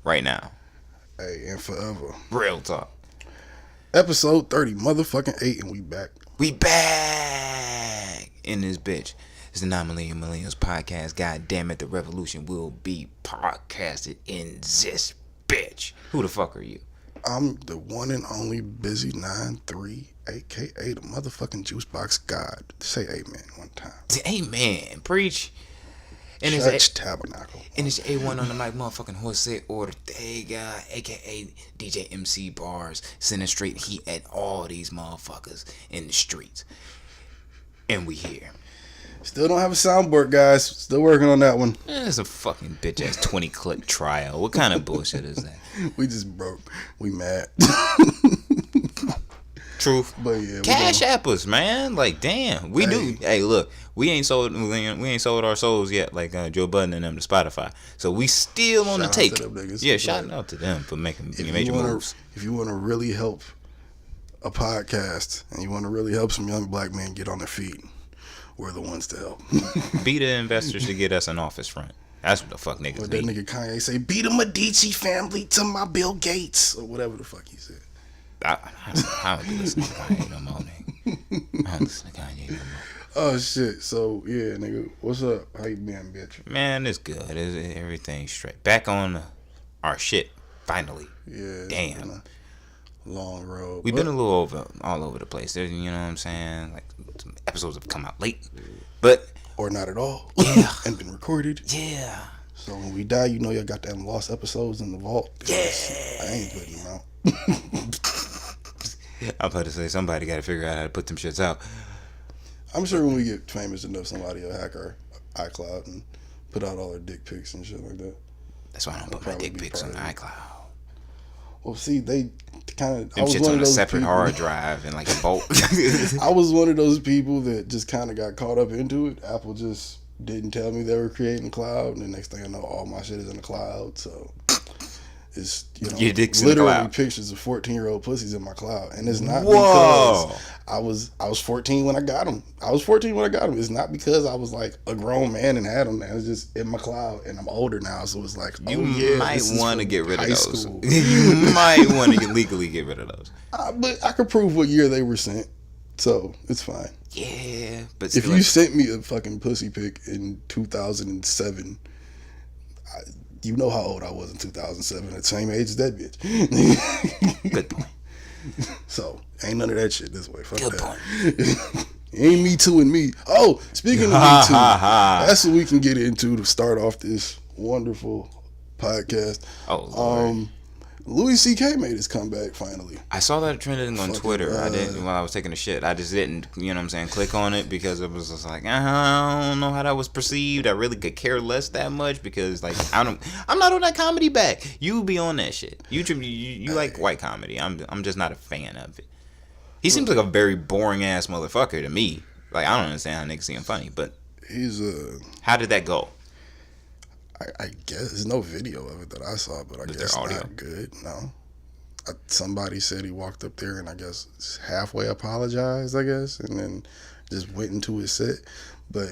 right now. Hey, and forever. Real talk. Episode 30, motherfucking 8, and we back. We back in this bitch. It's the Non-Millennial Millennials Podcast. God damn it, the revolution will be podcasted in this bitch. Who the fuck are you? I'm the one and only Busy 93, aka the motherfucking Juicebox God. Say amen one time. Amen. Preach. And Church Tabernacle. And it's A1 on the mic, motherfucking Jose Ortega, aka DJ MC Bars, sending straight heat at all these motherfuckers in the streets. And we here. Still don't have a soundboard, guys. Still working on that one. It's a fucking bitch ass 20-click trial. What kind of bullshit is that? We just broke. We mad. Truth. But yeah, Cash app us, man. Like, damn. We do. Hey, look, we ain't sold our souls yet, like Joe Budden and them to Spotify. So we still on the take. Yeah, shout out to them for making major moves. If you want to really help a podcast and you want to really help some young black men get on their feet, we're the ones to help. Be the investors to get us an office front. That's what the fuck niggas What need. that nigga Kanye say, be the Medici family to my Bill Gates, or whatever the fuck he said. I don't listen to Kanye no more, nigga. I don't listen to Kanye no more. Oh, shit. So, yeah, nigga, what's up? How you been, bitch? Man, it's good. Everything's straight. Back on our shit, finally. Yeah. Damn. Long road. We've been a little all over the place. There's, you know what I'm saying? Like, some episodes have come out late. But... Or not at all. Yeah. And been recorded. Yeah. So when we die, you know y'all got them lost episodes in the vault. Yeah. I ain't putting them out. I'm about to say, somebody got to figure out how to put them shits out. I'm sure when we get famous enough, somebody will hack our iCloud and put out all our dick pics and shit like that. That's why I don't put my dick pics on the iCloud. Well, see, they kind of... Them shit's on a separate hard drive and like a bolt. I was one of those people that just kind of got caught up into it. Apple just didn't tell me they were creating cloud, and the next thing I know, all my shit is in the cloud, so... It's, you know, your dick's literally in the cloud. Pictures of 14-year-old pussies in my cloud. And it's not Whoa. because I was 14 when I got them. It's not because I was like a grown man and had them. It was just in my cloud, and I'm older now, so it's like, you might want to get rid of those. School. You might want to legally get rid of those. But I could prove what year they were sent, so it's fine. Yeah, but if you sent me a fucking pussy pic in 2007, you know how old I was in 2007, the same age as that bitch. Good point. So, ain't none of that shit this way. Fuck Good that. Point. Ain't me too and me. Oh, speaking of me too, that's what we can get into to start off this wonderful podcast. Oh, Lord. Louis C.K. made his comeback finally. I saw that trending on Twitter. I didn't while I was taking a shit. I just didn't, you know what I'm saying, click on it because it was just like, I don't know how that was perceived. I really could care less that much because like I'm not on that comedy back. You be on that shit. You like white comedy. I'm just not a fan of it. He seems like a very boring ass motherfucker to me. Like I don't understand how niggas see him funny, but he's how did that go? I guess there's no video of it that I saw, but I guess it's not good. No, somebody said he walked up there and I guess halfway apologized, I guess, and then just went into his set. But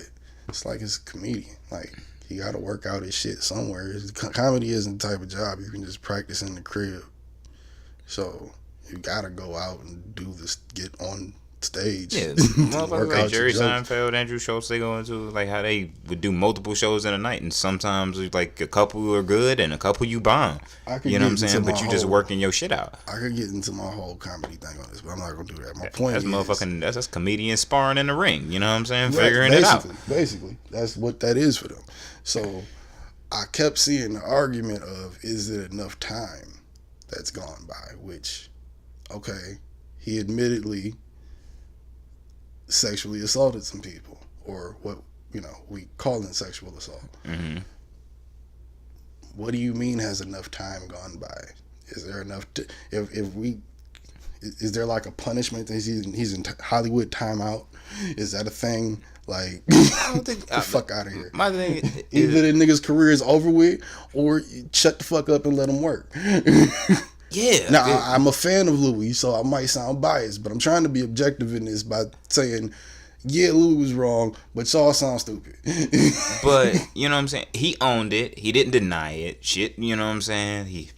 it's like it's a comedian. Like he got to work out his shit somewhere. Comedy isn't the type of job you can just practice in the crib. So you got to go out and do this, get on stage. Yeah, motherfuckers like Jerry Seinfeld, Andrew Schultz, they go into like how they would do multiple shows in a night, and sometimes like a couple are good and a couple you bomb. You know what I'm saying? But you just working your shit out. I could get into my whole comedy thing on this, but I'm not gonna do that. My point is, that's comedian sparring in the ring. You know what I'm saying? Figuring it out. Basically, that's what that is for them. So I kept seeing the argument of, is it enough time that's gone by? Which, okay, he admittedly sexually assaulted some people, or what we call it sexual assault. Mm-hmm. What do you mean has enough time gone by? Is there enough? Is there like a punishment that he's in Hollywood timeout? Is that a thing? Like, I don't think the fuck out of here. My thing either the nigga's career is over with, or shut the fuck up and let him work. Yeah. Now, I'm a fan of Louis, so I might sound biased, but I'm trying to be objective in this by saying yeah, Louis was wrong, but y'all sound stupid. But you know what I'm saying? He owned it. He didn't deny it. Shit, you know what I'm saying?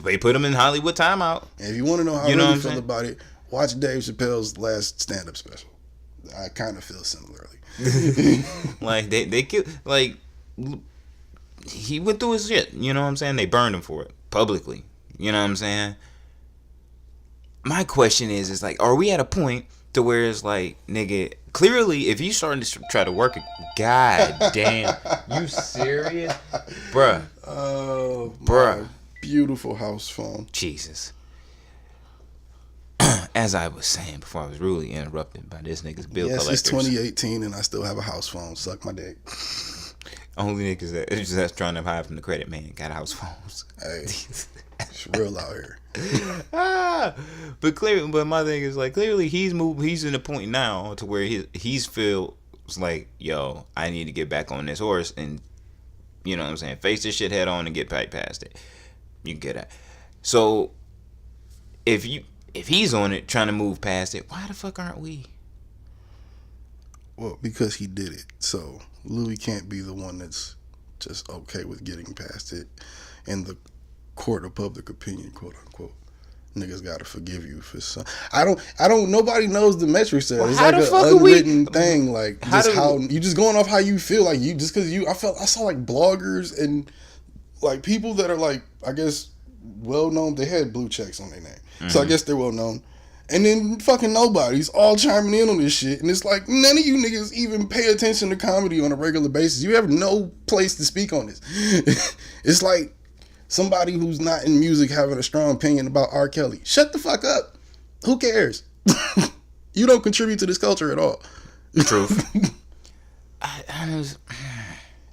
They put him in Hollywood timeout. And if you want to know how I really feel about it, watch Dave Chappelle's last stand-up special. I kind of feel similarly. Like they killed, like he went through his shit. You know what I'm saying? They burned him for it publicly. You know what I'm saying? My question is like, are we at a point to where it's like, nigga, clearly if you starting to try to work it, god damn, you serious, bruh? Oh, bruh, beautiful house phone. Jesus. As I was saying before, I was rudely interrupted by this nigga's bill collectors. Yes, it's 2018 and I still have a house phone. Suck my dick. Only niggas that's trying to hide from the credit man got house phones. Hey, it's real out here. But my thing is like, clearly he's moved. He's in a point now to where he's feels like, yo, I need to get back on this horse and, you know what I'm saying, face this shit head on and get back past it. You get it. So if he's on it trying to move past it, why the fuck aren't we? Well, because he did it. So Louis can't be the one that's just okay with getting past it in the court of public opinion, quote unquote. Niggas gotta forgive you for some. I don't. Nobody knows the metrics there. Well, it's like an unwritten thing. Like how you just going off how you feel. Like you just because I saw like bloggers and like people that are like, I guess, well known. They had blue checks on their name, so I guess they're well known. And then fucking nobody's all chiming in on this shit. And it's like, none of you niggas even pay attention to comedy on a regular basis. You have no place to speak on this. It's like somebody who's not in music having a strong opinion about R. Kelly. Shut the fuck up. Who cares? You don't contribute to this culture at all. Truth.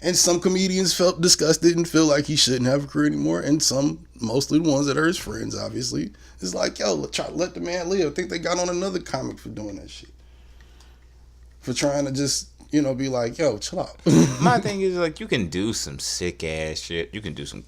And some comedians felt disgusted and feel like he shouldn't have a career anymore. And some, mostly the ones that are his friends, obviously, is like, yo, let the man live. I think they got on another comic for doing that shit. For trying to just, be like, yo, chill out. My thing is, like, you can do some sick ass shit. You can do some,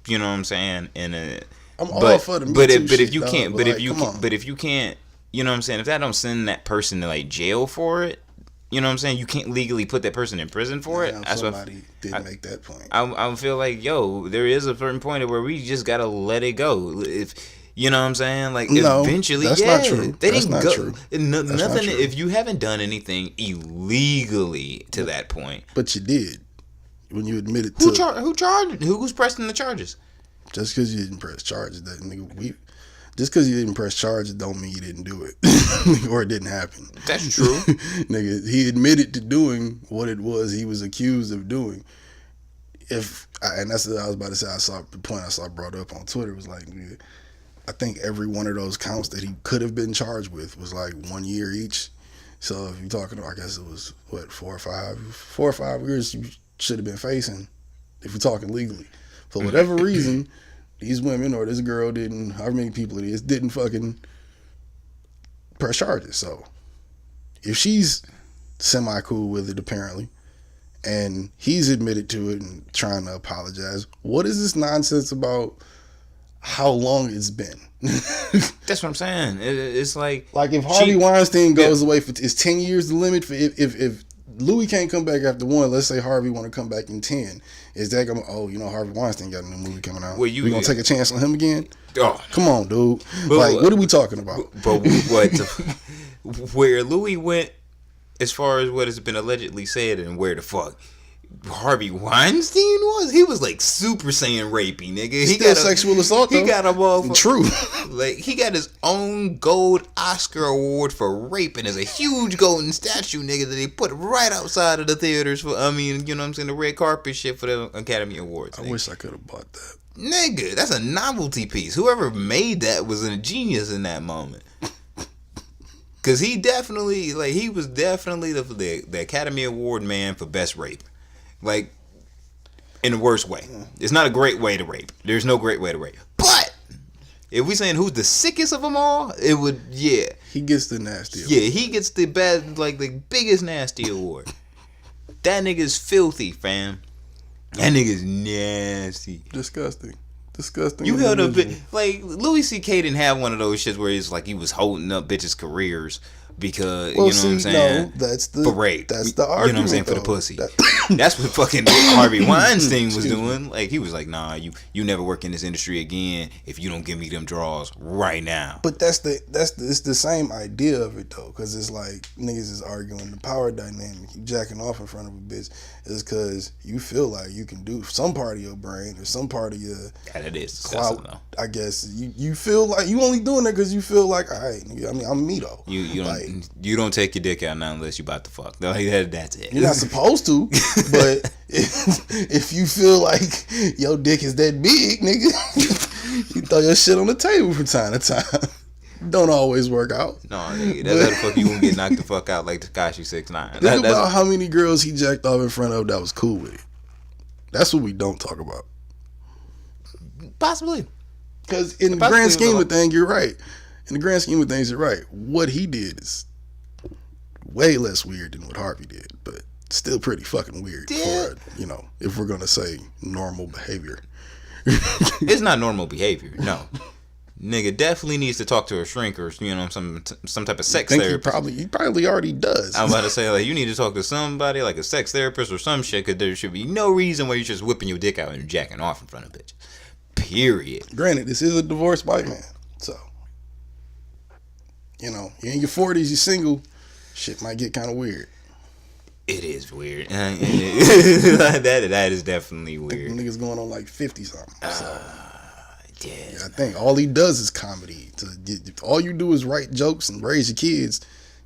you know what I'm saying? I'm all for the but if you can't, you know what I'm saying? If that don't send that person to like jail for it, you know what I'm saying? You can't legally put that person in prison for it. Somebody did make that point. I feel like, yo, there is a certain point where we just gotta let it go. If you know what I'm saying, like eventually, that's not true. They that's didn't not go. True. Nothing. Not true. If you haven't done anything illegally to that point, but you did when you admitted to who charged? Who's pressing the charges? Just because you didn't press charges, that nigga just because you didn't press charges don't mean you didn't do it or it didn't happen. That's true. Nigga, he admitted to doing what it was he was accused of doing. And that's what I was about to say. I saw the point I saw brought up on Twitter was like, nigga, I think every one of those counts that he could have been charged with was like 1 year each. So if you're talking about, I guess it was what 4 or 5 years you should have been facing if you're talking legally. For whatever reason, these women or this girl didn't, however many people it is, didn't fucking press charges. So if she's semi-cool with it, apparently, and he's admitted to it and trying to apologize, what is this nonsense about how long it's been? That's what I'm saying. It's like if Harvey Weinstein goes away for, is 10 years the limit for if Louis can't come back after 1, let's say Harvey want to come back in 10. Is that going to, Harvey Weinstein got a new movie coming out. We going to take a chance on him again? Oh. Come on, dude. What are we talking about? But where Louis went, as far as what has been allegedly said, and where the fuck Harvey Weinstein was, he was like Super Saiyan rapey, nigga. He got sexual assault, though. He got a motherfucker. True. Like, he got his own gold Oscar award for raping. There's a huge golden statue, nigga, that they put right outside of the theaters for, you know what I'm saying, the red carpet shit for the Academy Awards. I wish I could have bought that. Nigga, that's a novelty piece. Whoever made that was a genius in that moment. Cause he was definitely the Academy Award man for best rape. Like, in the worst way. It's not a great way to rape. There's no great way to rape. But if we saying who's the sickest of them all, it would, yeah. He gets the nasty award. Yeah, he gets the best, like the biggest nasty award. That nigga's filthy, fam. That nigga's nasty. Disgusting. You held up, like, Louis C.K. didn't have one of those shits where it's like he was holding up bitches' careers. because you know what I'm saying. No, that's the for rape. That's the argument. You know what I'm saying, for the pussy. That's what fucking Harvey Weinstein was doing. Like he was like, nah, you never work in this industry again if you don't give me them draws right now. But it's the same idea of it though, because it's like niggas is arguing the power dynamic. You jacking off in front of a bitch is because you feel like you can do some part of your brain or some part of your that is clout. Though. I guess you feel like you only doing that because you feel like, all right, I mean, I'm me though. You don't take your dick out now unless you about to fuck. Like that's it. You're not supposed to, but if you feel like your dick is that big, nigga, you throw your shit on the table from time to time. Don't always work out. No, nigga, that's how the fuck you gonna get knocked the fuck out like Tekashi 6ix9ine. Think about how many girls he jacked off in front of that was cool with it. That's what we don't talk about. Possibly. Because in the grand scheme of things, you're right. In the grand scheme of things, you're right. What he did is way less weird than what Harvey did, but still pretty fucking weird for, if we're going to say normal behavior. It's not normal behavior, no. Nigga definitely needs to talk to a shrink or, some type of sex therapist. He probably already does. I'm about to say, like, you need to talk to somebody, like a sex therapist or some shit, because there should be no reason why you're just whipping your dick out and jacking off in front of bitches. Period. Granted, this is a divorced white man, so you're in your 40s, you're single, shit might get kind of weird. It is weird. That is definitely weird. Niggas going on like 50 something. So. Yeah, I think all he does is comedy. All you do is write jokes and raise your kids.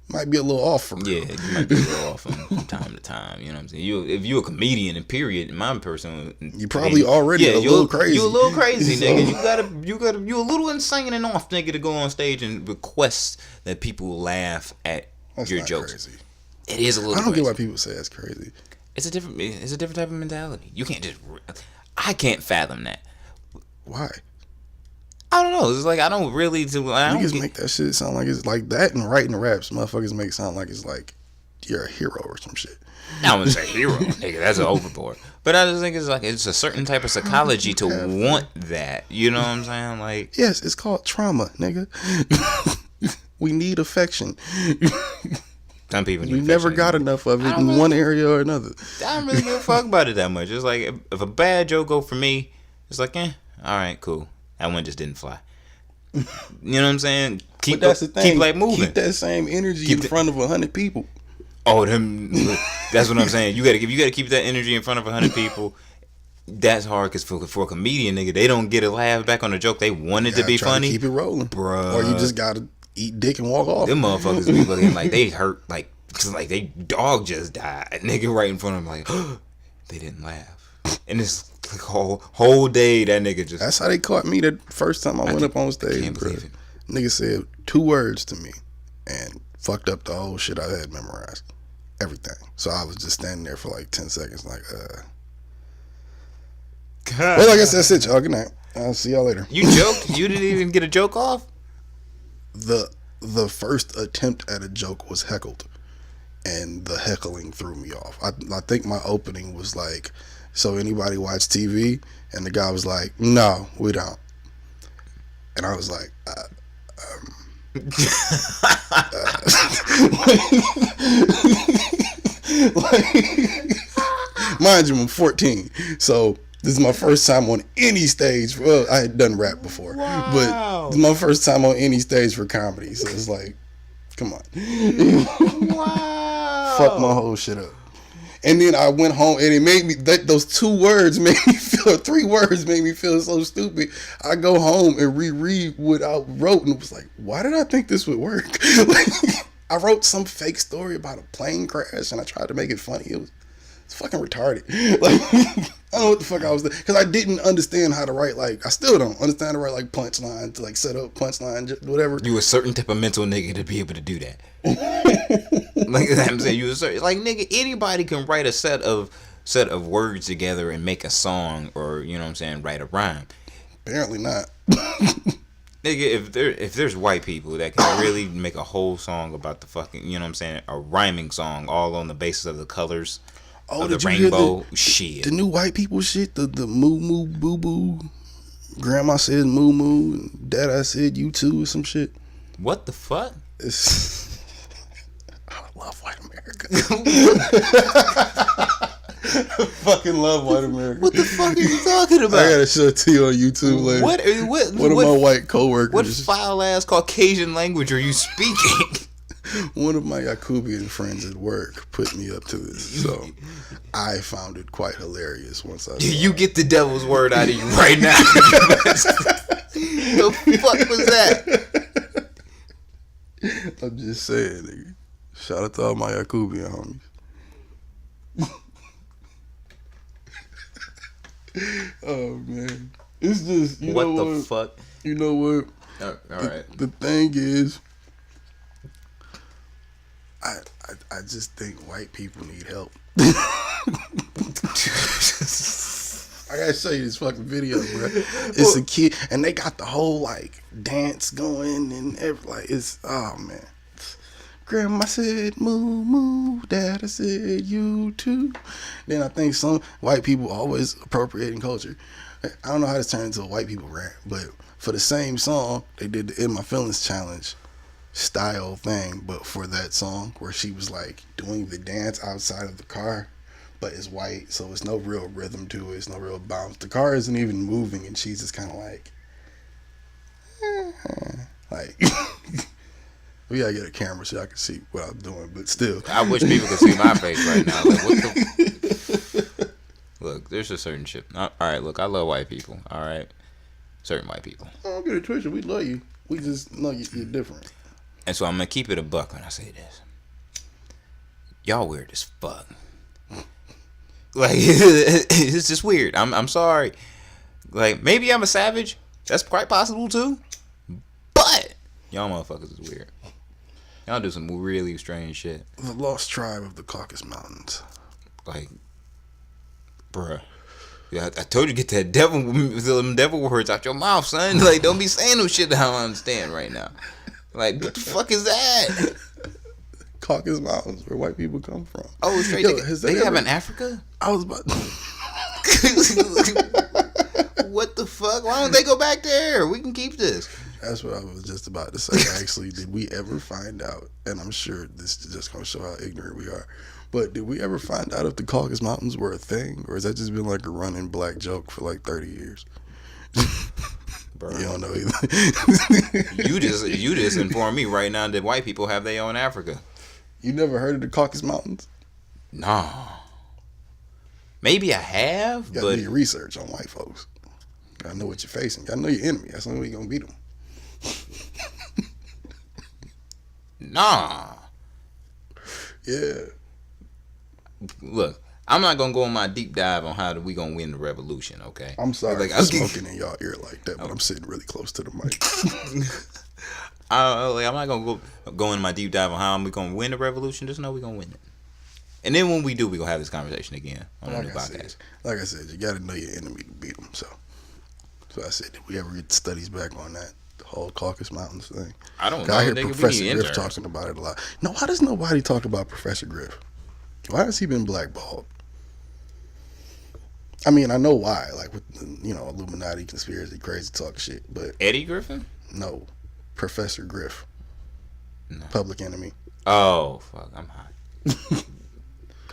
Might be a little off from real. Yeah, you might be a little off from time to time. You know what I'm saying? If you're a comedian, in period, in my person, you probably already a little crazy. You're a little crazy, nigga. You're a little insane and off, nigga, to go on stage and request that people laugh at your jokes. Crazy. It is a little. I don't get why people say that's crazy. It's a different type of mentality. You can't just. I can't fathom that. Why? I don't know. It's like I don't really do. Niggas make that shit sound like it's like that, and writing raps, motherfuckers make it sound like it's like you're a hero or some shit. I wouldn't say hero, nigga. That's an overboard. But I just think it's a certain type of psychology to want that. You know what I'm saying? Like, yes, it's called trauma, nigga. We need affection. Some people need we never got enough of it in one area or another. I don't really give a fuck about it that much. It's like if a bad joke go for me, it's like, all right, cool. That one just didn't fly. You know what I'm saying? But that's the thing. Keep like moving. Keep that same energy in front of 100 people. Oh, that's what I'm saying. You gotta keep that energy in front of 100 people. That's hard because for a comedian, nigga, they don't get a laugh back on a joke. They want it to be funny. To keep it rolling, bruh. Or you just gotta eat dick and walk off. Them motherfuckers be looking like they hurt, like they dog just died. Nigga right in front of them, like they didn't laugh, and it's. Like whole day that nigga just. That's how they caught me the first time I went up on stage. Can't believe it. Nigga said 2 words to me and fucked up the whole shit I had memorized. Everything. So I was just standing there for like 10 seconds, like, Well, I guess that's it, y'all. Good night. I'll see y'all later. You joked? You didn't even get a joke off? The first attempt at a joke was heckled, and the heckling threw me off. I think my opening was like, so anybody watch TV? And the guy was like, no, we don't. And I was like, mind you, I'm 14. So this is my first time on any stage. Well, I had done rap before. Wow. But this is my first time on any stage for comedy. So it's like, come on. Wow. Fuck my whole shit up. And then I went home, and it made me, those 2 words made me feel, 3 words made me feel so stupid. I go home and reread what I wrote, and it was like, why did I think this would work? Like, I wrote some fake story about a plane crash, and I tried to make it funny. It's fucking retarded. Like, I don't know what the fuck I was doing. Because I didn't understand how to write, like, I still don't understand how to write, like, punchline, to, like, set up punchline, whatever. You a certain type of mental nigga to be able to do that. Like I'm saying, you a certain, like, nigga, anybody can write a set of words together and make a song, or, you know what I'm saying, write a rhyme. Apparently not. Nigga, if there's white people that can really make a whole song about the fucking, you know what I'm saying, a rhyming song all on the basis of the colors of the rainbow, shit. The new white people shit, the moo moo boo boo. Grandma said moo moo, and dad I said you too, or some shit. What the fuck? I fucking love white America. What the fuck are you talking about? I gotta show it to you on YouTube later. One of my white coworkers. What foul ass Caucasian language are you speaking? One of my Yakubian friends at work put me up to this, so I found it quite hilarious once I saw You get the devil's word out of you right now. The fuck was that? I'm just saying, nigga. Shout out to all my Yakubian homies. Oh man, it's just what the fuck. You know what? All right. The thing is, I just think white people need help. I gotta show you this fucking video, bro. It's a kid, and they got the whole like dance going and it's oh man. Grandma said, "Moo moo." Dad said, "You too." Then I think some white people always appropriating culture. I don't know how this turned into a white people rant, but for the same song, they did the "In My Feelings" challenge style thing, but for that song where she was like doing the dance outside of the car, but it's white, so it's no real rhythm to it. It's no real bounce. The car isn't even moving, and she's just kind of like. We gotta get a camera so I can see what I'm doing, but still. I wish people could see my face right now. Like, what the... Look, there's a certain shit. All right, look, I love white people. All right, certain white people. Oh, don't get it twisted. We love you. We just know you're different. And so I'm gonna keep it a buck when I say this. Y'all weird as fuck. Like, it's just weird. I'm sorry. Like, maybe I'm a savage. That's quite possible too. But y'all motherfuckers is weird. Y'all do some really strange shit. The lost tribe of the Caucasus Mountains. Like, bruh. Yeah, I told you get that devil words out your mouth, son. Like, don't be saying no shit that I don't understand right now. Like, what the fuck is that? Caucasus Mountains, where white people come from. Oh, straight. They have in Africa? I was about. What the fuck? Why don't they go back there? We can keep this. That's what I was just about to say. Actually, did we ever find out? And I'm sure this is just gonna show how ignorant we are. But did we ever find out if the Caucasus Mountains were a thing, or has that just been like a running black joke for like 30 years? Bro. You don't know either. You just informed me right now that white people have their own Africa. You never heard of the Caucasus Mountains? No. Maybe I have, you gotta do your research on white folks. Gotta know what you're facing. Gotta know your enemy. That's the only way you're gonna beat them. Nah. Yeah. Look, I'm not gonna go on my deep dive on how we gonna win the revolution. Okay. I'm sorry for smoking in y'all ear like that, but I'm sitting really close to the mic. I'm not gonna go into my deep dive on how we gonna win the revolution. Just know we gonna win it. And then when we do, we gonna have this conversation again on a new podcast. Like I said, you gotta know your enemy to beat them. So I said, did we ever get studies back on that? The whole Caucasus Mountains thing. I don't know. I hear Professor Griff talking about it a lot. No, why does nobody talk about Professor Griff? Why has he been blackballed? I mean, I know why. Like with Illuminati conspiracy, crazy talk shit. But Eddie Griffin? No, Professor Griff. No. Public Enemy. Oh fuck, I'm hot.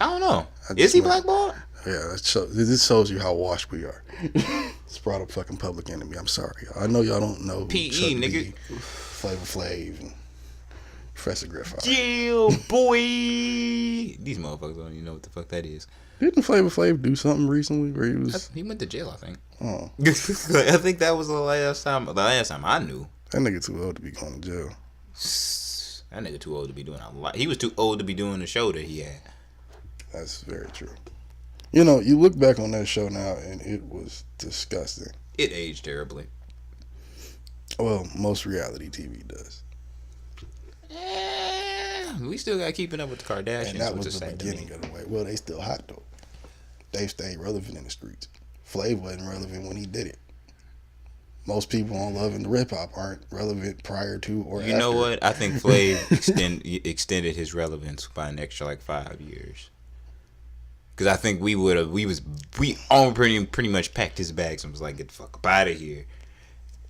I don't know. Is he blackballed? Yeah, this shows you how washed we are. It's brought up fucking Public Enemy. I'm sorry. I know y'all don't know P.E. nigga. Flavor Flav and Professor Griff. Yeah, boy. These motherfuckers don't even know what the fuck that is. Didn't Flavor Flav do something recently where he was? He went to jail, I think. Oh. I think that was the last time I knew. That nigga too old to be going to jail. That nigga too old to be doing a lot. He was too old to be doing the show that he had. That's very true. You know, you look back on that show now, and it was disgusting. It aged terribly. Well, most reality TV does. We still got Keeping Up with the Kardashians. And that was the beginning of the way. Well, they still hot, though. They've stayed relevant in the streets. Flav wasn't relevant when he did it. Most people on Love and Hip Hop aren't relevant prior to or after. You know what? I think Flav extended his relevance by an extra 5 years. Because I think we all pretty much packed his bags and was like, get the fuck up out of here.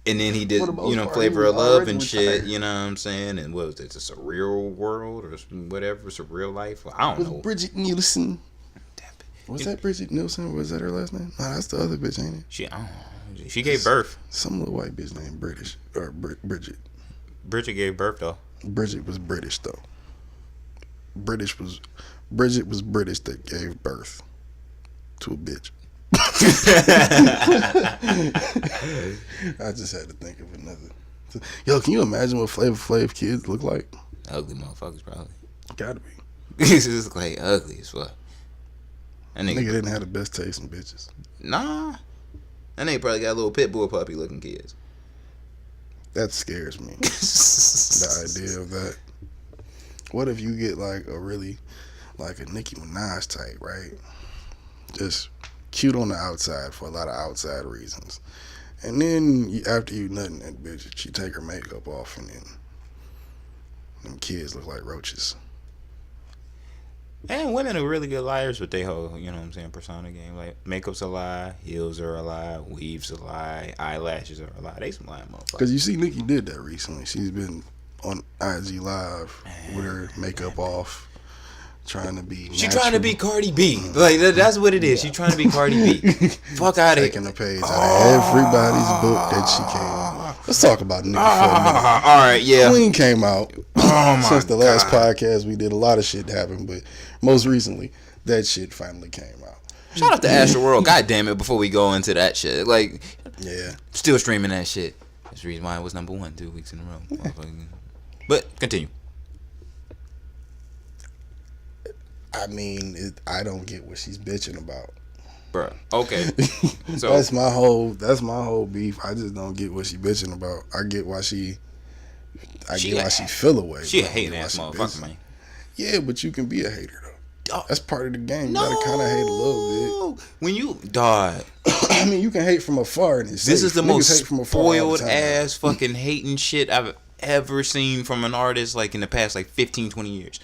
And then he did, Flavor of Love and shit, you know what I'm saying? And what was it? Just a real world or whatever? It's a real life? Well, I don't know. Bridget Nielsen. Was that Bridget Nielsen? Was that her last name? No, that's the other bitch, ain't it? I don't know. She gave birth. Some little white bitch named British. Or Bridget. Bridget gave birth, though. Bridget was British, though. Bridget was British that gave birth to a bitch. I just had to think of another. Yo, can you imagine what Flavor Flav kids look like? Ugly motherfuckers, probably. Gotta be. This is like ugly as fuck. That nigga didn't have the best taste in bitches. Nah. That nigga probably got little pit bull puppy looking kids. That scares me. The idea of that. What if you get like a really, like a Nicki Minaj type, right? Just cute on the outside for a lot of outside reasons. And then after you nutting that bitch, she take her makeup off and then them kids look like roaches. And women are really good liars with their whole, persona game. Like, makeup's a lie, heels are a lie, weaves a lie, eyelashes are a lie. They some lying motherfuckers. Because you see Nicki did that recently. She's been on IG Live with her makeup off, trying to be natural. Trying to be Cardi B. Like, that's what it is. She trying to be Cardi B. Fuck out of here. Taking a page out of everybody's book that she came. Let's talk about Nicki for a minute. All right, yeah. Queen came out. Since the last podcast, we did a lot of shit happen, but most recently, that shit finally came out. Shout out to Astro World. God damn it, before we go into that shit. Like, yeah. Still streaming that shit. That's the reason why it was number 1 2 weeks in a row. But, continue. I mean, I don't get what she's bitching about. Bruh. Okay. So that's my whole beef. I just don't get what she bitching about. I get why she feel away. She a hating ass motherfucker, man. Yeah, but you can be a hater though. That's part of the game. You gotta kind of hate a little bit. When you die, I mean, you can hate from afar, and this is the most spoiled ass fucking hating shit I've ever seen from an artist, like in the past like 15, 20 years.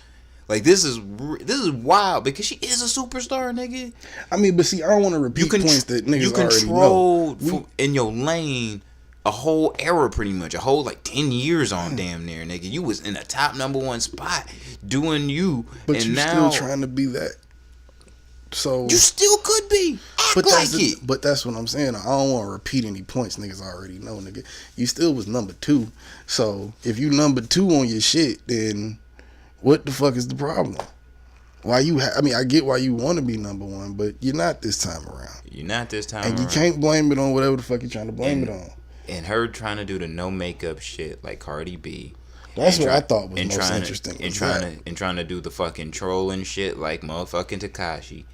Like, this is wild because she is a superstar, nigga. I mean, but see, I don't want to repeat points that niggas already know. You controlled in your lane a whole era, pretty much. A whole, 10 years on damn near, nigga. You was in the top number 1 spot doing you. But and you now, still trying to be that. So you still could be. Act like it. But that's what I'm saying. I don't want to repeat any points niggas already know, nigga. You still was number 2. So if you number 2 on your shit, then what the fuck is the problem? Why you? I mean, I get why you want to be number 1, but you're not this time around. And you can't blame it on whatever the fuck you're trying to blame it on. And her trying to do the no makeup shit like Cardi B. That's what I thought was most interesting. And trying to do the fucking trolling shit like motherfucking Tekashi.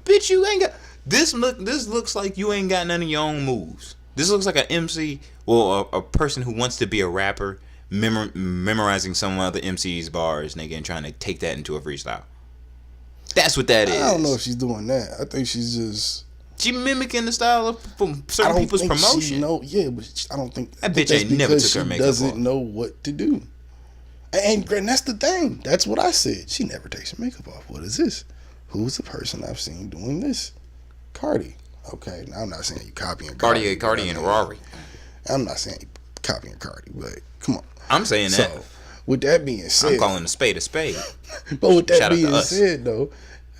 Bitch, you ain't got this. This looks like you ain't got none of your own moves. This looks like an MC or a person who wants to be a rapper. Memorizing some other MC's bars, nigga, and trying to take that into a freestyle. That's what that is. I don't know if she's doing that. I think she's mimicking the style of certain people's promotion. But I don't think that bitch ain't never took her makeup off. She doesn't know what to do. And that's the thing. That's what I said. She never takes her makeup off. What is this? Who's the person I've seen doing this? Cardi. Okay, now I'm not saying you copying Cardi. Cardi and Rari. I'm not saying you copying Cardi, but come on. I'm saying that. So, with that being said, I'm calling a spade a spade. But with that being said, though,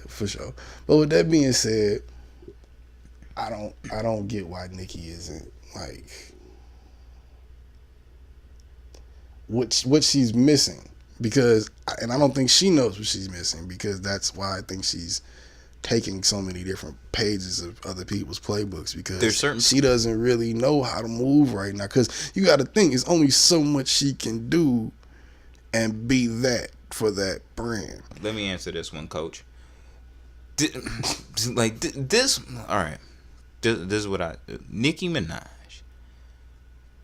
for sure. But with that being said, I don't get why Nicki isn't like what she's missing, because, and I don't think she knows what she's missing, because that's why I think she's taking so many different pages of other people's playbooks, because she doesn't really know how to move right now. Because you got to think, it's only so much she can do and be that for that brand. Let me answer this one, Coach. This, all right. This is what Nicki Minaj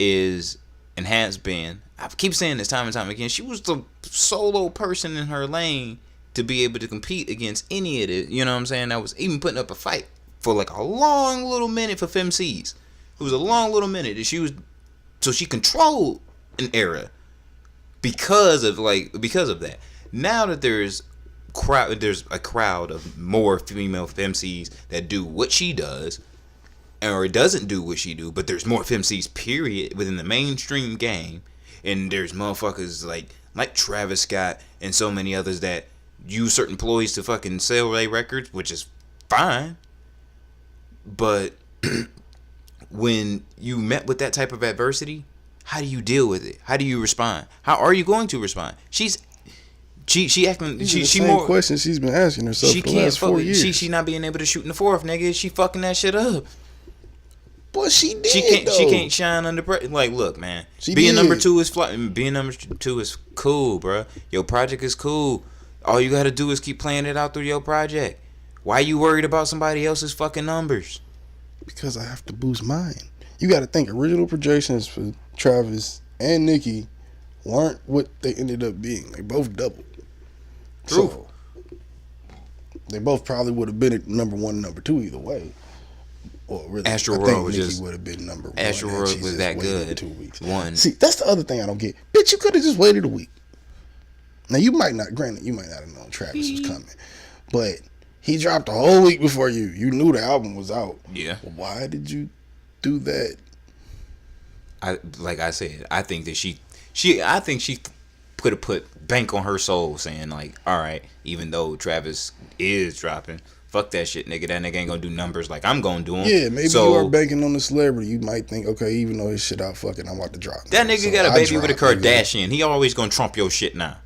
is and has been. I keep saying this time and time again. She was the solo person in her lane to be able to compete against any of it, you know what I'm saying, that was even putting up a fight for like a long little minute for femcees. It was a long little minute that she controlled an era because of that. Now that there's a crowd of more female femcees that do what she does, or doesn't do what she do, but there's more FMCs period within the mainstream game, and there's motherfuckers like Travis Scott and so many others that use certain employees to fucking sell their records, which is fine. But when you met with that type of adversity, how do you deal with it? How do you respond? How are you going to respond? She acting. She more questions she's been asking herself for the last 4 years. She not being able to shoot in the fourth, nigga. She fucking that shit up. But she did. She can't shine under pressure. Like, look, man. Being number two is cool, bro. Your project is cool. All you gotta do is keep playing it out through your project. Why you worried about somebody else's fucking numbers? Because I have to boost mine. You got to think original projections for Travis and Nicki weren't what they ended up being. They both doubled. True. So they both probably would have been at number one, number two either way. Or really, Astro World was just would have been number one. Astro World was that good. 2 weeks. One. See, that's the other thing I don't get. Bitch, you could have just waited a week. Now you might not. Granted, you might not have known Travis was coming, but he dropped a whole week before you. You knew the album was out. Yeah. Why did you do that? Like I said, I think that she could have put bank on her soul, saying like, all right, even though Travis is dropping, fuck that shit, nigga. That nigga ain't gonna do numbers like I'm gonna do them. Yeah, maybe you are banking on the celebrity. You might think, okay, even though his shit out, fucking, I'm about to drop. That nigga got a baby with a Kardashian. He always gonna trump your shit now.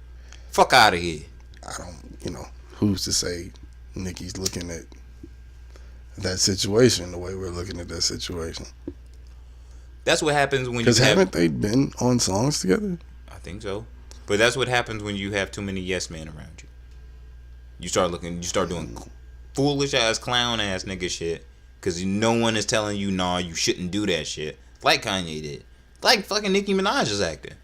Fuck out of here. I don't, who's to say Nicki's looking at that situation the way we're looking at that situation? That's what happens when you because haven't they been on songs together? I think so, but that's what happens when you have too many yes men around you. You start doing foolish ass clown ass nigga shit because no one is telling you, nah, you shouldn't do that shit like Kanye did, like fucking Nicki Minaj is acting.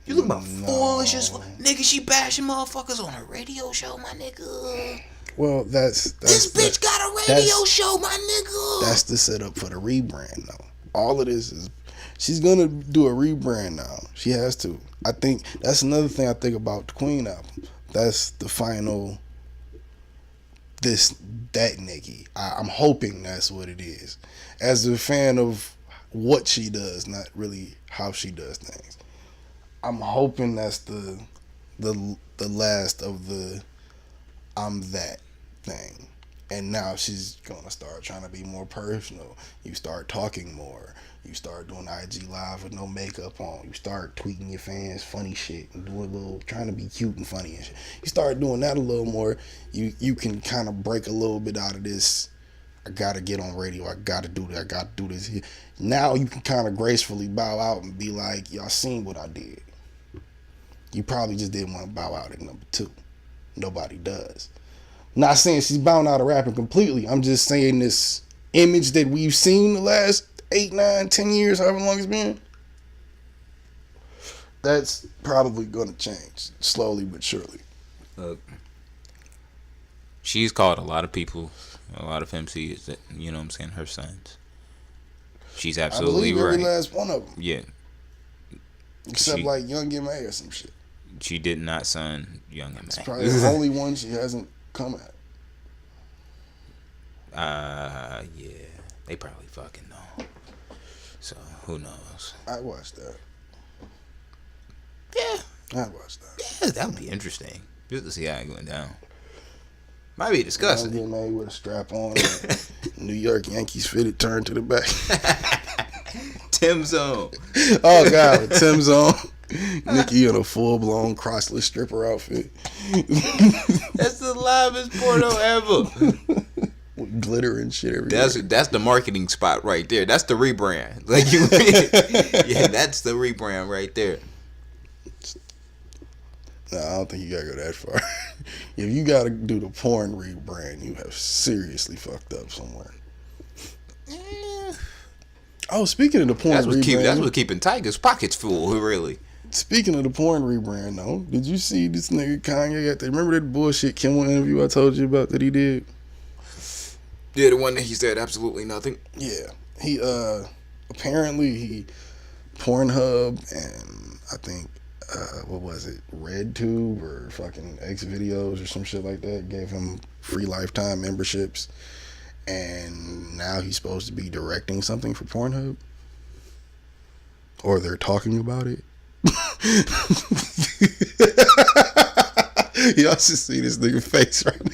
You look about foolish as fuck. Nigga, she bashing motherfuckers on a radio show, my nigga. Well, this bitch got a radio show, my nigga. That's the setup for the rebrand, though. All of this is, she's gonna do a rebrand now. She has to. I think that's another thing I think about the Queen album. That's the final, that Nicki. I'm hoping that's what it is. As a fan of what she does, not really how she does things. I'm hoping that's the last of the I'm that thing. And now she's gonna start trying to be more personal. You start talking more. You start doing IG live with no makeup on. You start tweeting your fans funny shit and doing a little, trying to be cute and funny and shit. You start doing that a little more. You can kind of break a little bit out of this. I gotta get on radio. I gotta do that. I gotta do this here. Now you can kind of gracefully bow out and be like, y'all seen what I did. You probably just didn't want to bow out at number 2. Nobody does. Not saying she's bowing out of rapping completely. I'm just saying this image that we've seen the last 8, 9, 10 years, however long it's been, that's probably going to change slowly but surely. Look, she's called a lot of people, a lot of MCs that, you know what I'm saying, her sons. She's absolutely right. Every last one of them. Yeah. Except like Young M.A. or some shit. She did not son Young M.A. It's probably the only one she hasn't come at. Yeah. They probably fucking know. So, who knows? I watched that. Yeah. I watched that. Yeah, that would be interesting. Just to see how it went down. Might be disgusting. Young M.A. with a strap on. New York Yankees fitted turn to the back. Tim's on. Oh, God. Tim's on. Nicki in a full-blown crotchless stripper outfit. That's the livest porno ever. With glitter and shit everywhere. That's the marketing spot right there. That's the rebrand. Like you, yeah, that's the rebrand right there. No, I don't think you gotta go that far. If you gotta do the porn rebrand, you have seriously fucked up somewhere. Oh, speaking of the porn rebrand, that's what's keeping Tiger's pockets full. Really. Speaking of the porn rebrand, though, did you see this nigga Kanye? Remember that bullshit Kimmel interview I told you about that he did? Yeah, the one that he said absolutely nothing. Yeah, he apparently Pornhub and I think what was it, RedTube or fucking X videos or some shit like that gave him free lifetime memberships, and now he's supposed to be directing something for Pornhub, or they're talking about it. Y'all should see this nigga face right now.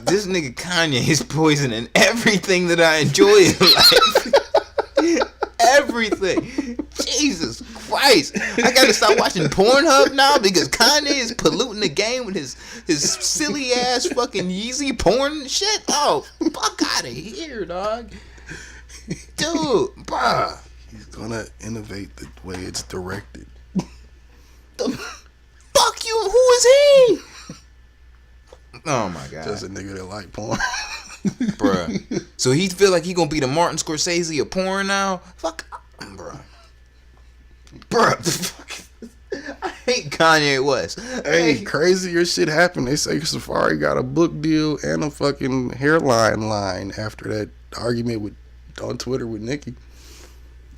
This nigga Kanye is poisoning everything that I enjoy in life. Everything. Jesus Christ. I gotta stop watching Pornhub now because Kanye is polluting the game with his silly ass fucking Yeezy porn and shit. Oh, fuck out of here, dog. Dude, bruh. He's gonna innovate the way it's directed. The fuck you? Who is he? Oh my god. Just a nigga that like porn. Bruh. So he feel like he gonna be the Martin Scorsese of porn now? Fuck, bruh. Bruh, the fuck. I hate Kanye West. Hey, crazier shit happened. They say Safari got a book deal and a fucking hairline line after that argument on Twitter with Nicki.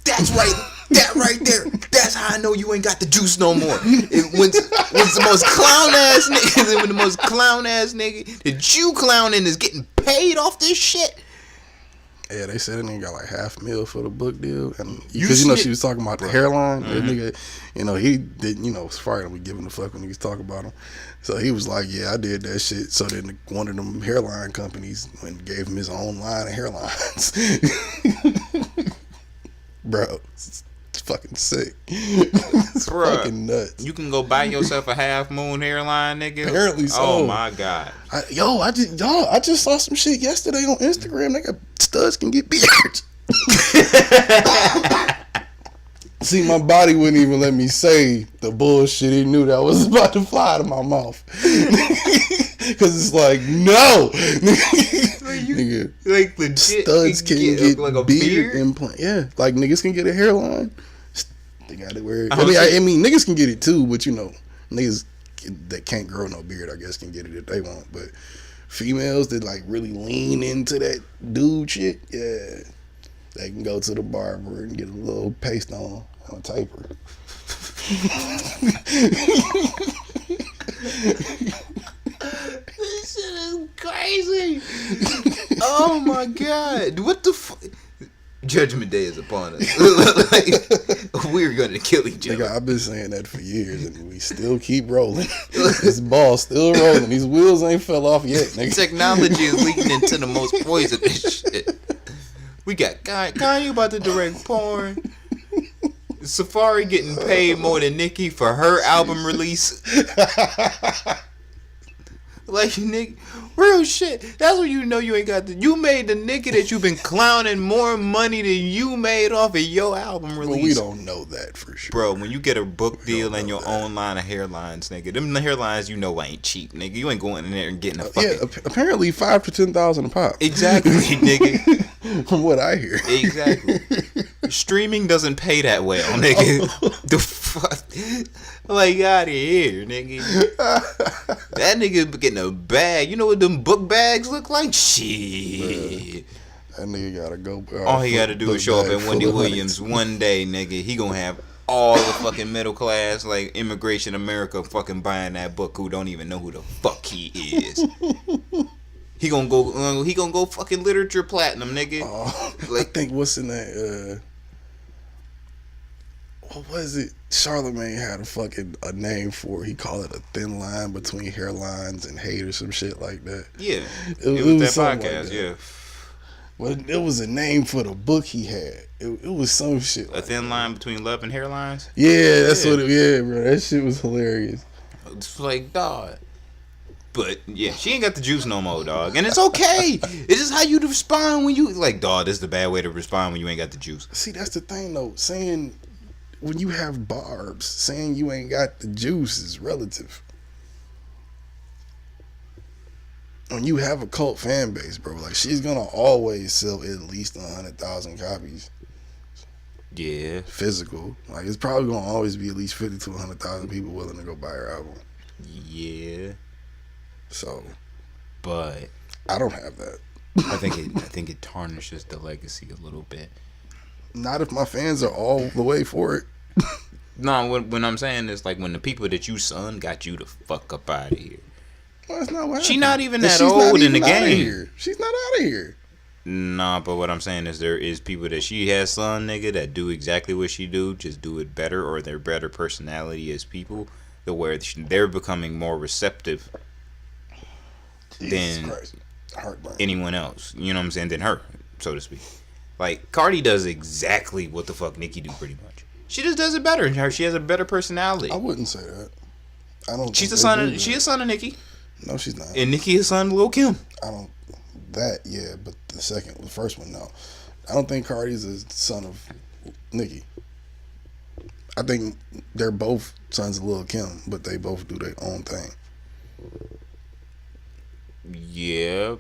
That's right. That right there. That's how I know you ain't got the juice no more. When the most clown ass nigga, when the most clown ass nigga that you clowning is getting paid off this shit. Yeah, they said that nigga got like $500,000 for the book deal, and because she was talking about the hairline. Mm-hmm. That nigga, he did. Safari don't be giving a fuck when niggas talk about him. So he was like, "Yeah, I did that shit." So then one of them hairline companies went and gave him his own line of hairlines. Bro, it's fucking sick. It's fucking nuts. You can go buy yourself a half moon hairline, nigga. Apparently so. Oh my god. I just saw some shit yesterday on Instagram. Nigga, studs can get beards. See, my body wouldn't even let me say the bullshit he knew that was about to fly out of my mouth. Because it's like, no. Nigga, like legit, studs can get like a beard implant. Yeah, like niggas can get a hairline. They got it where. I mean, niggas can get it too, but niggas that can't grow no beard, I guess, can get it if they want. But females that like really lean into that dude shit, yeah, they can go to the barber and get a little paste on a taper. This shit is crazy. Oh my god. What the fuck? Judgment Day is upon us. Like, we're gonna kill each other. Nigga, I've been saying that for years and we still keep rolling. This ball's still rolling. These wheels ain't fell off yet, nigga. Technology is leading into the most poisonous shit. We got Kanye about to direct porn. Safari getting paid more than Nicki for her album release. Like, nigga, real shit. That's when you know you ain't got you made the nigga that you've been clowning more money than you made off of your album release. Well, we don't know that for sure. Bro, when you get a book deal and your own line of hairlines, nigga, them hairlines ain't cheap, nigga. You ain't going in there and getting a fucking... Yeah, apparently $5,000 to $10,000 a pop. Exactly, nigga. From what I hear. Exactly. Streaming doesn't pay that well, nigga. The fuck? Like, out of here, nigga. That nigga getting a bag. You know what them book bags look like? Shit. That nigga gotta go. All he gotta do is show up at Wendy Williams one day, nigga. He gonna have all the fucking middle class, like, Immigration America fucking buying that book who don't even know who the fuck he is. He gonna go fucking literature platinum, nigga. Like, I think what's in that, what was it? Charlamagne had a name for it. He called it a thin line between hairlines and hate or some shit like that. Yeah. It was that podcast, like that. Yeah. Well, it was a name for the book he had. It was some shit. A thin line between love and hairlines? Yeah, that's what bro. That shit was hilarious. It's like, dog. But, yeah, she ain't got the juice no more, dog. And it's okay. It's just how you respond when you... Like, dog, this is the bad way to respond when you ain't got the juice. See, that's the thing, though. Saying... When you have barbs, saying you ain't got the juice is relative. When you have a cult fan base, bro, like, she's gonna always sell at least 100,000 copies. Yeah. Physical. Like, it's probably gonna always be at least 50 to 100,000 people willing to go buy her album. Yeah. So. But. I don't have that. I think it tarnishes the legacy a little bit. Not if my fans are all the way for it. No, when I'm saying is like when the people that you son got you the fuck up out of here. Well, that's not what happened. She's not even that old in the game. She's not out of here. Nah, but what I'm saying is there is people that she has son, nigga, that do exactly what she do, just do it better, or they're better personality as people, the where they're becoming more receptive than anyone else. You know what I'm saying? Than her, so to speak. Like Cardi does exactly what the fuck Nicki do, pretty much. She just does it better. She has a better personality. I wouldn't say that. I don't. She's a son of Nicki. No, she's not. And Nicki is son of Lil Kim. I don't. That yeah, but the first one, no. I don't think Cardi's a son of Nicki. I think they're both sons of Lil Kim, but they both do their own thing. Yeah.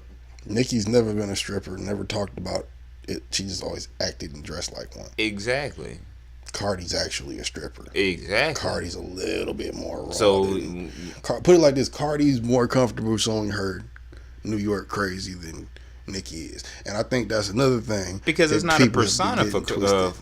Nicki's never been a stripper, never talked about it. She just always acted and dressed like one. Exactly. Cardi's actually a stripper. Exactly. Cardi's a little bit more raw. So, put it like this: Cardi's more comfortable showing her New York crazy than Nicki is, and I think that's another thing because it's not a persona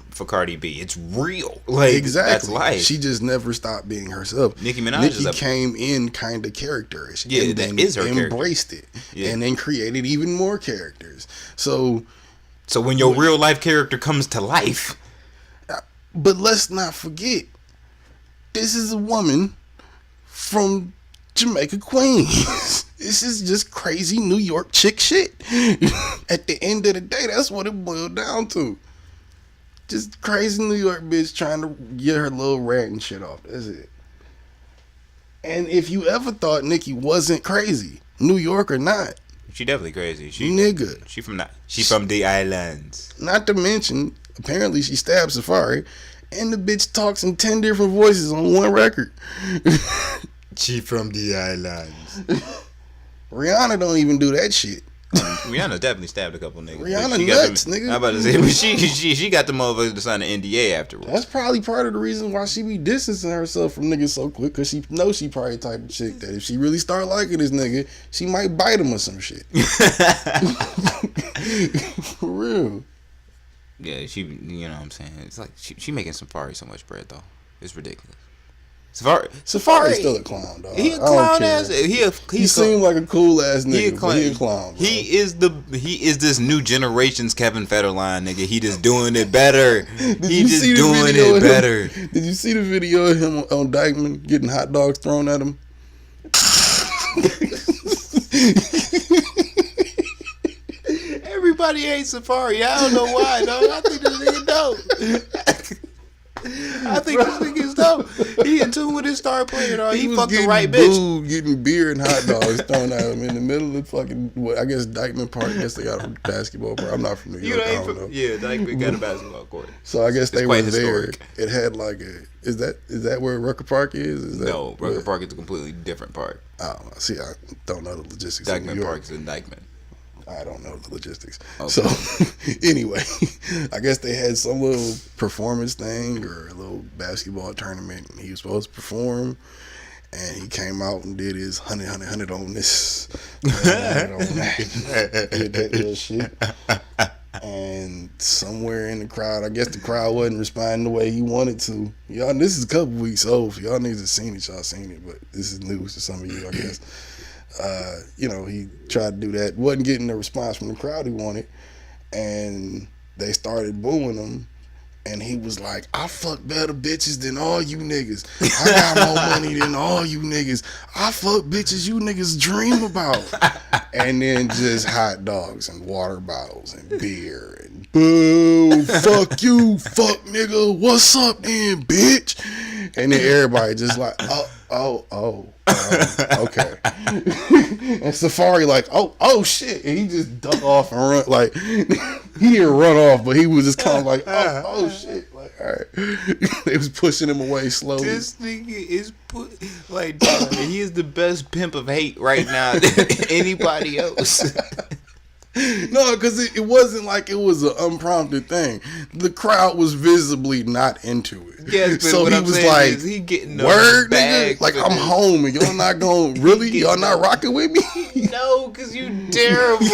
for Cardi B. It's real, like exactly. That's life. She just never stopped being herself. Nicki Minaj came in kind of characterish, yeah, and that is her embraced it, yeah. And then created even more characters. So when your real life character comes to life, but let's not forget, this is a woman from Jamaica, Queens. This is just crazy New York chick shit. At the end of the day, that's what it boiled down to. Just crazy New York bitch trying to get her little rant and shit off. That's it. And if you ever thought Nicki wasn't crazy, New York or not, she definitely crazy. Nigga. She from the islands. Not to mention, apparently she stabbed Safari, and the bitch talks in 10 different voices on one record. She from the islands. Rihanna don't even do that shit. Rihanna definitely stabbed a couple niggas. Rihanna nuts, nigga. I'm about to say, but she got the motherfuckers to sign an NDA afterwards. That's probably part of the reason why she be distancing herself from niggas so quick, because she knows she probably the type of chick that if she really start liking this nigga, she might bite him or some shit. For real. Yeah, you know what I'm saying? It's like she making Safari so much bread though. It's ridiculous. Safari's still a clown, dog. He a clown ass. He seemed like a cool ass nigga. He a clown. Bro. He is this new generation's Kevin Federline nigga. He just doing it better. He just doing it better. Did you see the video of him on Dykeman getting hot dogs thrown at him? Everybody hates Safari. I don't know why, dog. I think this nigga dope. I think this nigga is dope. He in tune with his star player, dog. He fucked the right bitch. Getting beer and hot dogs thrown at him in the middle of fucking, I guess, Dykeman Park. I guess they got a basketball park. I'm not from New York. I don't know. Yeah, Dykeman got a basketball court. So I guess they were historic. There. It had like is that where Rucker Park is? No, Rucker Park is a completely different park. Oh, see, I don't know the logistics. Dykeman Park is in Dykeman. I don't know the logistics. Okay. So, anyway, I guess they had some little performance thing or a little basketball tournament, and he was supposed to perform, and he came out and did his 100 on this, 100 on that, did that little shit. And somewhere in the crowd, I guess the crowd wasn't responding the way he wanted to. Y'all, this is a couple weeks old. So y'all niggas have seen it, y'all seen it, but this is news to some of you, I guess. He tried to do that, wasn't getting the response from the crowd he wanted, and they started booing him, and he was like, I fuck better bitches than all you niggas. I got more money than all you niggas. I fuck bitches you niggas dream about. And then just hot dogs and water bottles and beer and boo, fuck you, fuck nigga, what's up then, bitch? And then everybody just like, okay. And Safari like, oh shit, and he just duck off and run, like he didn't run off, but he was just kind of like, oh shit, like all right. They was pushing him away slowly. This nigga is he is the best pimp of hate right now than anybody else. No, because it wasn't like it was an unprompted thing. The crowd was visibly not into it. Yes, but so what he I'm was saying like, is he getting word, nigga? Like, I'm home and y'all not going, really? Y'all not rocking with me? No, because you terrible.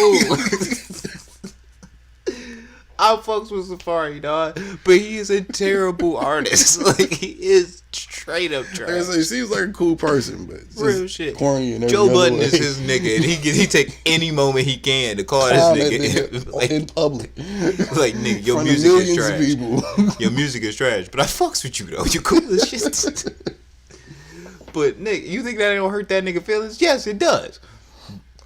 I fucks with Safari, dog, but he is a terrible artist. Like, he is Straight up trash. Like I say, he seems like a cool person, but real shit. Corny and Joe Budden way. is his nigga, and he take any moment he can to call this nigga like, in public. Like, nigga, your music is trash. Your music is trash, but I fucks with you though. You cool as shit. But nigga, you think that ain't gonna hurt that nigga feelings? Yes, it does.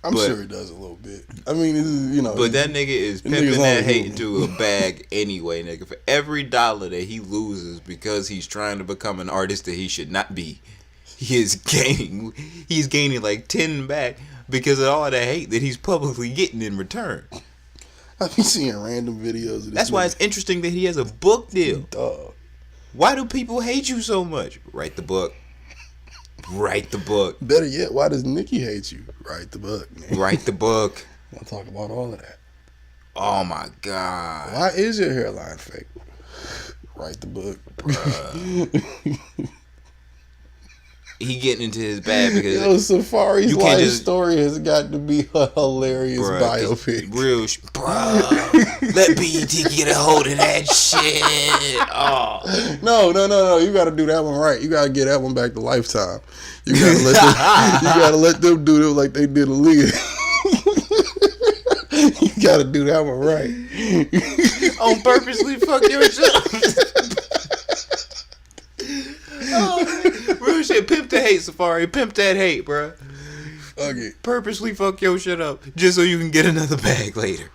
I'm sure it does a little bit. I mean, you know. But that nigga is pimping that hate into a bag anyway, nigga. For every dollar that he loses because he's trying to become an artist that he should not be, he's gaining like 10 back because of all the hate that he's publicly getting in return. I've been seeing random videos of this. That's why it's interesting that he has a book deal. Dog. Why do people hate you so much? Write the book. Write the book. Better yet, why does Nicki hate you? Write the book, man. Write the book. I'll talk about all of that. Oh my God. Why is your hairline fake? Write the book. He getting into his bag because Safari's life story has got to be a hilarious biopic. Real, let BET get a hold of that shit. Oh. No. You got to do that one right. You got to get that one back to Lifetime. You got to let them do it like they did Aaliyah. You got to do that one right. On purposely fuck your shit. Oh, real shit. Pimp the hate, Safari. Pimp that hate, bro. Okay. Purposely fuck your shit up just so you can get another bag later.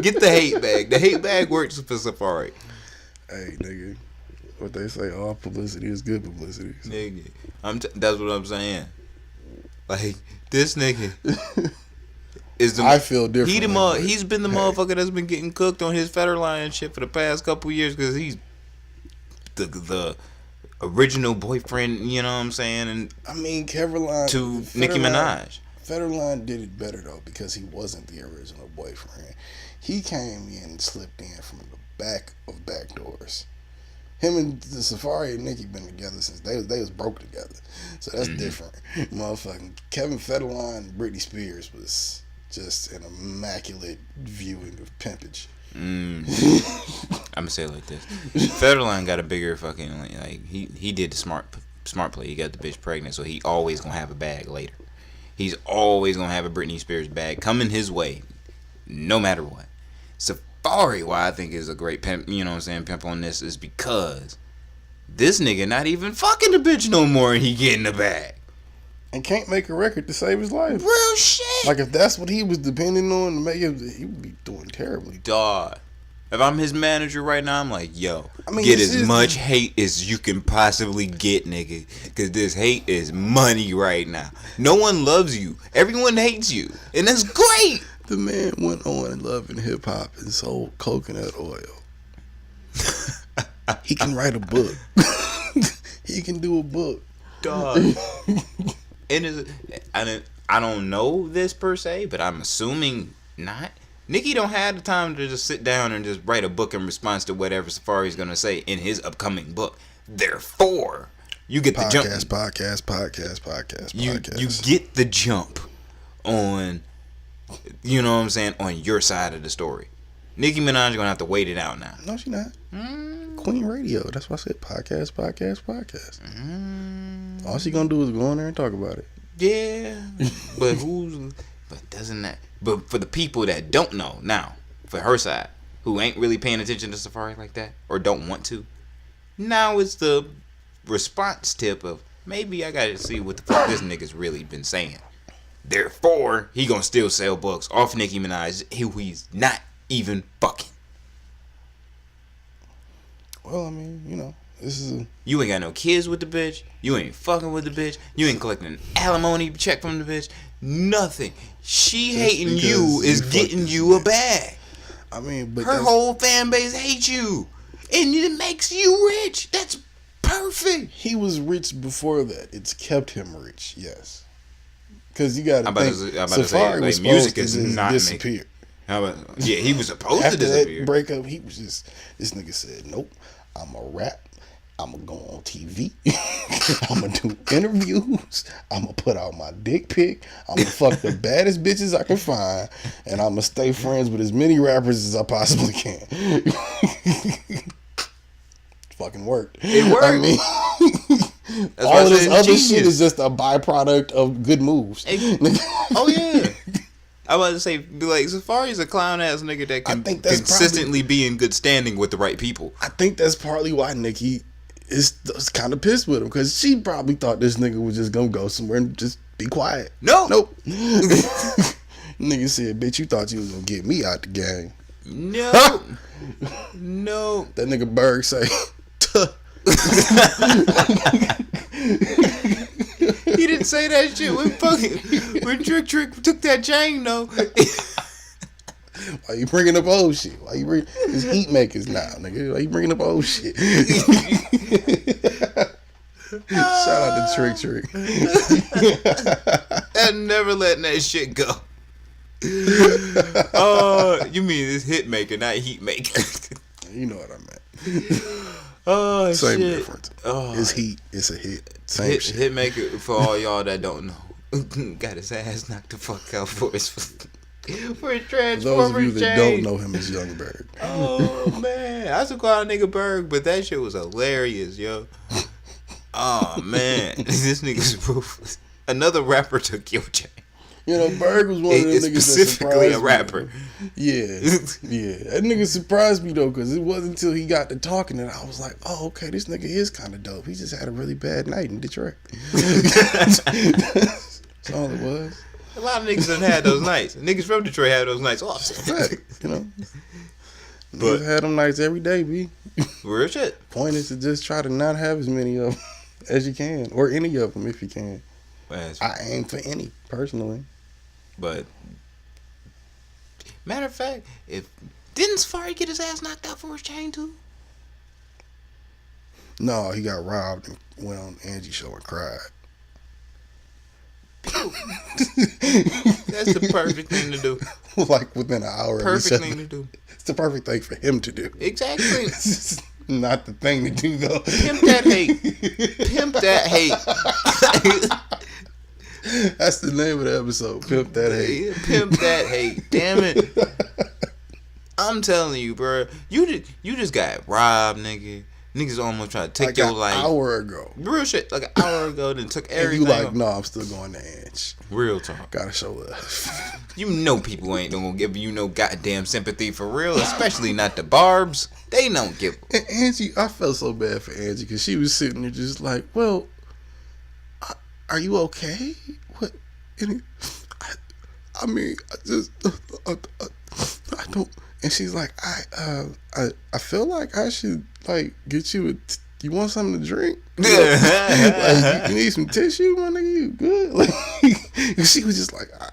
Get the hate bag. The hate bag works for Safari. Hey, nigga. What they say, all publicity is good publicity. So. Nigga. That's what I'm saying. Like, this nigga is the... I feel different. He's been the motherfucker that's been getting cooked on his Federline shit for the past couple years because he's the original boyfriend, you know what I'm saying? And I mean, Federline to Nicki Minaj. Federline did it better though because he wasn't the original boyfriend. He came in and slipped in from the back of back doors. Him and the Safari and Nicki been together since they was broke together, so that's different. Motherfucking Kevin Federline and Britney Spears was just an immaculate viewing of pimpage. I'm gonna say it like this: Federline got a bigger fucking like he did the smart play. He got the bitch pregnant, so he always gonna have a bag later. He's always gonna have a Britney Spears bag coming his way, no matter what. Safari, why I think is a great pimp, you know what I'm saying, pimp on this is because this nigga not even fucking the bitch no more, and he getting the bag. And can't make a record to save his life. Real shit. Like if that's what he was depending on to make it, he would be doing terribly. Dog. If I'm his manager right now, I'm like, yo, get as much hate as you can possibly get, nigga. Because this hate is money right now. No one loves you. Everyone hates you. And that's great. The man went on loving hip hop and sold coconut oil. He can write a book. He can do a book. Dog. And I don't know this per se, but I'm assuming not. Nicki don't have the time to just sit down and just write a book in response to whatever Safari's gonna say in his upcoming book. Therefore, you get the jump. Podcast. You get the jump on, you know what I'm saying, on your side of the story. Nicki Minaj gonna have to wait it out now. No, she not. Queen Radio. That's why I said podcast. All she gonna do is go in there and talk about it. Yeah, but But for the people that don't know now, for her side, who ain't really paying attention to Safari like that or don't want to, now it's the response tip of maybe I gotta see what the fuck this nigga's really been saying. Therefore, he gonna still sell books off Nicki Minaj, who he's not even fucking. Well, I mean, you know, this is you ain't got no kids with the bitch. You ain't fucking with the bitch. You ain't collecting an alimony check from the bitch. Nothing. She just hating you is getting you a bag. I mean, but her whole fan base hates you, and it makes you rich. That's perfect. He was rich before that. It's kept him rich. Yes, because you got to think. Safari was music is not disappear. Yeah, he was supposed to disappear. After that breakup, he was just, this nigga said, nope, I'm a rap. I'm going to go on TV. I'm going to do interviews. I'm going to put out my dick pic. I'm going to fuck the baddest bitches I can find. And I'm going to stay friends with as many rappers as I possibly can. Fucking worked. It worked. I mean, All of this other shit is just a byproduct of good moves. Oh yeah. I was about to say, be like, Safari's a clown ass nigga that can consistently be in good standing with the right people. I think that's partly why Nikki is kind of pissed with him, because she probably thought this nigga was just gonna go somewhere and just be quiet. Nope. Nigga said, bitch, you thought you was gonna get me out the game. No. No. That nigga Berg say, tuh. He didn't say that shit when Trick took that chain though. Why you bringing up old shit? Why you bring it's heat makers now, nigga? Why you bringing up old shit? Shout out to Trick. I'm never letting that shit go. You mean it's hit maker, not heat maker? You know what I meant. Oh, same shit. difference. It's heat. It's a hit. Same shit. Hit maker, for all y'all that don't know, got his ass knocked the fuck out for his Transformers. Those of you that don't know him as Young Berg. Oh man, I used to call a nigga Berg, but that shit was hilarious, yo. Oh man, this nigga's ruthless. Another rapper took your chain. You know, Berg was one of them niggas specifically a rapper. Yeah. That nigga surprised me though, because it wasn't until he got to talking that I was like, oh, okay, this nigga is kind of dope. He just had a really bad night in Detroit. That's all it was. A lot of niggas done had those nights. Niggas from Detroit had those nights often. Right, you know. But niggas had them nights every day, B. Real shit. Point is to just try to not have as many of them as you can, or any of them if you can. I aim for any, personally. But matter of fact, didn't Safari get his ass knocked out for his chain too? No, he got robbed and went on Angie's show and cried. That's the perfect thing to do. Like within an hour. Perfect thing to do. It's the perfect thing for him to do. Exactly. It's not the thing to do though. Pimp that hate. Pimp that hate. That's the name of the episode. Pimp that hate. Pimp that hate. Damn it. I'm telling you, bro. You just got robbed, nigga. Niggas almost tried to take your life. Like an hour ago. Real shit. Like an hour ago, then took everything. And you like, no, I'm still going to Ange. Real talk. Gotta show love. You know people ain't gonna give you no goddamn sympathy for real, especially not the Barbs. They don't give. And Angie, I felt so bad for Angie because she was sitting there just like, well, are you okay? What? I mean, I just, I don't. And she's like, I feel like I should like get you you want something to drink? Like, you need some tissue, my nigga. You good? Like, she was just like, what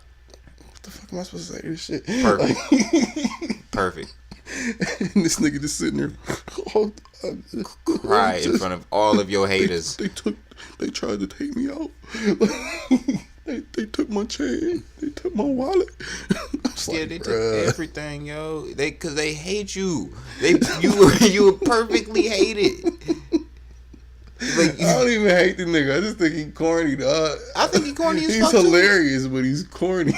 the fuck am I supposed to say to this shit? Perfect. Like, Perfect. And this nigga just sitting there, cry in front of all of your haters. They tried to take me out. They took my chain. They took my wallet. Yeah, like, they took everything, yo. Cause they hate you. You were perfectly hated. Like, I don't even hate the nigga. I just think he corny, dog. I think he corny as fuck. He's hilarious, but he's corny.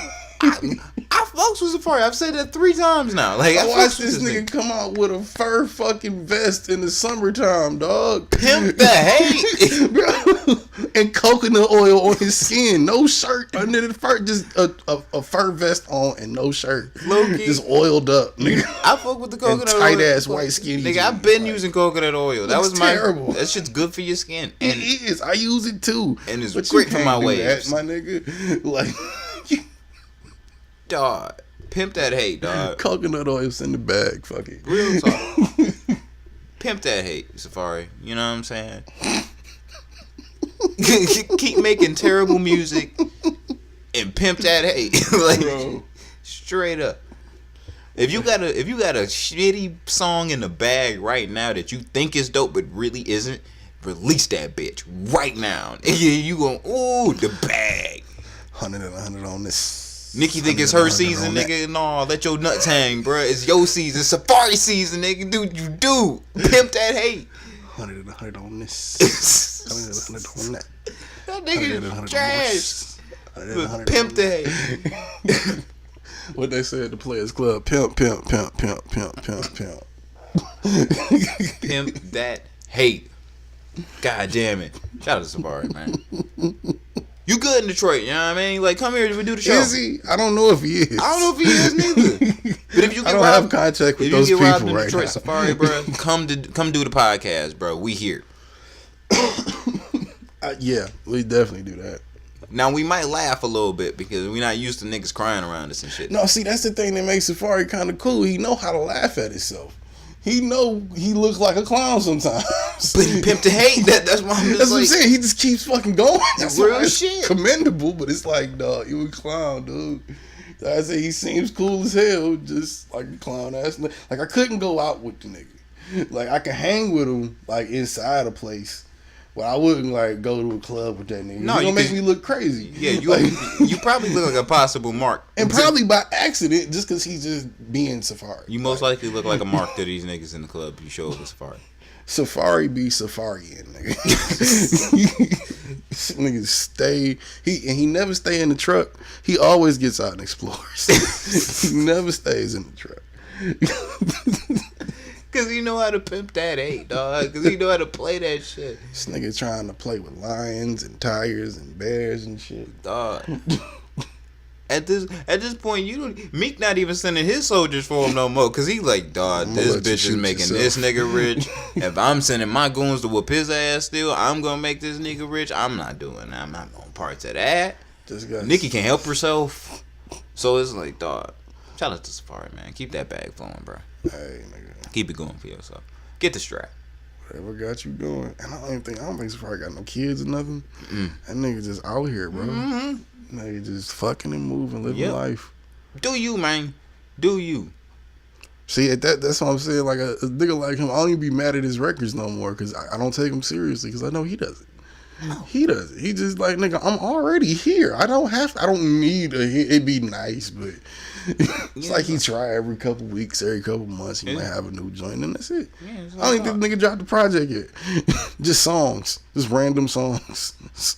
I fucks with Safari. I've said that 3 times now. Like, I watched this nigga come out with a fur fucking vest in the summertime, dog. Pimp the hate, bro. And coconut oil on his skin, no shirt under the fur, just a fur vest on and no shirt, just oiled up. Nigga. I fuck with the coconut and oil. Tight ass white skinny. Nigga, I've been using coconut oil. That was terrible. That shit's good for your skin. And it is. I use it too. And it's great for my waves, my nigga. Like. Dog, pimp that hate, dog. Coconut oil's in the bag, fuck it. Real talk. Pimp that hate, Safari. You know what I'm saying? Keep making terrible music and pimp that hate. Like, bro. Straight up. If you got a shitty song in the bag right now that you think is dope but really isn't, release that bitch right now. And you going, ooh, the bag. 100 and 100 on this. Nikki think it's her season, nigga. No, let your nuts hang, bruh. It's your season. Safari season, nigga. Dude, you do. Pimp that hate. 100 and 100 on this. 100 and 100 on that. That nigga trash. Pimp the hate. What they say at the Players Club. Pimp, pimp, pimp, pimp, pimp, pimp, pimp. Pimp that hate. God damn it. Shout out to Safari, man. You good in Detroit, you know what I mean? Like, come here to do the show. Is he? I don't know if he is. I don't know if he is neither. But if you get I don't have contact with those people in right Detroit now. Safari, bro, come do the podcast, bro. We here. Yeah, we definitely do that. Now, we might laugh a little bit because we're not used to niggas crying around us and shit. No, see, that's the thing that makes Safari kind of cool. He know how to laugh at himself. He know he looks like a clown sometimes. But he pimped to hate. That's why I'm just That's what I'm saying. He just keeps fucking going. That's real why it's shit. commendable, but it's like, dog, you a clown, dude. I say he seems cool as hell, just like a clown ass. Like, I couldn't go out with the nigga. Like, I could hang with him, like, inside a place. But I wouldn't, like, go to a club with that nigga. No, you gonna make me look crazy. Yeah, you probably look like a possible mark. And probably by accident, just because he's just being Safari. You most likely look like a mark to these niggas in the club you show up with Safari. Safari be Safari-ing, nigga. Niggas stay. He never stay in the truck. He always gets out and explores. He never stays in the truck. Cause he know how to pimp that hate, dog. Cause he know how to play that shit. This nigga trying to play with lions and tigers and bears and shit. Dog. At this point, Meek not even sending his soldiers for him no more. Cause he like, dog, this bitch is making this nigga rich. If I'm sending my goons to whoop his ass still, I'm gonna make this nigga rich. I'm not doing that. I'm not on parts of that. Nicki can't help herself. So it's like, dog, shout out to Safari, man. Keep that bag flowing, bro. Hey, nigga. Keep it going for yourself. Get the strap. Whatever got you going. And I don't think Safari got no kids or nothing. That nigga just out here, bro. Nigga just fucking and moving, living life. Do you, man? Do you? See, that's what I'm saying. Like a nigga like him, I don't even be mad at his records no more because I don't take him seriously because I know he does it. Oh. He does it. He just like, nigga, I'm already here. I don't need it'd be nice, but it's like he try every couple weeks, every couple months, he might have a new joint, and that's it. Yeah, I don't even think the nigga dropped the project yet. Just songs. Just random songs.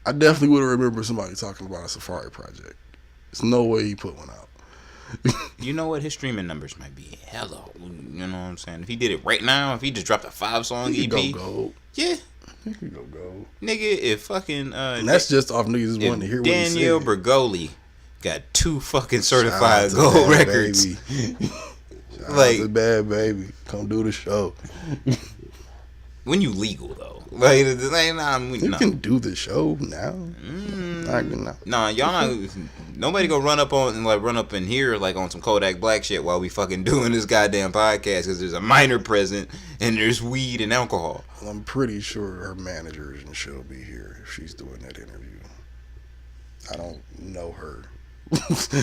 I definitely would have remembered somebody talking about a Safari project. There's no way he put one out. You know what? His streaming numbers might be hella. You know what I'm saying? If he did it right now, if he just dropped a 5-song EP, go gold. Yeah. He could go gold. Nigga, if fucking and that's just off niggas wanting to hear what he said. Daniel Bergoli got 2 fucking certified gold records. Like, out to Bad Baby, come do the show. When you legal though, like you can do the show now. Nah, y'all not. Nobody gonna run up in here like on some Kodak Black shit while we fucking doing this goddamn podcast because there's a minor present and there's weed and alcohol. Well, I'm pretty sure her managers and she'll be here if she's doing that interview. I don't know her,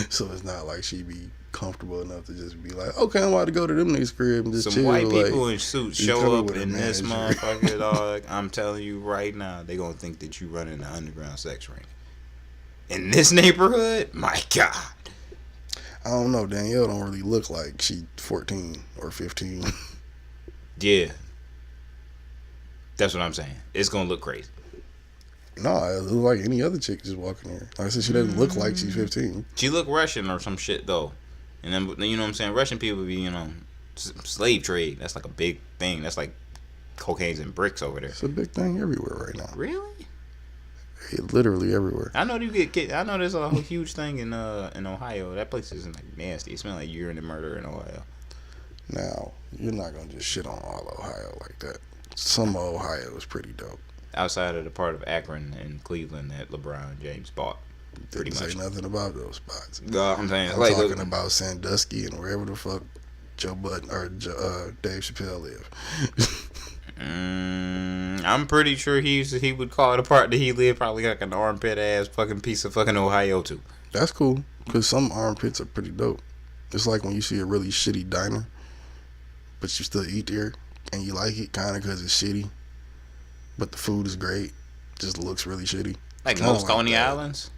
so it's not like she'd be comfortable enough to just be like, okay, I'm about to go to them niggas' crib and just some chill. White people in suits show up in this motherfucker, dog. I'm telling you right now, they gonna think that you running an underground sex ring in this neighborhood. My God, I don't know. Danielle don't really look like she 14 or 15. Yeah, that's what I'm saying. It's gonna look crazy. No, it looks like any other chick just walking here. Like I said, she doesn't look like she's 15. She look Russian or some shit though. And then, you know what I'm saying? Russian people be, slave trade. That's like a big thing. That's like cocaine's and bricks over there. It's a big thing everywhere right now. Really? Literally everywhere. I know there's a huge thing in Ohio. That place isn't like nasty. It smells like urine and murder in Ohio. Now, you're not gonna just shit on all Ohio like that. Some of Ohio is pretty dope. Outside of the part of Akron and Cleveland that LeBron James bought. Didn't say nothing about those spots. No, I'm saying I'm talking about Sandusky and wherever the fuck Joe Budden or Dave Chappelle live. I'm pretty sure he would call the part that he lived probably like an armpit ass fucking piece of fucking Ohio too. That's cool because some armpits are pretty dope. It's like when you see a really shitty diner, but you still eat there and you like it kind of because it's shitty, but the food is great. Just looks really shitty. Like most Coney Islands.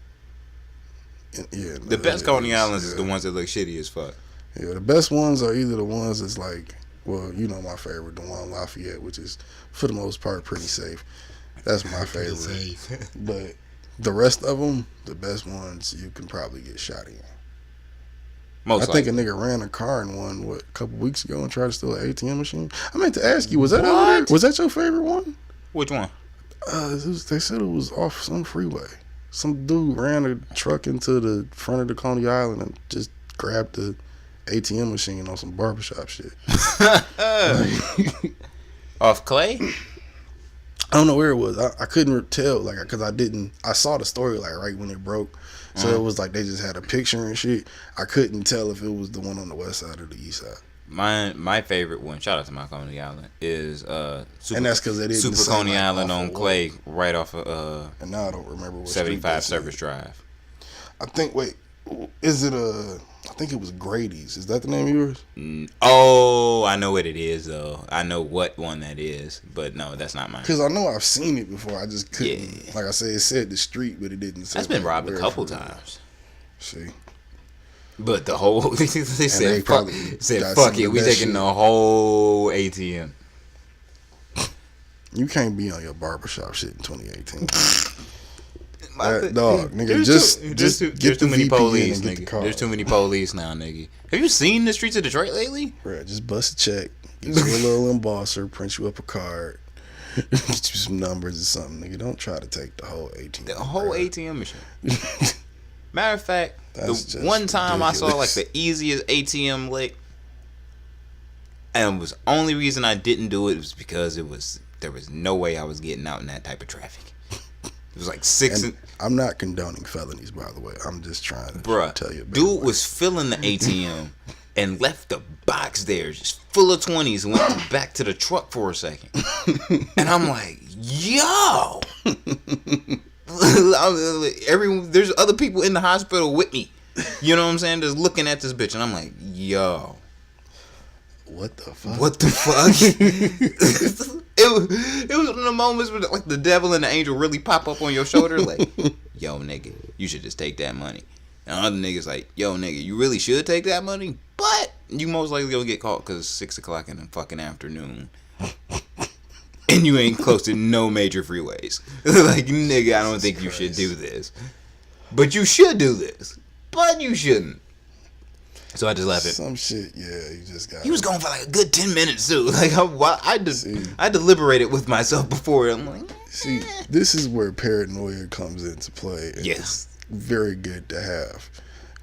Yeah, the best Coney Islands is the ones that look shitty as fuck. Yeah, the best ones are either the ones that's like, well, you know my favorite, the one in Lafayette, which is for the most part pretty safe. That's my favorite. But the rest of them, the best ones, you can probably get shot in. Most I think a nigga ran a car in one a couple weeks ago and tried to steal an ATM machine. I meant to ask you, was that over there? Was that your favorite one? Which one? They said it was off some freeway. Some dude ran a truck into the front of the Coney Island and just grabbed the ATM machine on some barbershop shit. Off Clay? I don't know where it was. I couldn't tell, like, because I saw the story, like, right when it broke. So it was like they just had a picture and shit. I couldn't tell if it was the one on the west side or the east side. My favorite one, shout out to my Coney Island, is and that's because it is Super Coney Island on Clay, right off of and now I don't remember what 75 Service Drive. I think. Wait, is it I think it was Grady's. Is that the name of yours? Oh, I know what it is though. I know what one that is, but no, that's not mine. Because I know I've seen it before. I just couldn't. Yeah. Like I said, it said the street, but it didn't say. That's been robbed a couple times. See. But the whole they said fuck it, we taking the whole ATM. You can't be on your barbershop shit in 2018. Dog, nigga, there's too many police, nigga. There's too many police now, nigga. Have you seen the streets of Detroit lately? Right, just bust a check, get you a little embosser, print you up a card, get you some numbers or something, nigga. Don't try to take the whole ATM. The whole ATM machine. Matter of fact, the one time ridiculous. I saw like the easiest ATM lick, and was only reason I didn't do it was because there was no way I was getting out in that type of traffic. It was like I'm not condoning felonies, by the way. I'm just trying to tell you. Dude was filling the ATM and left the box there just full of 20s and went back to the truck for a second. And I'm like, yo. There's other people in the hospital with me. You know what I'm saying? Just looking at this bitch, and I'm like, yo. What the fuck? What the fuck? It was one of the moments where like the devil and the angel really pop up on your shoulder, like, yo, nigga, you should just take that money. And other niggas like, yo, nigga, you really should take that money, but you most likely gonna get caught because it's 6 o'clock in the fucking afternoon. And you ain't close to no major freeways. Like, nigga, I don't think you should do this. But you should do this. But you shouldn't. So I just left it. Some shit, yeah, you just got. He was going for like a good 10 minutes too. Like I deliberated with myself before. I'm like, see, this is where paranoia comes into play. And it's very good to have,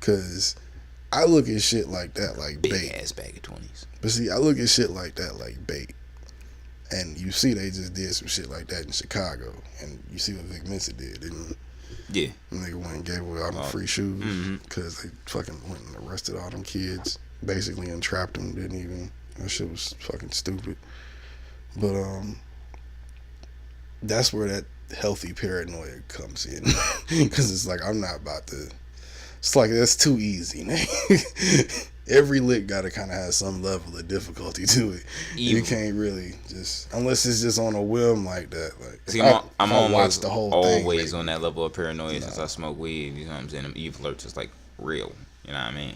cause I look at shit like that like big bait. Ass bag of 20s. But see, I look at shit like that like bait. And you see, they just did some shit like that in Chicago, and you see what Vic Mensa did, and yeah, nigga went and gave away all them free shoes because they fucking went and arrested all them kids, basically entrapped them. That shit was fucking stupid. But that's where that healthy paranoia comes in, because it's like I'm not about to. It's like that's too easy, man. Every lick gotta kind of have some level of difficulty to it. You can't really just, unless it's just on a whim like that. Like, see, I'm almost the whole always thing, on that level of paranoia since I smoke weed. You know what I'm saying? Them evil alerts is like real. You know what I mean?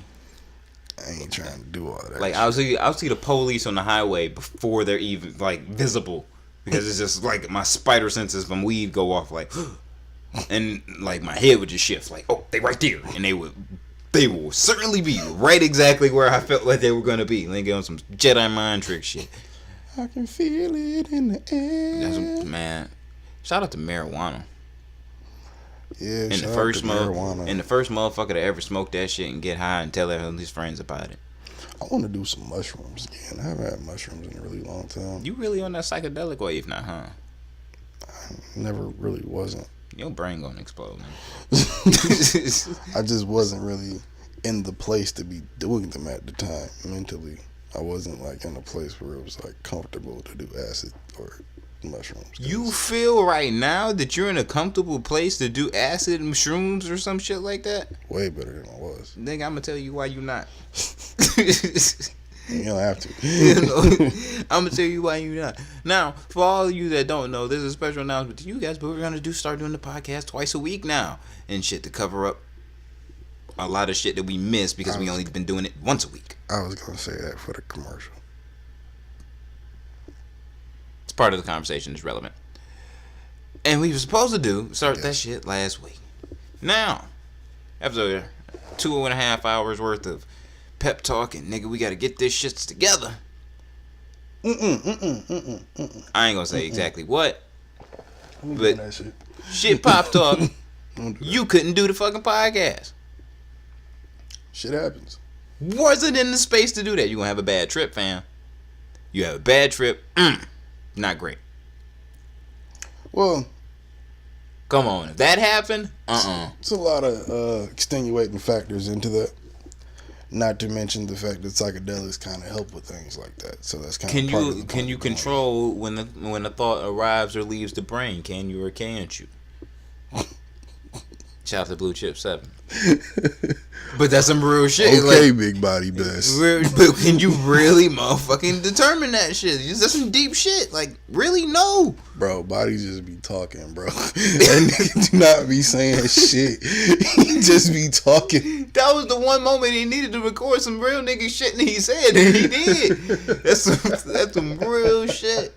I ain't trying to do all that. Like I'll see the police on the highway before they're even like visible, because it's just like my spider senses from weed go off like, and like my head would just shift like, oh, they right there, and they will certainly be right exactly where I felt like they were gonna be. They get on some Jedi mind trick shit. I can feel it in the air. Man, shout out to marijuana. Yeah, and the first motherfucker to ever smoke that shit and get high and tell his friends about it. I want to do some mushrooms again. I haven't had mushrooms in a really long time. You really on that psychedelic wave now, huh? I never really wasn't. Your brain gonna explode, man. I just wasn't really in the place to be doing them at the time mentally. I wasn't like in a place where it was like comfortable to do acid or mushrooms. You feel right now that you're in a comfortable place to do acid and shrooms or some shit like that? Way better than I was. Nigga, I'm gonna tell you why you not. You don't have to. I'm gonna tell you why you're not. Now, for all of you that don't know, there's a special announcement to you guys, but we're gonna start doing the podcast twice a week now and shit to cover up a lot of shit that we missed because we only been doing it once a week. I was gonna say that for the commercial. It's part of the conversation. It's relevant. And we were supposed to start that shit last week. Now, after 2.5 hours worth of pep talking, nigga. We gotta get this shit together. I ain't gonna say exactly what, but that shit popped up. You couldn't do the fucking podcast. Shit happens. Wasn't in the space to do that. You gonna have a bad trip, fam. You have a bad trip. Not great. Well, come on. If that happened, it's a lot of extenuating factors into that. Not to mention the fact that psychedelics kind of help with things like that. So that's kind of part of the point. Can you control when the thought arrives or leaves the brain? Can you or can't you? Shout out to Blue Chip 7. But that's some real shit. Okay, like, big body best. But can you really motherfucking determine that shit? That's some deep shit. Like, really? No. Bro, body just be talking, bro. That nigga do not be saying shit. He just be talking. That was the one moment he needed to record some real nigga shit, and he said, and he did. That's some real shit.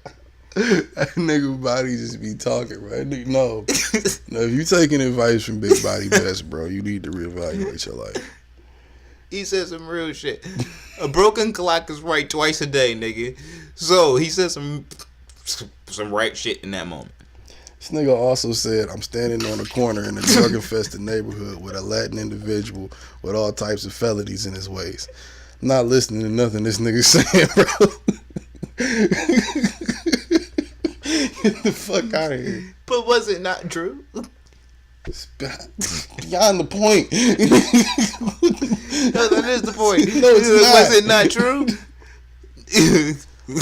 That nigga body just be talking, bro. No, if you taking advice from Big Body Best, bro, you need to reevaluate your life. He said some real shit. A broken clock is right twice a day, nigga. So he said some right shit in that moment. This nigga also said, I'm standing on a corner in a drug-infested neighborhood with a Latin individual with all types of felonies in his ways. I'm not listening to nothing this nigga's saying, bro. Get the fuck out of here. But was it not true? Beyond the point. No, that is the point. No, it's not. Was it not true?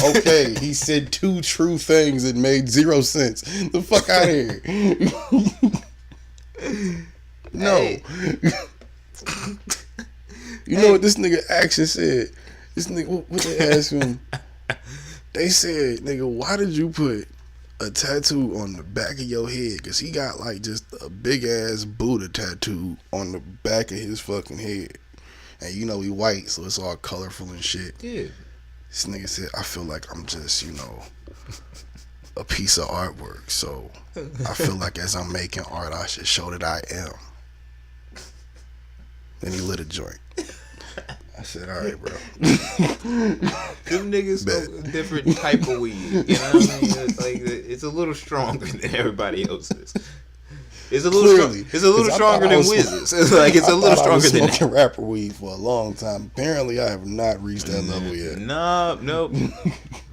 Okay, he said two true things that made zero sense. The fuck out of here. No. Hey. You know what this nigga actually said? This nigga, what they asked him? They said, nigga, why did you put a tattoo on the back of your head? Because he got like just a big ass Buddha tattoo on the back of his fucking head. And you know he white, so it's all colorful and shit. Yeah. This nigga said, I feel like I'm just, a piece of artwork. So I feel like as I'm making art, I should show that I am. Then he lit a joint. I said, all right, bro. Them niggas smoke a different type of weed. You know what I mean? It's a little stronger than everybody else's. It's a little stronger than Wiz's. It's a little stronger than that. I've been smoking rapper weed for a long time. Apparently, I have not reached that level yet. Nope.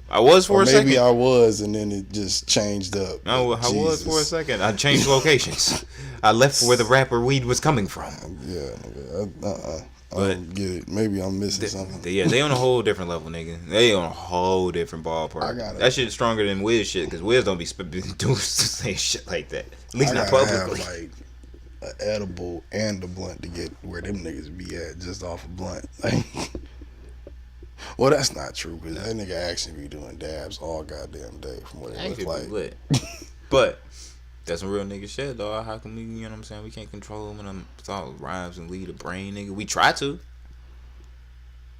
I was for a second. Maybe I was, and then it just changed up. No, I was for a second. I changed locations. I left where the rapper weed was coming from. Yeah, nigga. I don't get it. Maybe I'm missing something. They on a whole different level, nigga. They on a whole different ballpark. That shit's stronger than Wiz shit, because Wiz don't be doing say shit like that. At least not publicly. Have like an edible and a blunt to get where them niggas be at just off a blunt. Well, that's not true, because that nigga actually be doing dabs all goddamn day from what it looks like. Lit. But that's some real nigga shit, dog. How can we, you know what I'm saying? We can't control them and it's all rhymes and lead the brain, nigga. We try to.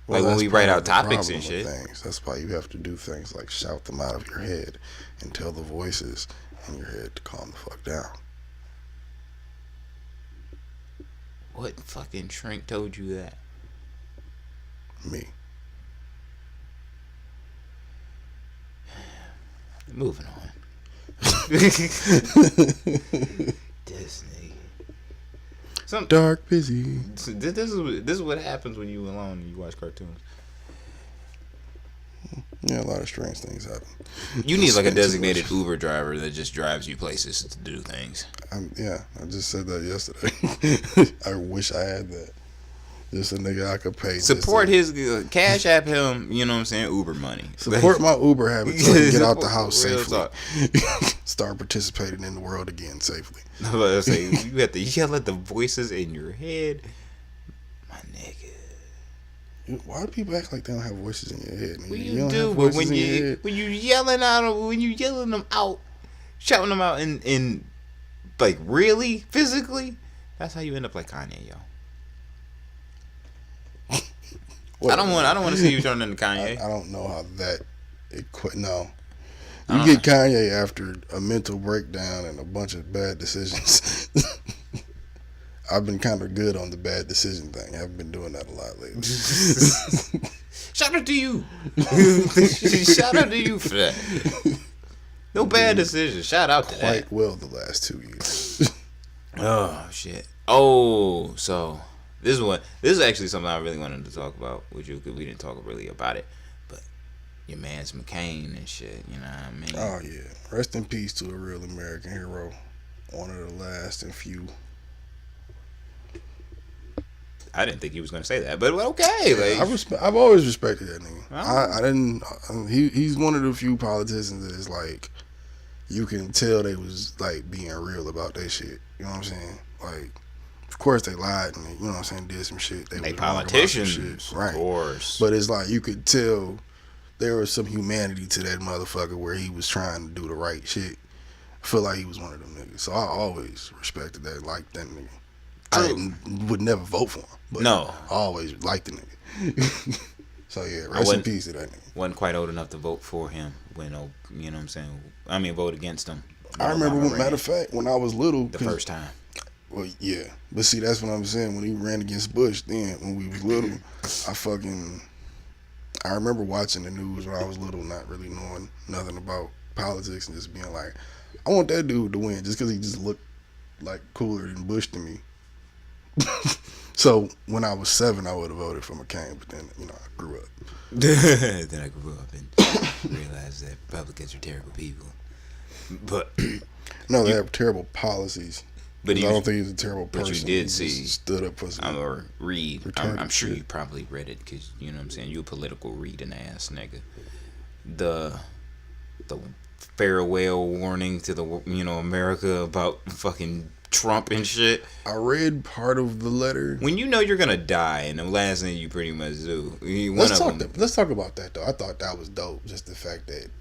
Well, like when we write out topics and shit. That's why you have to do things like shout them out of your head and tell the voices in your head to calm the fuck down. What fucking shrink told you that? Me. Moving on. This nigga. Dark busy. This is what happens when you alone and you watch cartoons. Yeah, a lot of strange things happen. You need like a designated Uber driver that just drives you places to do things. I just said that yesterday. I wish I had that. Just a nigga I could pay. Support his cash app him, you know what I'm saying, Uber money. Support my Uber habit so I can get out the house safely. Start participating in the world again safely. I was about to say, you have to yell at the voices in your head. My nigga. Why do people act like they don't have voices in your head? Well, you do, but when you yelling them out, shouting them out in like really physically, that's how you end up like Kanye, yo. I don't want to see you turn into Kanye. I don't know how that no. You get Kanye after a mental breakdown and a bunch of bad decisions. I've been kind of good on the bad decision thing. I've been doing that a lot lately. Shout out to you. Shout out to you for that. No bad decisions. Shout out to that. Quite well the last 2 years. Oh shit. Oh, so this is actually something I really wanted to talk about with you, because we didn't talk really about it. But your man's McCain and shit, you know what I mean? Oh yeah. Rest in peace to a real American hero. One of the last and few. I didn't think he was gonna say that, but okay. Like, I've always respected that nigga. I didn't. He's one of the few politicians that is like, you can tell they was like being real about that shit. You know what I'm saying? Like, of course they lied and you know what I'm saying, did some shit. They politicians, shit, right? Of course. But it's like you could tell there was some humanity to that motherfucker where he was trying to do the right shit. I feel like he was one of them niggas. So I always respected that, liked that nigga. I would never vote for him, but no, I always liked the nigga. So yeah, rest in peace to that nigga. Wasn't quite old enough to vote for him when, you know what I'm saying? I mean, vote against him. I remember, matter of fact, when I was little, the first time. Well, yeah, but see, that's what I'm saying. When he ran against Bush, then when we was little, I remember watching the news when I was little, not really knowing nothing about politics, and just being like, I want that dude to win, just because he just looked like cooler than Bush to me. So when I was 7, I would have voted for McCain, but then I grew up. Then I grew up and realized that Republicans are terrible people. But no, they have terrible policies. But I don't think he's a terrible person. But you did see stood up for some. Or read. I'm sure you probably read it because you know what I'm saying. You a political reading ass nigga. The farewell warning to the America about fucking Trump and shit. I read part of the letter. When you know you're gonna die, and the last thing you pretty much do. Let's talk about that though. I thought that was dope. Just the fact that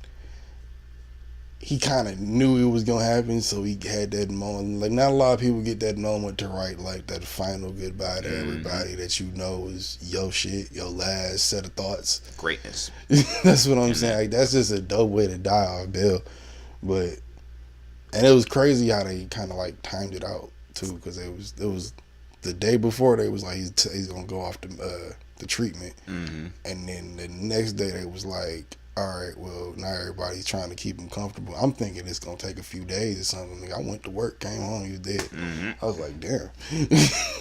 he kind of knew it was gonna happen, so he had that moment. Like, not a lot of people get that moment to write like that final goodbye to everybody that you know is your shit, your last set of thoughts. Greatness. That's what I'm saying. Like, that's just a dope way to die off Bill. And it was crazy how they kind of like timed it out too, because it was the day before they was like he's gonna go off the treatment, and then the next day they was like, all right, well, now everybody's trying to keep him comfortable. I'm thinking it's gonna take a few days or something. Like, I went to work, came home, he was dead. I was like, damn.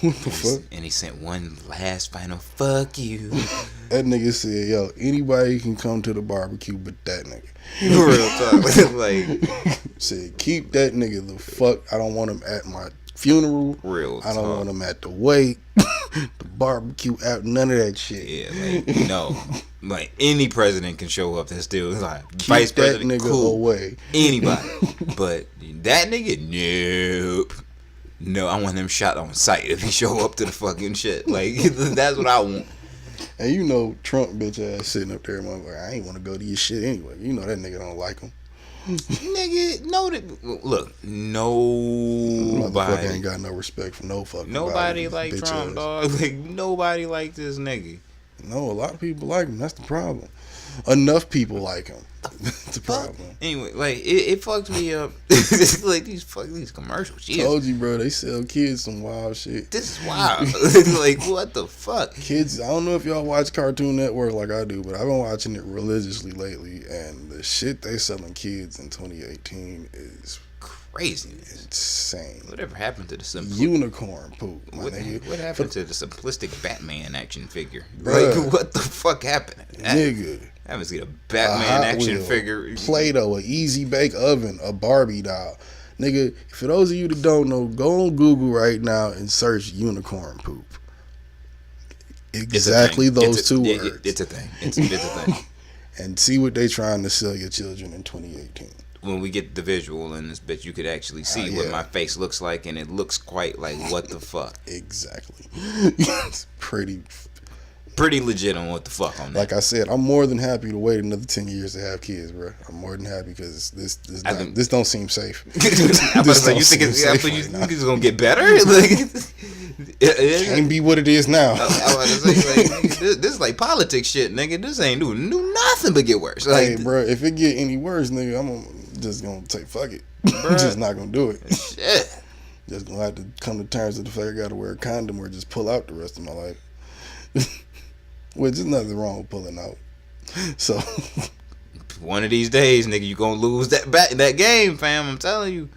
What the fuck? And he sent one last final fuck you. That nigga said, yo, anybody can come to the barbecue but that nigga. Real talk. Like, said, keep that nigga the fuck. I don't want him at my funeral. Real talk. I don't want him at the wake, the barbecue, out, none of that shit. Yeah, like, no. Like, any president can show up that's still like keep vice that president, nigga cool. away. Anybody. But that nigga, nope. No, I want him shot on sight if he show up to the fucking shit. Like, that's what I want. And you know Trump bitch ass sitting up there, motherfucker, I ain't want to go to your shit anyway. You know that nigga don't like him. Nigga, look, nobody ain't got no respect for no fucking nobody like Trump, ass. Dog. Like, nobody like this nigga. No, a lot of people like him. That's the problem. Enough people like him. That's the problem. Anyway, like, it fucks me up. Like, these commercials. Jeez. Told you, bro. They sell kids some wild shit. This is wild. Like, what the fuck? Kids, I don't know if y'all watch Cartoon Network like I do, but I've been watching it religiously lately, and the shit they selling kids in 2018 is crazy. Insane. Whatever happened to the unicorn poop? What happened to the simplistic Batman action figure? Bruh. Like, what the fuck happened? Nigga. I haven't seen a Batman action figure. Play-Doh, an easy bake oven, a Barbie doll. Nigga, for those of you that don't know, go on Google right now and search unicorn poop. Exactly those two words. It's a thing. It's a thing. And see what they trying to sell your children in 2018. When we get the visual in this bitch, you could actually see what my face looks like, and it looks quite like, what the fuck? Exactly. It's pretty legit on what the fuck on that. Like I said, I'm more than happy to wait another 10 years to have kids, bro. I'm more than happy because this don't seem safe. I was like, you think it's gonna get better? Like, it can't be what it is now. I was to say, like, this is like politics shit, nigga. This ain't do nothing but get worse. Like, hey, bro, if it get any worse, nigga, I'm just gonna say fuck it. I'm just not gonna do it. Shit. Just gonna have to come to terms with the fact I gotta wear a condom or just pull out the rest of my life. Which is nothing wrong with pulling out. So one of these days, nigga, you gonna lose that game, fam. I'm telling you.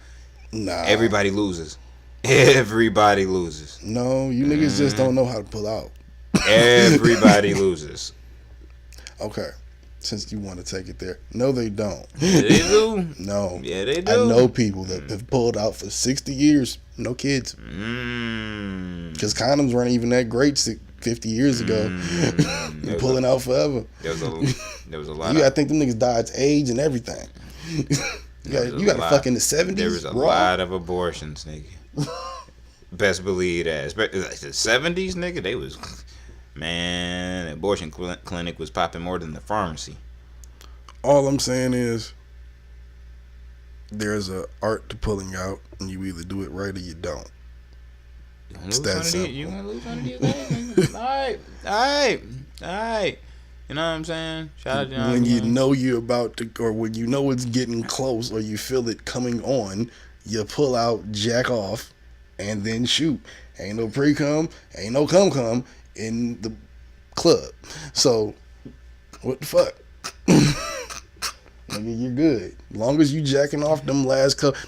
Nah. Everybody loses. Everybody loses. No, you niggas just don't know how to pull out. Everybody loses. Okay. Since you want to take it there. No, they don't. Yeah, they do. No. Yeah, they do. I know people that have pulled out for 60 years. No kids. Because condoms weren't even that great 50 years ago. Pulling out forever. There was a lot. I think them niggas died to age and everything. you got to fuck in the 70s. There was a lot of abortions, nigga. Best believe that. The 70s, nigga, they was... Man, the abortion clinic was popping more than the pharmacy. All I'm saying is, there's a art to pulling out, and you either do it right or you don't. It's that simple. You want to lose one of these days? Alright. You know what I'm saying? Shout out, when you know you're about to, or when you know it's getting close, or you feel it coming on, you pull out, jack off, and then shoot. Ain't no pre-cum, ain't no cum in the club. So, what the fuck? Nigga, you're good. As long as you jacking off them last couple,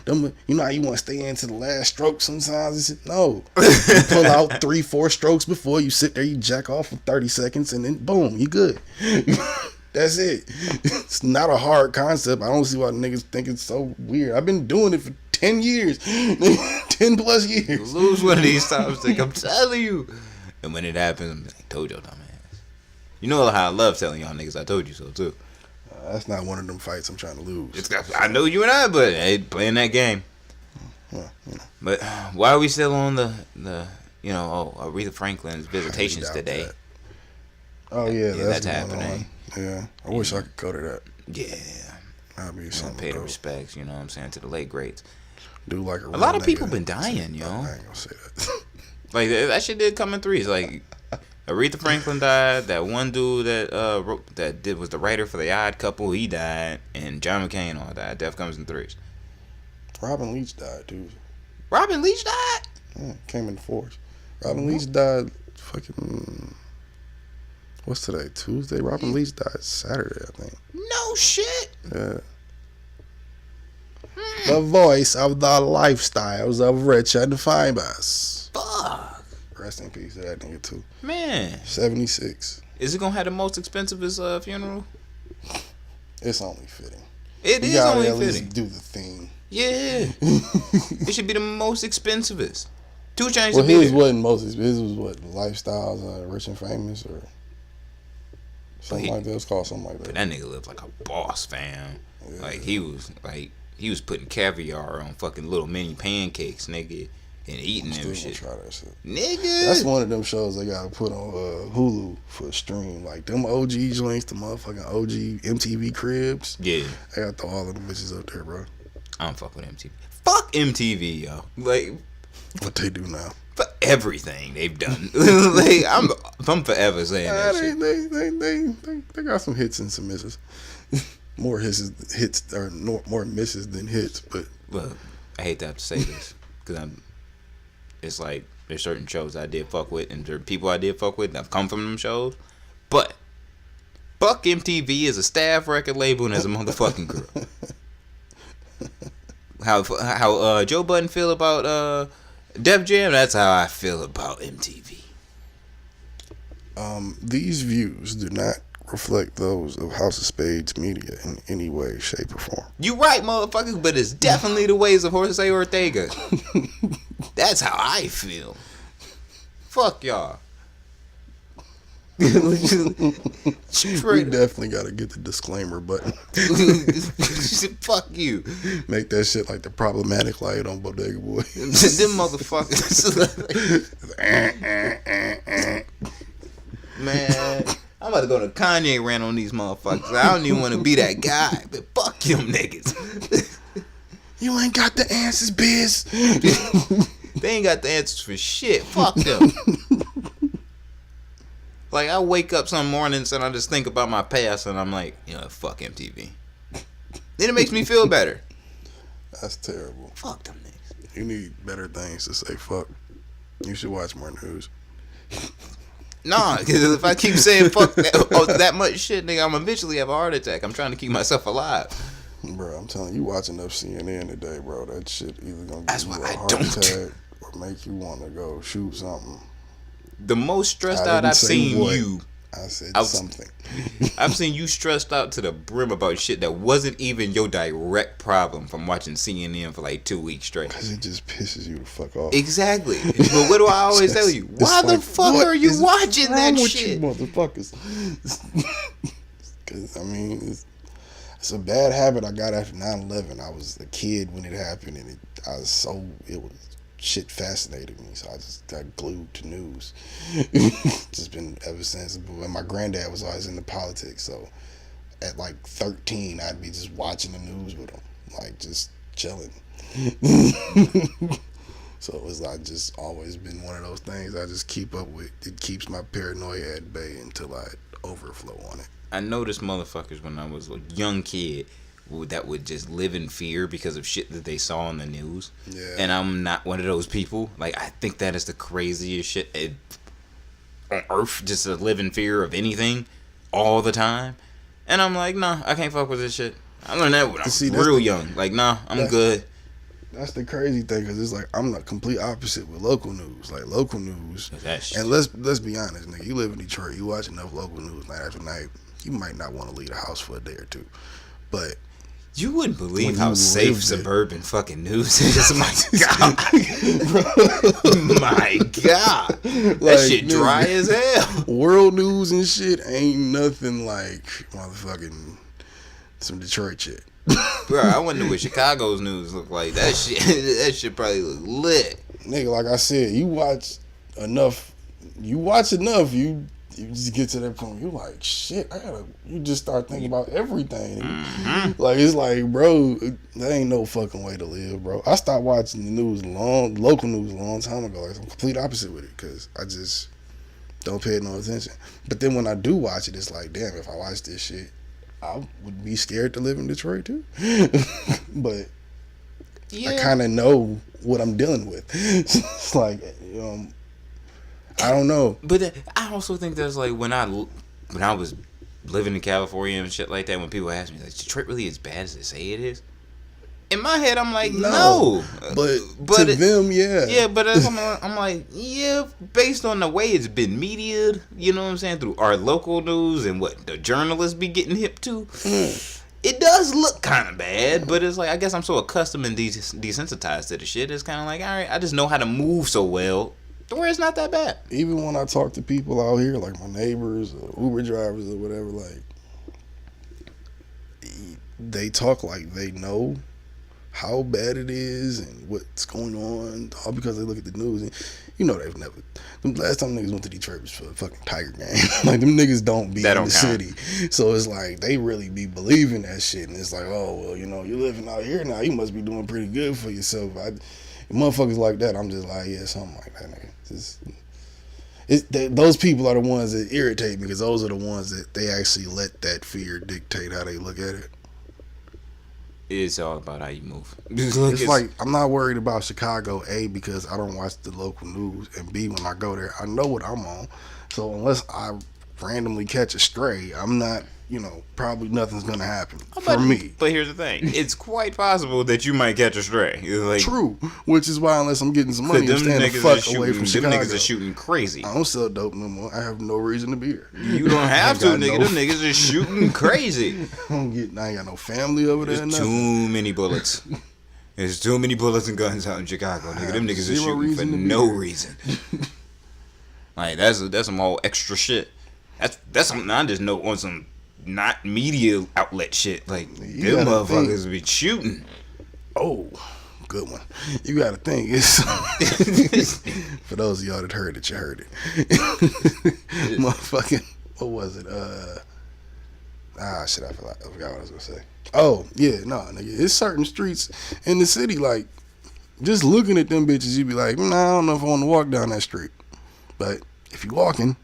you know how you want to stay into the last stroke sometimes? No. You pull out 3-4 strokes before you sit there, you jack off for 30 seconds, and then boom, you good. That's it. It's not a hard concept. I don't see why niggas think it's so weird. I've been doing it for 10 years. 10 plus years. You lose one of these times, nigga, I'm telling you. And when it happens, I'm like, told your dumb ass. You know how I love telling y'all niggas I told you so, too. That's not one of them fights I'm trying to lose. I know you and I, but hey, playing that game. But why are we still on the Aretha Franklin's visitations today? That. Oh, yeah, that's happening. Yeah, I wish I could go to that. Yeah. That'd be something. Pay the respects, you know what I'm saying, to the late greats. Do like a lot of people been dying, yo. I ain't gonna say that. Like, that shit did come in threes. Like, Aretha Franklin died. That one dude that was the writer for The Odd Couple, he died. And John McCain all died. Death comes in threes. Robin Leach died, dude. Robin Leach died? Yeah, came in force. Robin Leach died fucking... What's today? Tuesday? Robin Leach died Saturday, I think. No shit. Yeah. The voice of the lifestyles of rich and famous. Fuck. Rest in peace to that nigga too. Man. 76. Is it gonna have the most expensivest funeral? It's only fitting. It is only at fitting. Least do the theme. Yeah. It should be the most expensivest. 2 Chainz. Well, his wasn't most expensive. His was what? Lifestyles, rich and famous, or something like that. It's called something like that. But that nigga lived like a boss, fam. Yeah. Like he was putting caviar on fucking little mini pancakes, nigga, and eating them shit. Try that shit. Nigga. That's one of them shows they gotta put on Hulu for a stream. Like them OG joints, the motherfucking OG MTV cribs. Yeah. I gotta throw all of them bitches up there, bro. I don't fuck with MTV. Fuck MTV, yo. Like, what they do now? For everything they've done. Like, I'm forever saying that shit. They got some hits and some misses. More hits or more misses than hits, but well, I hate to have to say this because it's like there's certain shows I did fuck with and there are people I did fuck with and I've come from them shows, but fuck MTV as a staff record label and as a motherfucking girl. How Joe Budden feel about Def Jam, that's how I feel about MTV. These views do not reflect those of House of Spades Media in any way, shape, or form. You right, motherfuckers, but it's definitely the ways of Jose Ortega. That's how I feel. Fuck y'all. We definitely gotta get the disclaimer button. Fuck you. Make that shit like the problematic light on Bodega Boy. Them motherfuckers. Man, I'm about to go to Kanye rant on these motherfuckers. I don't even want to be that guy, but fuck them niggas. You ain't got the answers, biz. They ain't got the answers for shit. Fuck them. Like, I wake up some mornings and I just think about my past and I'm like, fuck MTV. Then it makes me feel better. That's terrible. Fuck them niggas. You need better things to say. Fuck. You should watch more news. Nah, because if I keep saying fuck that much shit, nigga, I'm eventually have a heart attack. I'm trying to keep myself alive. Bro, I'm telling you, watch enough CNN today, bro. That shit either gonna give you a heart attack or make you want to go shoot something. The most stressed out I've seen you. I said something. I've seen you stressed out to the brim about shit that wasn't even your direct problem from watching CNN for like 2 weeks straight. Because it just pisses you the fuck off. Exactly. But what do I always tell you? Why the fuck are you watching that shit? You motherfuckers. Because, I mean, it's a bad habit I got after 9/11. I was a kid when it happened, and shit fascinated me, so I just got glued to news. Just been ever since. And my granddad was always into politics, so at like 13, I'd be just watching the news with him, like just chilling. So it was like just always been one of those things I just keep up with. It keeps my paranoia at bay until I overflow on it. I noticed motherfuckers when I was a young kid that would just live in fear because of shit that they saw on the news. Yeah. And I'm not one of those people. Like, I think that is the craziest shit on earth, just to live in fear of anything all the time. And I'm like, nah, I can't fuck with this shit. I learned that when I was real young. Like, nah, I'm good. That's the crazy thing, because it's like I'm the complete opposite with local news. Like, local news, and let's be honest, nigga, you live in Detroit, you watch enough local news night after night, you might not want to leave the house for a day or two. But you wouldn't believe how safe suburban fucking news is. My God. My God. That like, shit dry as hell. World news and shit ain't nothing like motherfucking some Detroit shit. Bro, I wonder what Chicago's news look like. That shit probably look lit. Nigga, like I said, you watch enough, you just get to that point, you like, shit, you just start thinking about everything. Mm-hmm. Like, it's like, bro, there ain't no fucking way to live, bro. I stopped watching the news, local news a long time ago. Like, I'm complete opposite with it, because I just don't pay no attention. But then when I do watch it, it's like, damn, if I watch this shit, I would be scared to live in Detroit too. But yeah. I kind of know what I'm dealing with. It's like, I don't know. But I also think there's like when I was living in California and shit like that, when people ask me, like, Detroit really as bad as they say it is? In my head, I'm like, no. But to them, yeah. Yeah, but I'm like, yeah, based on the way it's been mediated, you know what I'm saying, through our local news and what the journalists be getting hip to, it does look kind of bad, but it's like, I guess I'm so accustomed and desensitized to the shit, it's kind of like, all right, I just know how to move so well, where it's not that bad. Even when I talk to people out here, like my neighbors or Uber drivers or whatever, like, they talk like they know how bad it is and what's going on, all because they look at the news. And you know, they've never. The last time niggas went to Detroit was for a fucking Tiger game. Like, them niggas don't be in the city, so it's like they really be believing that shit. And it's like, oh well, you know, you're living out here now, you must be doing pretty good for yourself. Motherfuckers like that, I'm just like, yeah, something like that, nigga. Those people are the ones that irritate me, because those are the ones that they actually let that fear dictate how they look at it. It's all about how you move. It's like, I'm not worried about Chicago, A, because I don't watch the local news, and B, when I go there, I know what I'm on. So unless I randomly catch a stray, I'm not, probably nothing's going to happen for me. But here's the thing. It's quite possible that you might catch a stray. Like, true. Which is why, unless I'm getting some money, I'm staying the fuck away from Chicago. Them niggas are shooting crazy. I don't sell dope no more. I have no reason to be here. You don't have to, nigga. Them niggas are shooting crazy. I ain't got no family over there. There's too many bullets. There's too many bullets and guns out in Chicago, nigga. Them niggas are shooting for no reason. Like, that's some whole extra shit. That's something I just know on some not media outlet shit. Like, them motherfuckers be shooting. Oh, good one. You gotta think. It's for those of y'all that heard it, you heard it. Motherfucking, what was it? Shit, I forgot what I was gonna say. Oh, yeah, no, nigga. It's certain streets in the city, like, just looking at them bitches, you be like, I don't know if I want to walk down that street. But if you walking,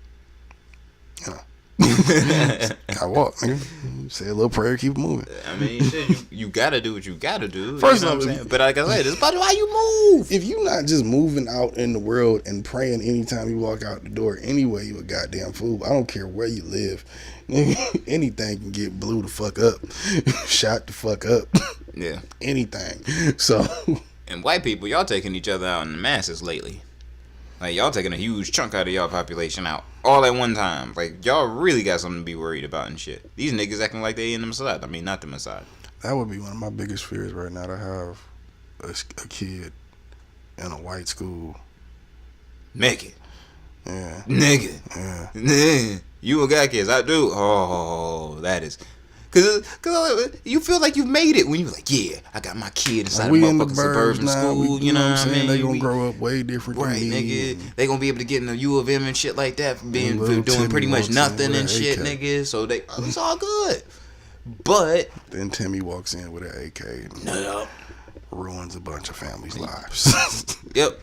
I walk, nigga. say a little prayer, keep it moving. I mean, shit, you gotta do what you gotta do. First you know of all, what I'm saying? But like I said, it's about how you move. If you not just moving out in the world and praying anytime you walk out the door, anyway, you a goddamn fool. I don't care where you live. Anything can get blew the fuck up, shot the fuck up. Yeah. Anything. So. And white people, y'all taking each other out in the masses lately. Like, y'all taking a huge chunk out of y'all population out all at one time. Like, y'all really got something to be worried about and shit. These niggas acting like they in the Mossad. I mean, not the Mossad. That would be one of my biggest fears right now, to have a kid in a white school. Nigga. Yeah. Nigga. Yeah. You a got kids. I do. Oh, that is... Cause you feel like you've made it when you're like, yeah, I got my kid inside a motherfucking suburban school. You know what I'm saying? They gonna grow up way different right, than me. Nigga. They gonna be able to get in the U of M and shit like that for doing pretty much nothing and shit, nigga. So it's all good. But then Timmy walks in with an AK and ruins a bunch of families' lives. Yep.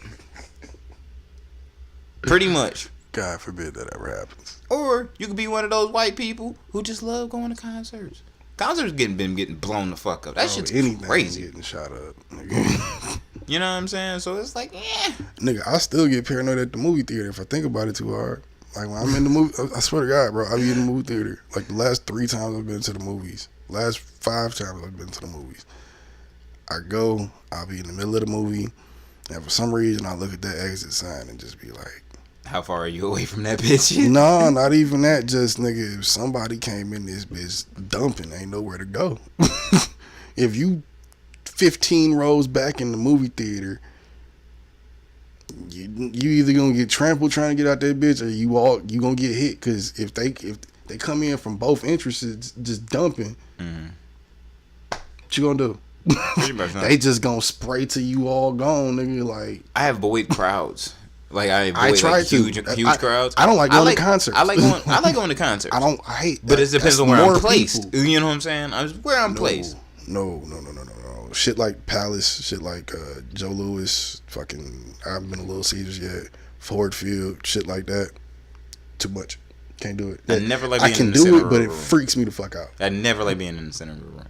Pretty much. God forbid that ever happens. Or you could be one of those white people who just love going to concerts. Concerts been getting blown the fuck up. That shit's crazy. Getting shot up, nigga. You know what I'm saying? So it's like, nigga, I still get paranoid at the movie theater if I think about it too hard. Like when I'm in the movie, I swear to God, bro, I be in the movie theater. Like the last 3 times I've been to the movies, last 5 times I've been to the movies, I'll be in the middle of the movie, and for some reason I look at that exit sign and just be like, how far are you away from that bitch? No, not even that. Just, nigga, if somebody came in this bitch dumping, ain't nowhere to go. If you 15 rows back in the movie theater, you either gonna get trampled trying to get out that bitch, or you gonna get hit. Because if they come in from both entrances just dumping, what you gonna do? They just gonna spray till you all gone, nigga. Like, I avoid crowds. Like I try like to huge crowds. I don't like going to concerts. I like going to concerts. I hate that. But it depends on where I'm placed. People. You know what I'm saying? Where I'm placed. No. Shit like Palace, shit like Joe Louis, fucking I haven't been to Little Caesars yet. Ford Field, shit like that. Too much. Can't do it. I never like being in the center do it, of but a it room. freaks me the fuck out. I never like being in the center of the room.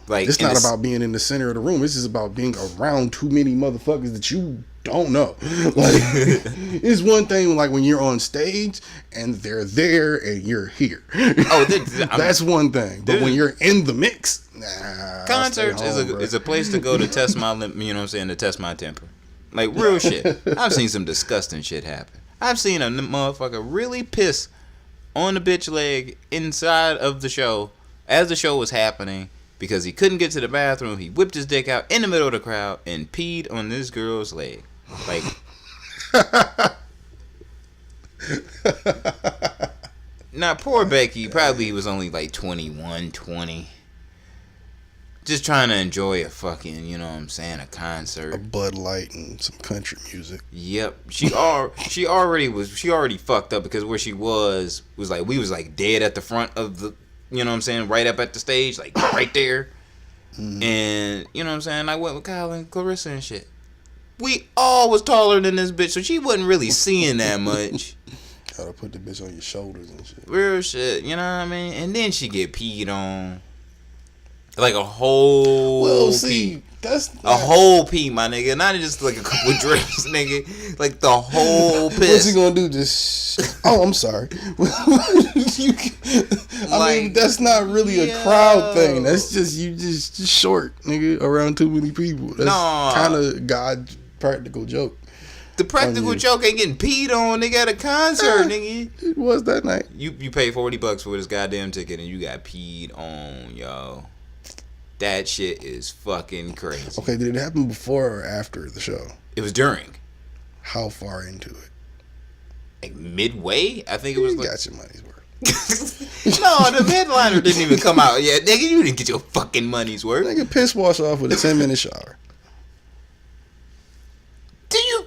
Like, it's not about being in the center of the room. It's just about being around too many motherfuckers that you don't know. Like, it's one thing like when you're on stage and they're there and you're here. Oh, that's one thing. But when you're in the mix, concerts is a place to go to test my you know what I'm saying, to test my temper. Like, real shit. I've seen some disgusting shit happen. I've seen a motherfucker really piss on the bitch leg inside of the show as the show was happening. Because he couldn't get to the bathroom, he whipped his dick out in the middle of the crowd and peed on this girl's leg. Like, now poor Becky, probably he was only like 21, 20. Just trying to enjoy a fucking, you know what I'm saying, a concert. A Bud Light and some country music. Yep. She already fucked up because where she was like, we was like dead at the front of the, you know what I'm saying, right up at the stage, like right there. And, you know what I'm saying, I went with Kyle and Clarissa and shit. We all was taller than this bitch, so she wasn't really seeing that much. Gotta put the bitch on your shoulders and shit. Real shit, you know what I mean? And then she get peed on. Like a whole pee. That's a whole pee, my nigga. Not just like a couple drips, nigga. Like the whole piss. What's he gonna do? Just I'm sorry. I mean, that's not really a crowd thing. That's just you just short, nigga, around too many people. That's kind of God's practical joke. The practical joke ain't getting peed on, nigga, at a concert, nigga. It was that night. You paid $40 for this goddamn ticket and you got peed on, yo. That shit is fucking crazy. Okay, did it happen before or after the show? It was during. How far into it? Like midway? I think it was you like... got your money's worth. No, the headliner didn't even come out yet. Nigga, you didn't get your fucking money's worth. Nigga, piss wash off with a 10-minute shower. Do you...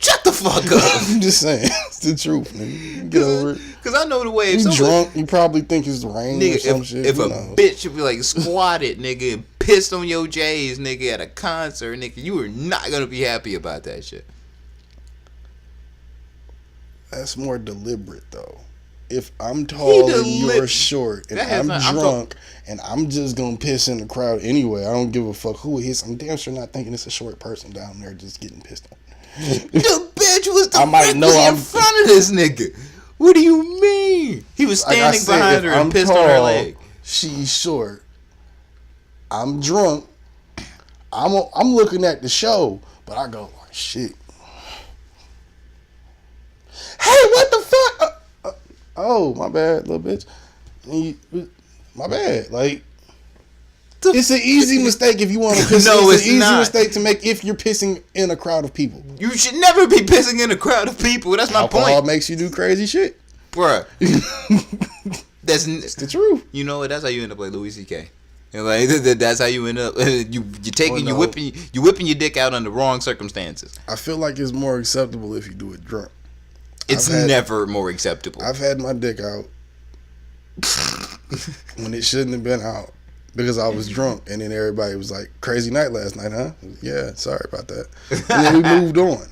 Shut the fuck up. I'm just saying. It's the truth, nigga. Get over it. Because I know the way. You drunk, you probably think it's rain nigga, or some shit. If a bitch should be like squatted, nigga, and pissed on your J's, nigga, at a concert, nigga, you are not going to be happy about that shit. That's more deliberate, though. if I'm tall and you're short and I'm drunk and I'm just gonna piss in the crowd anyway, I don't give a fuck who it is. I'm damn sure not thinking it's a short person down there just getting pissed on. The bitch was directly in front of this nigga. What do you mean? He was standing behind her and pissed on her leg. She's short. I'm drunk. I'm looking at the show, but I go like, shit. Hey, what the fuck? Oh, my bad, little bitch. My bad. Like, it's an easy mistake if you want to piss. No, it's an easy mistake to make if you're pissing in a crowd of people. You should never be pissing in a crowd of people. That's my point. Alcohol makes you do crazy shit, bruh. That's the truth. You know what? That's how you end up like Louis C.K. Like that's how you end up. You whipping your dick out under wrong circumstances. I feel like it's more acceptable if you do it drunk. It's never more acceptable. I've had my dick out when it shouldn't have been out because I was drunk, and then everybody was like, "Crazy night last night, huh?" Yeah, sorry about that. And then we moved on.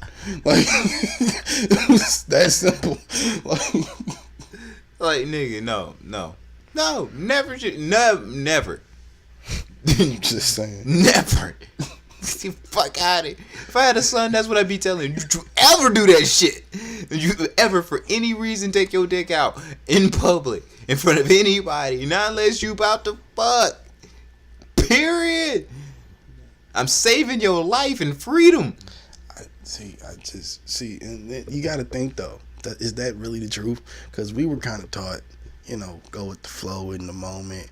Like it was that simple. Like nigga, no, never. Just saying. Never. Fuck out of here. If I had a son, that's what I'd be telling him. You ever do that shit? You ever, for any reason, take your dick out in public, in front of anybody, not unless you about to fuck. Period. I'm saving your life and freedom. And you got to think though, is that really the truth? Because we were kind of taught, go with the flow in the moment.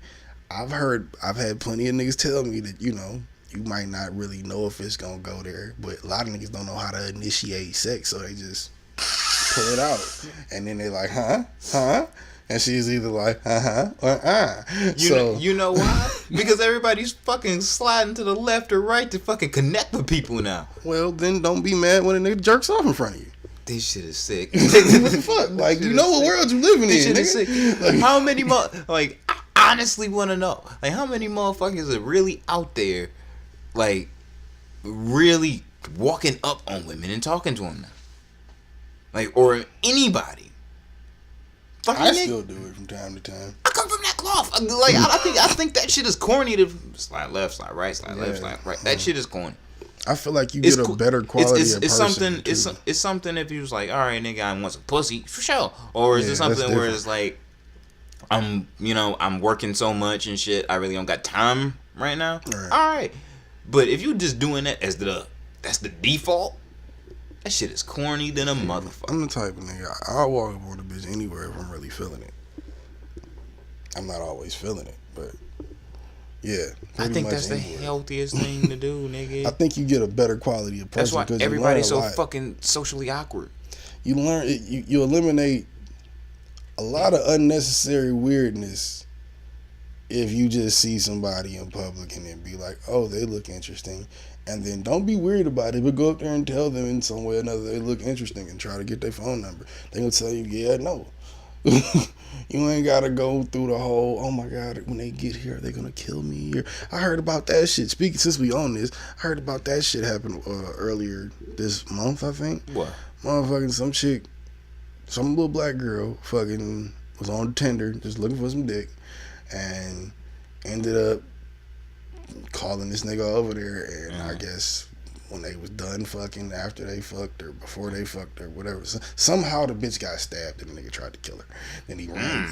I've had plenty of niggas tell me that, you might not really know if it's gonna go there, but a lot of niggas don't know how to initiate sex, so they just pull it out, and then they like, huh, and she's either like, or You know why? Because everybody's fucking sliding to the left or right to fucking connect with people now. Well, then don't be mad when a nigga jerks off in front of you. This shit is sick. What the fuck? Like, you know what world you living in, nigga? Is sick. Like, how many I honestly want to know, like, how many motherfuckers are really out there, like, really walking up on women and talking to them now? Like, or anybody. I still do it from time to time. I come from that cloth. Like, I think that shit is corny to slide left, slide right, slide left, slide right. That shit is corny. I feel like you get a better quality of person. It's something if you was like, all right, nigga, I want some pussy, for sure. Or is it something where it's like, I'm working so much and shit, I really don't got time right now. Right. All right. But if you just doing that as that's the default, that shit is corny than a motherfucker. I'm the type of nigga, I'll walk up on a bitch anywhere if I'm really feeling it. I'm not always feeling it, but yeah. I think that's the healthiest thing to do, nigga. I think you get a better quality of person. That's why everybody's so fucking socially awkward. You learn, you eliminate a lot of unnecessary weirdness if you just see somebody in public and then be like, oh, they look interesting. And then don't be weird about it, but go up there and tell them in some way or another they look interesting and try to get their phone number. They're going to tell you, yeah, no. You ain't got to go through the whole, oh my God, when they get here, they're going to kill me. Or, I heard about that shit. Since we own this, I heard about that shit happen earlier this month, I think. What? Motherfucking some chick, some little black girl fucking was on Tinder just looking for some dick and ended up calling this nigga over there, and I guess when they was done fucking, after they fucked or before they fucked or whatever, somehow the bitch got stabbed and the nigga tried to kill her. Then he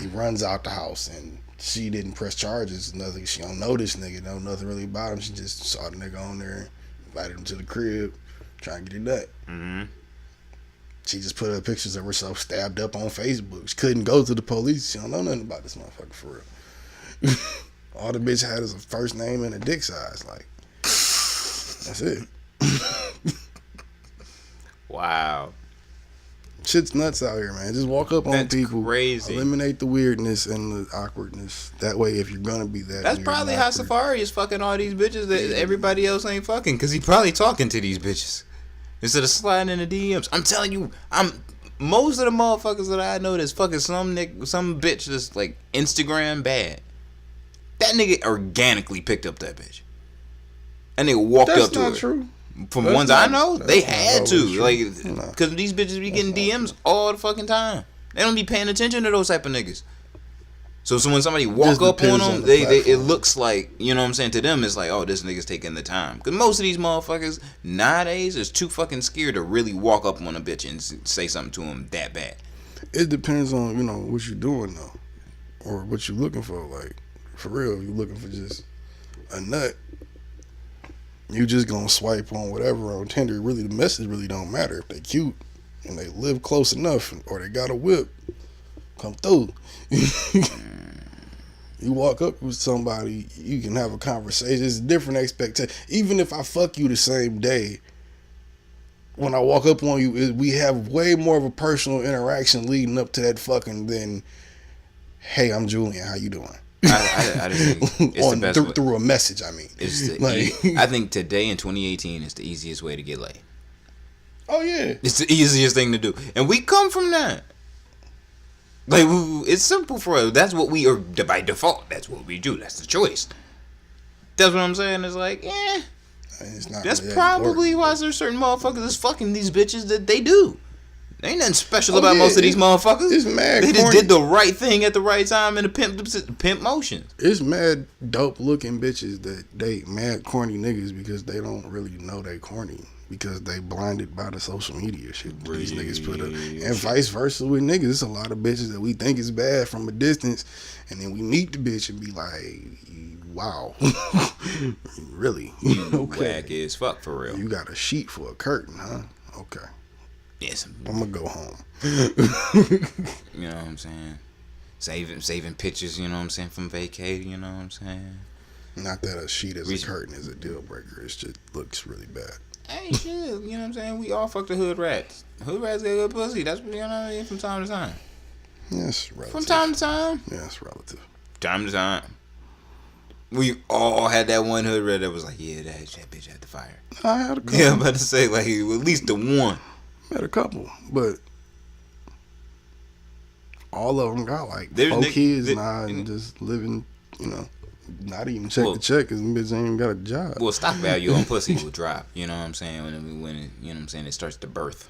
runs out the house, and she didn't press charges. Nothing. She don't know this nigga, know nothing really about him. She just saw the nigga on there, invited him to the crib, trying to get it done. Mm-hmm. She just put up pictures of herself stabbed up on Facebook. She couldn't go to the police. She don't know nothing about this motherfucker for real. All the bitch had is a first name and a dick size. Like, that's it. Wow. Shit's nuts out here, man. Just walk up on people. Crazy. Eliminate the weirdness and the awkwardness. That way, if you're gonna be that, that's probably how Safari is fucking all these bitches that everybody else ain't fucking, because he probably talking to these bitches instead of sliding in the DMs. I'm telling you, most of the motherfuckers that I know that's fucking some bitch that's like Instagram bad. That nigga organically picked up that bitch. And they walked up to her. That's not true. From ones I know, they had to. Like, because these bitches be getting DMs all the fucking time. They don't be paying attention to those type of niggas. So when somebody walk up on them, it looks like, you know what I'm saying, to them, it's like, oh, this nigga's taking the time. Because most of these motherfuckers nowadays is too fucking scared to really walk up on a bitch and say something to them that bad. It depends on, what you're doing, though. Or what you're looking for. Like, for real, you looking for just a nut. You just gonna swipe on whatever on Tinder. Really, the message really don't matter. If they cute and they live close enough or they got a whip, come through. You walk up with somebody, you can have a conversation. It's a different expectation. Even if I fuck you the same day, when I walk up on you, we have way more of a personal interaction leading up to that fucking than, hey, I'm Julian, how you doing? I just think it's the best through a message, I mean. I think today in 2018 is the easiest way to get laid. Oh, yeah. It's the easiest thing to do. And we come from that. Like, it's simple for us. That's what we are, by default. That's what we do. That's the choice. That's what I'm saying. It's like, it's not that's really probably why there's certain motherfuckers that's fucking these bitches that they do. There ain't nothing special about most of these motherfuckers. It's mad They corny. just did the right thing at the right time in the pimp motion. It's mad dope looking bitches that date mad corny niggas because they don't really know they corny. Because they blinded by the social media shit these niggas put up. And vice versa with niggas. There's a lot of bitches that we think is bad from a distance. And then we meet the bitch and be like, wow. Really? Okay. Whack as fuck for real. You got a sheet for a curtain, huh? Okay. Yes. I'm going to go home. You know what I'm saying? Saving pictures, you know what I'm saying, from vacay, you know what I'm saying? Not that a sheet as a curtain is a deal breaker. It just looks really bad. Hey, shit, you know what I'm saying? We all fuck the hood rats. Hood rats get good pussy. That's what, you know what I mean, from time to time. Yes, relative. From time to time? Yes, relative. Time to time. We all had that one hood rat that was like, yeah, that bitch had the fire. I had a couple. Yeah, I'm about to say, like, at least the one. I had a couple, but all of them got like 4 kids now and just living, not even check the check because bitch ain't even got a job. Well, stock value on pussy will drop. You know what I'm saying? When it, you know what I'm saying, it starts to birth.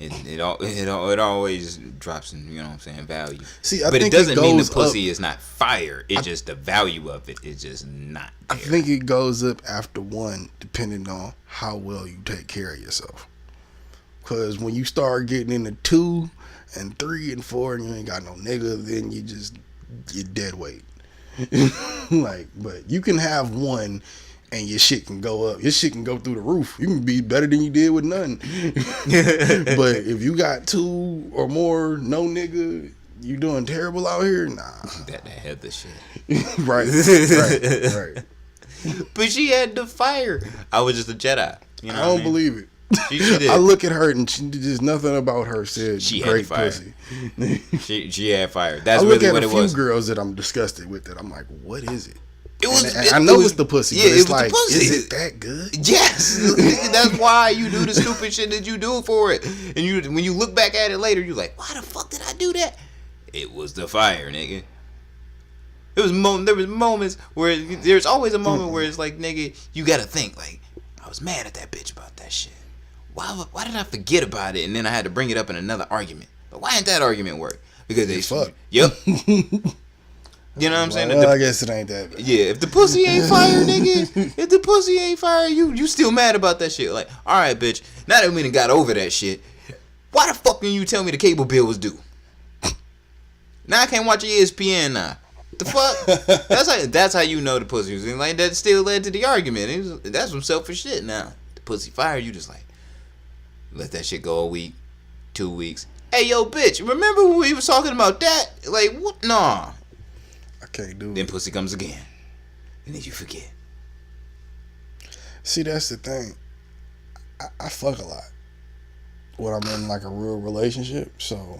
It always drops in, you know what I'm saying, value. See, but it doesn't mean the pussy is not fire. It's just the value of it is just not there. I think it goes up after 1, depending on how well you take care of yourself. Because when you start getting into 2 and 3 and 4 and you ain't got no nigga, then you're dead weight. But you can have 1 and your shit can go up. Your shit can go through the roof. You can be better than you did with none. But if you got 2 or more, no nigga, you doing terrible out here? Nah. That Heather shit. Right. But she had the fire. I was just a Jedi. You know I don't believe it. She did. I look at her and just nothing about her said she great had pussy. she had fire. That's really what it was. I look at a few girls that I'm disgusted with that I'm like, what is it? It was. I know it's the pussy, but it's like, is it that good? Yes, that's why you do the stupid shit that you do for it. And when you look back at it later, you're like, why the fuck did I do that? It was the fire, nigga. There was moments where there's always a moment where it's like, nigga, you gotta think like, I was mad at that bitch about that shit. Why did I forget about it and then I had to bring it up in another argument? But why didn't that argument work? Because they fuck. Yep. You know what I'm saying? Well, I guess it ain't that bad. Yeah, if the pussy ain't fire, nigga, if the pussy ain't fire, you still mad about that shit. Like, all right, bitch, now that we done got over that shit, why the fuck didn't you tell me the cable bill was due? Now I can't watch ESPN now. The fuck? That's how you know the pussy was in. Like, that still led to the argument. That's some selfish shit now. The pussy fire, you just like, let that shit go a week, 2 weeks. Hey, yo, bitch, remember when we was talking about that? Like, what? Nah. I can't do it. Then pussy comes again. And then you forget. See, that's the thing. I fuck a lot when I'm in like a real relationship, so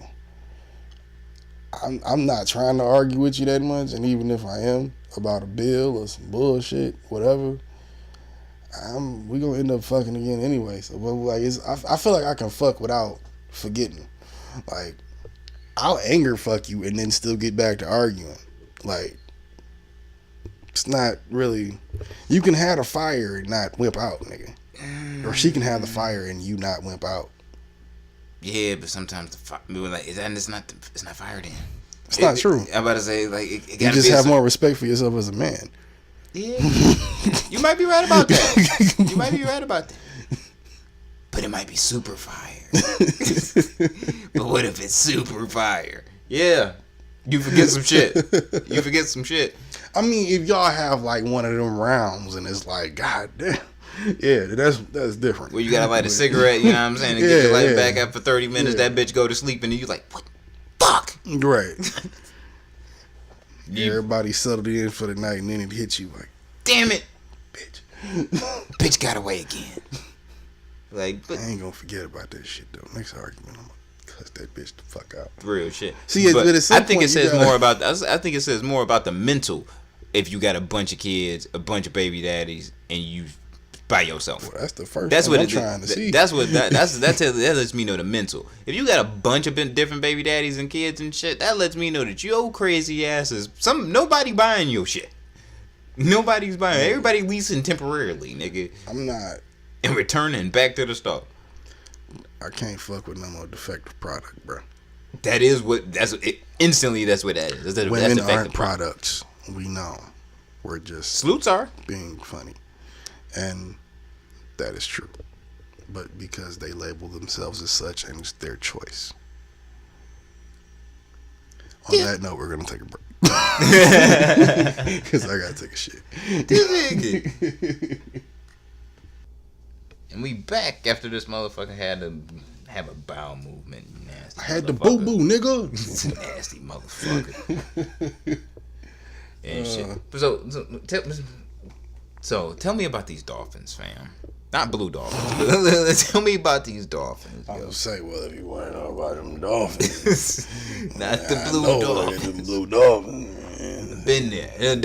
I'm not trying to argue with you that much, and even if I am about a bill or some bullshit, whatever, we gonna end up fucking again anyway. So, but like, I feel like I can fuck without forgetting. Like, I'll anger fuck you and then still get back to arguing. Like, it's not really. You can have the fire and not whip out, nigga, or she can have the fire and you not whip out. Yeah, but sometimes the fire, like, it's not fire then. It's not true. I'm about to say, like, it you just have more respect for yourself as a man. Yeah, you might be right about that. You might be right about that. But it might be super fire. But what if it's super fire? Yeah, you forget some shit. I mean, if y'all have like one of them rounds and it's like, God damn. Yeah, that's different. Well, you gotta light a cigarette, you know what I'm saying, and get your light back after 30 minutes. That bitch go to sleep, and then you like, what? Fuck. Right. Everybody settled in for the night, and then it hits you like, damn it, bitch. Bitch got away again. Like, but I ain't gonna forget about that shit though. Next argument, I'm gonna cuss that bitch the fuck out. Real shit. See, but I think it says more about. I think it says more about the mental. If you got a bunch of kids, a bunch of baby daddies, and you by yourself. Well, that's the first thing I'm trying to see. That lets me know the mental. If you got a bunch of different baby daddies and kids and shit, that lets me know that your crazy ass is nobody buying your shit. Nobody's buying. Everybody leasing temporarily, nigga. I'm not. And returning back to the store. I can't fuck with no more defective product, bro. Instantly, that's what that is. Women aren't products. We know. We're just sleuths are being funny. And that is true. But because they label themselves as such and it's their choice. On that note, we're going to take a break. Because I got to take a shit. And we back after this motherfucker had to have a bowel movement. Nasty I had the boo-boo, nigga. Nasty motherfucker. And shit. So tell me about these dolphins, fam. Not blue dolphins. Tell me about these dolphins. I would say, well, if you want to know about them dolphins, not the blue dolphins. The blue dolphins, man. Been there. I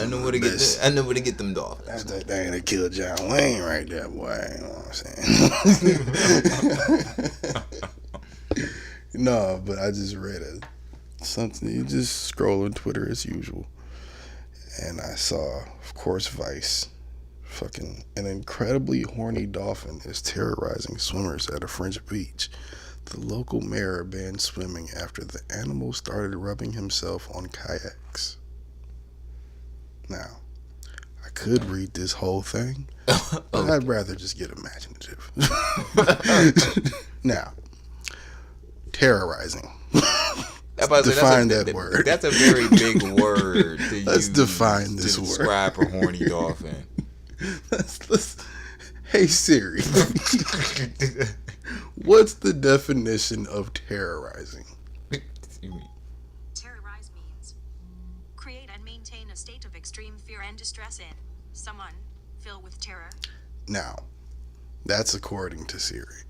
know where to get. I know where to get them dolphins. That's that thing that killed John Wayne right there, boy. You know what I'm saying? No, but I just read something. You just scroll on Twitter as usual. And I saw, of course, Vice. Fucking an incredibly horny dolphin is terrorizing swimmers at a French beach. The local mayor banned swimming after the animal started rubbing himself on kayaks. Now, I could read this whole thing, but I'd rather just get imaginative. Now, terrorizing. Define that word. That's a very big word to use. Let's define this word. Describe a horny dolphin. Hey Siri, what's the definition of terrorizing? Terrorize means create and maintain a state of extreme fear and distress in someone filled with terror. Now, that's according to Siri.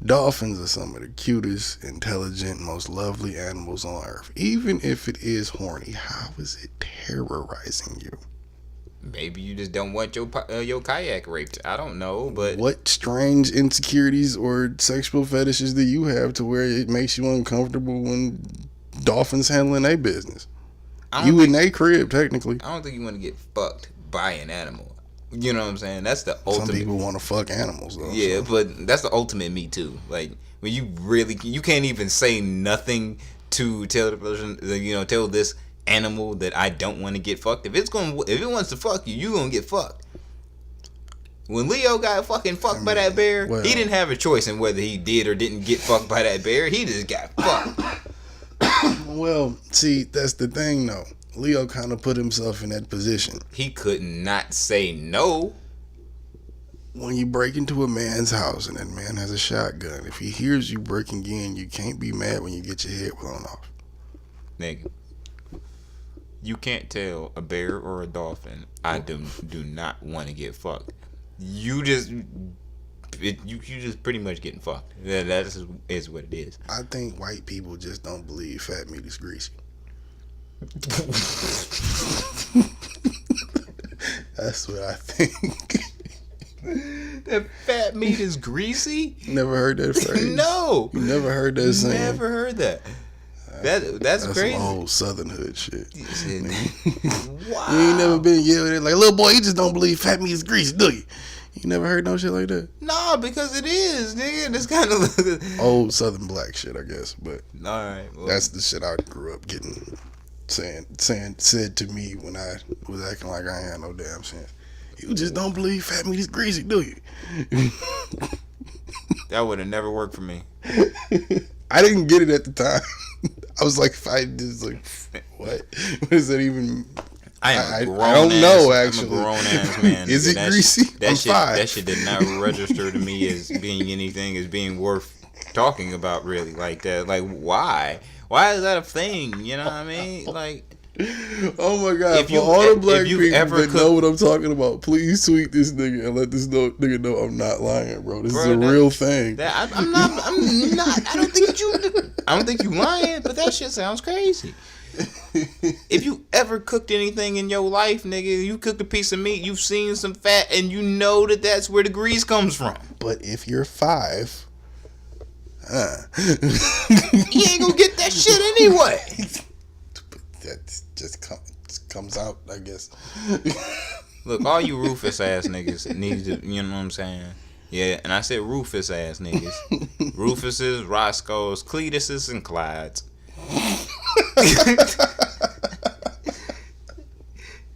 Dolphins are some of the cutest, intelligent, most lovely animals on earth. Even if it is horny, how is it terrorizing you? Maybe you just don't want your kayak raped. I don't know, but what strange insecurities or sexual fetishes do you have to where it makes you uncomfortable when dolphins handling their business? You in their crib, technically. I don't think you want to get fucked by an animal. You know what I'm saying? That's the ultimate. Some people want to fuck animals, though. Yeah, so. But that's the ultimate me too. Like when you can't even say nothing to tell the person, tell this animal that I don't want to get fucked. If it wants to fuck you, you gonna get fucked. When Leo got fucking fucked by that bear, he didn't have a choice in whether he did or didn't get fucked by that bear. He just got fucked. Well, see, that's the thing though. Leo kind of put himself in that position. He could not say no. When you break into a man's house and that man has a shotgun, if he hears you breaking in, you can't be mad when you get your head blown off. Nigga, you can't tell a bear or a dolphin, I do not want to get fucked. You just pretty much getting fucked. That is what it is. I think white people just don't believe fat meat is greasy. That's what I think. That fat meat is greasy? Never heard that phrase? No. You never heard that saying? Never heard that. That's crazy. Some old Southern hood shit. Wow. You ain't never been yelled at like, little boy, you just don't believe fat meat is greasy, do you? You never heard no shit like that? Nah, because it is, nigga. This kind of old Southern black shit, I guess. But all right, well, that's the shit I grew up getting said to me when I was acting like I ain't had no damn sense. You just don't believe fat meat is greasy, do you? That would have never worked for me. I didn't get it at the time. I was like, what? What does that even? I don't know. Actually, I'm a grown ass man. Is it greasy? That shit did not register to me as being anything as being worth talking about. Really, like that. Like why? Why is that a thing? You know what I mean? Like. Oh my god! For all the black people that know what I'm talking about, please tweet this nigga and let this nigga know I'm not lying, bro. This is a real thing. I'm not. I don't think you lying, but that shit sounds crazy. If you ever cooked anything in your life, nigga, you cooked a piece of meat, you've seen some fat, and you know that that's where the grease comes from. But if you're 5, you ain't gonna get that shit anyway. That just comes out, I guess. Look, all you Rufus ass niggas need to, you know what I'm saying? Yeah, and I said Rufus ass niggas. Rufuses, Roscoe's, Cletuses, and Clydes.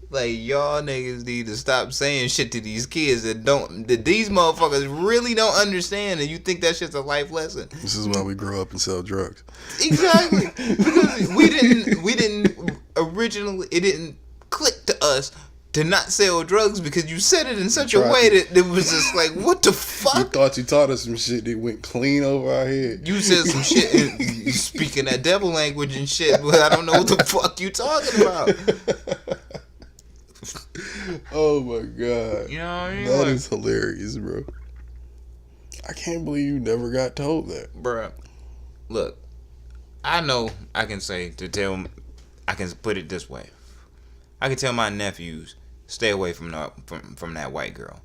Like, y'all niggas need to stop saying shit to these kids that these motherfuckers really don't understand, and you think that shit's a life lesson. This is why we grow up and sell drugs. Exactly. Because we didn't originally, it didn't click to us to not sell drugs because you said it in such a way that it was just like, what the fuck? You thought you taught us some shit that went clean over our head. You said some shit and speaking that devil language and shit, but I don't know what the fuck you talking about. Oh my god. You know what I mean? That is hilarious, bro. I can't believe you never got told that. Bruh, look, I know I can put it this way. I can tell my nephews, stay away from that white girl.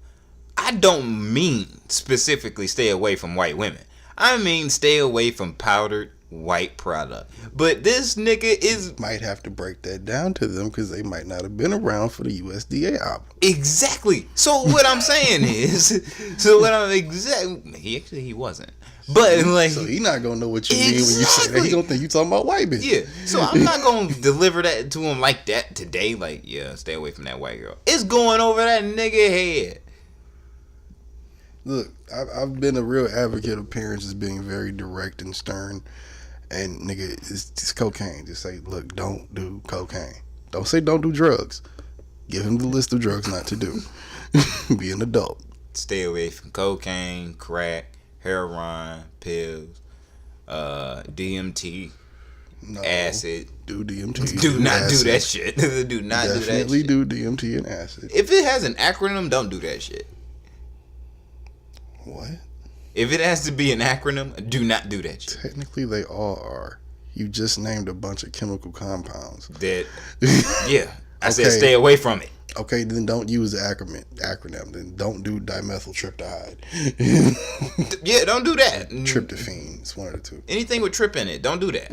I don't mean specifically stay away from white women. I mean stay away from powdered white product. But this nigga might have to break that down to them because they might not have been around for the USDA album. Exactly. So what I'm saying is, he wasn't. But like, so he not gonna know what you mean when you say that. He gonna think you talking about white bitch. Yeah. So I'm not gonna deliver that to him like that today. Like, yeah, stay away from that white girl. It's going over that nigga head. Look, I've been a real advocate of parents as being very direct and stern. And nigga, it's cocaine. Just say, look, don't do cocaine. Don't say don't do drugs. Give him the list of drugs not to do. Be an adult. Stay away from cocaine, crack, heroin, pills, DMT, acid. Do DMT. Do not do that shit. Do not do that shit. Definitely do DMT and acid. If it has an acronym, don't do that shit. What? If it has to be an acronym, do not do that shit. Technically, they all are. You just named a bunch of chemical compounds. That, yeah. I said stay away from it. Okay, then don't use the acronym. Then don't do dimethyltryptamide. Yeah, don't do that. Tryptophan. It's one of the two. Anything with trip in it, don't do that.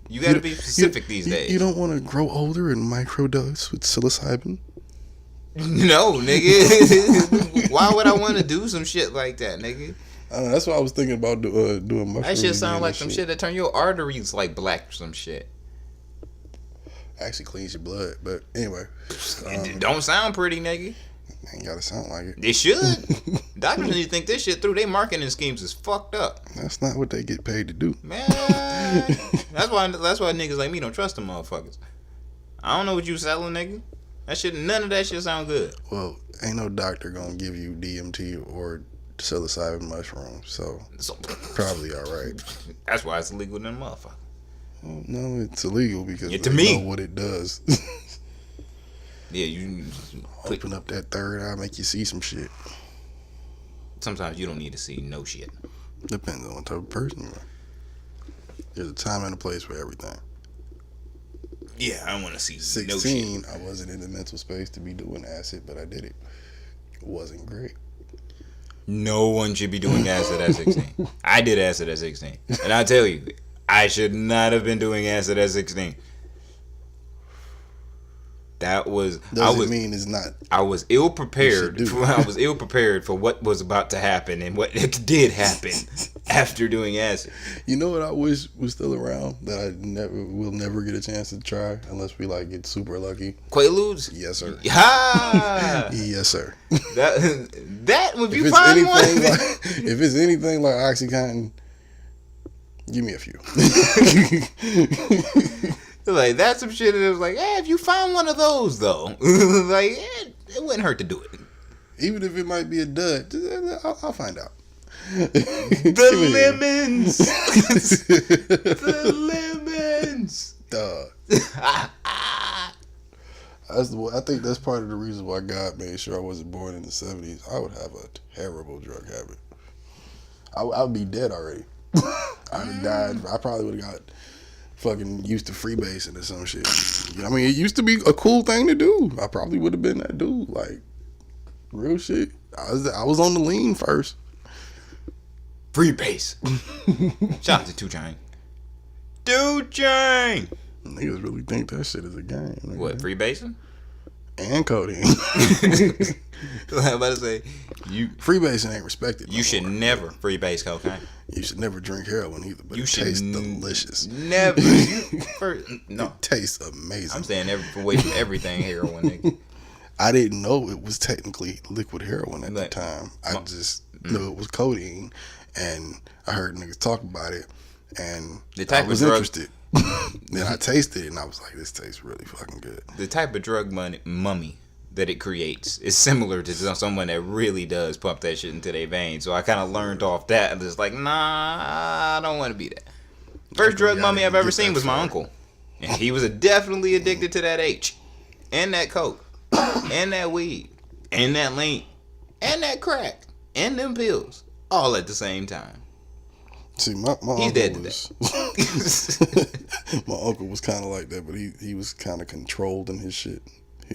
You got to be specific these days. You don't want to grow older and microdose with psilocybin? No, nigga. Why would I want to do some shit like that, nigga? That's what I was thinking about doing mushrooms. That shit sound like some shit that turn your arteries like black or some shit. Actually cleans your blood, but anyway. It don't sound pretty, nigga. Ain't gotta sound like it. It should. Doctors need to think this shit through. Their marketing schemes is fucked up. That's not what they get paid to do. Man. That's why niggas like me don't trust them motherfuckers. I don't know what you selling, nigga. None of that shit sound good. Well, ain't no doctor gonna give you DMT or psilocybin mushrooms, so probably all right. That's why it's illegal than a motherfucker. Well, no, it's illegal because to they me know what it does. Yeah, you open up that third eye, make you see some shit. Sometimes you don't need to see no shit. Depends on what type of person you are. There's a time and a place for everything. Yeah, I want to see 16, no shit. I wasn't in the mental space to be doing acid, but I did it. It wasn't great. No one should be doing acid at 16. I did acid at 16. And I tell you, I should not have been doing acid at 16. That was doesn't mean it's not. I was ill prepared. I was ill prepared for what was about to happen and what did happen after doing acid. You know what I wish was still around that I will never get a chance to try unless we like get super lucky. Quaaludes? Yes, sir. Ha! Yes, sir. That if you find one. If it's anything like OxyContin, give me a few. Like, that's some shit that was like, hey, if you find one of those, though, like, it wouldn't hurt to do it. Even if it might be a dud, I'll find out. The lemons! The lemons! Duh. I think that's part of the reason why God made sure I wasn't born in the 70s. I would have a terrible drug habit. I would be dead already. I'd have died. I probably would have got fucking used to freebasing or some shit. I mean, it used to be a cool thing to do. I probably would have been that dude. Like, real shit. I was on the lean first. Freebase. Shout out to 2 Chainz. 2 Chainz. Niggas really think that shit is a game. Nigga. What, freebasing? And codeine. I'm about to say, freebasing ain't respected. You should never freebase cocaine. You should never drink heroin either, but it tastes delicious. Never. No. It tastes amazing. I'm saying away from everything heroin, nigga. I didn't know it was technically liquid heroin at the time. I just knew it was codeine, and I heard niggas talk about it, and I was interested. Then I tasted it, and I was like, this tastes really fucking good. The type of drug mummy that it creates is similar to someone that really does pump that shit into their veins. So I kind of learned off that, and it's like, nah, I don't want to be that. First drug mummy I've ever seen was my uncle, and he was definitely addicted to that H, and that coke, and that weed, and that lean, and that crack, and them pills, all at the same time. See, my He's uncle dead was my uncle was kind of like that, but he was kind of controlled in his shit. He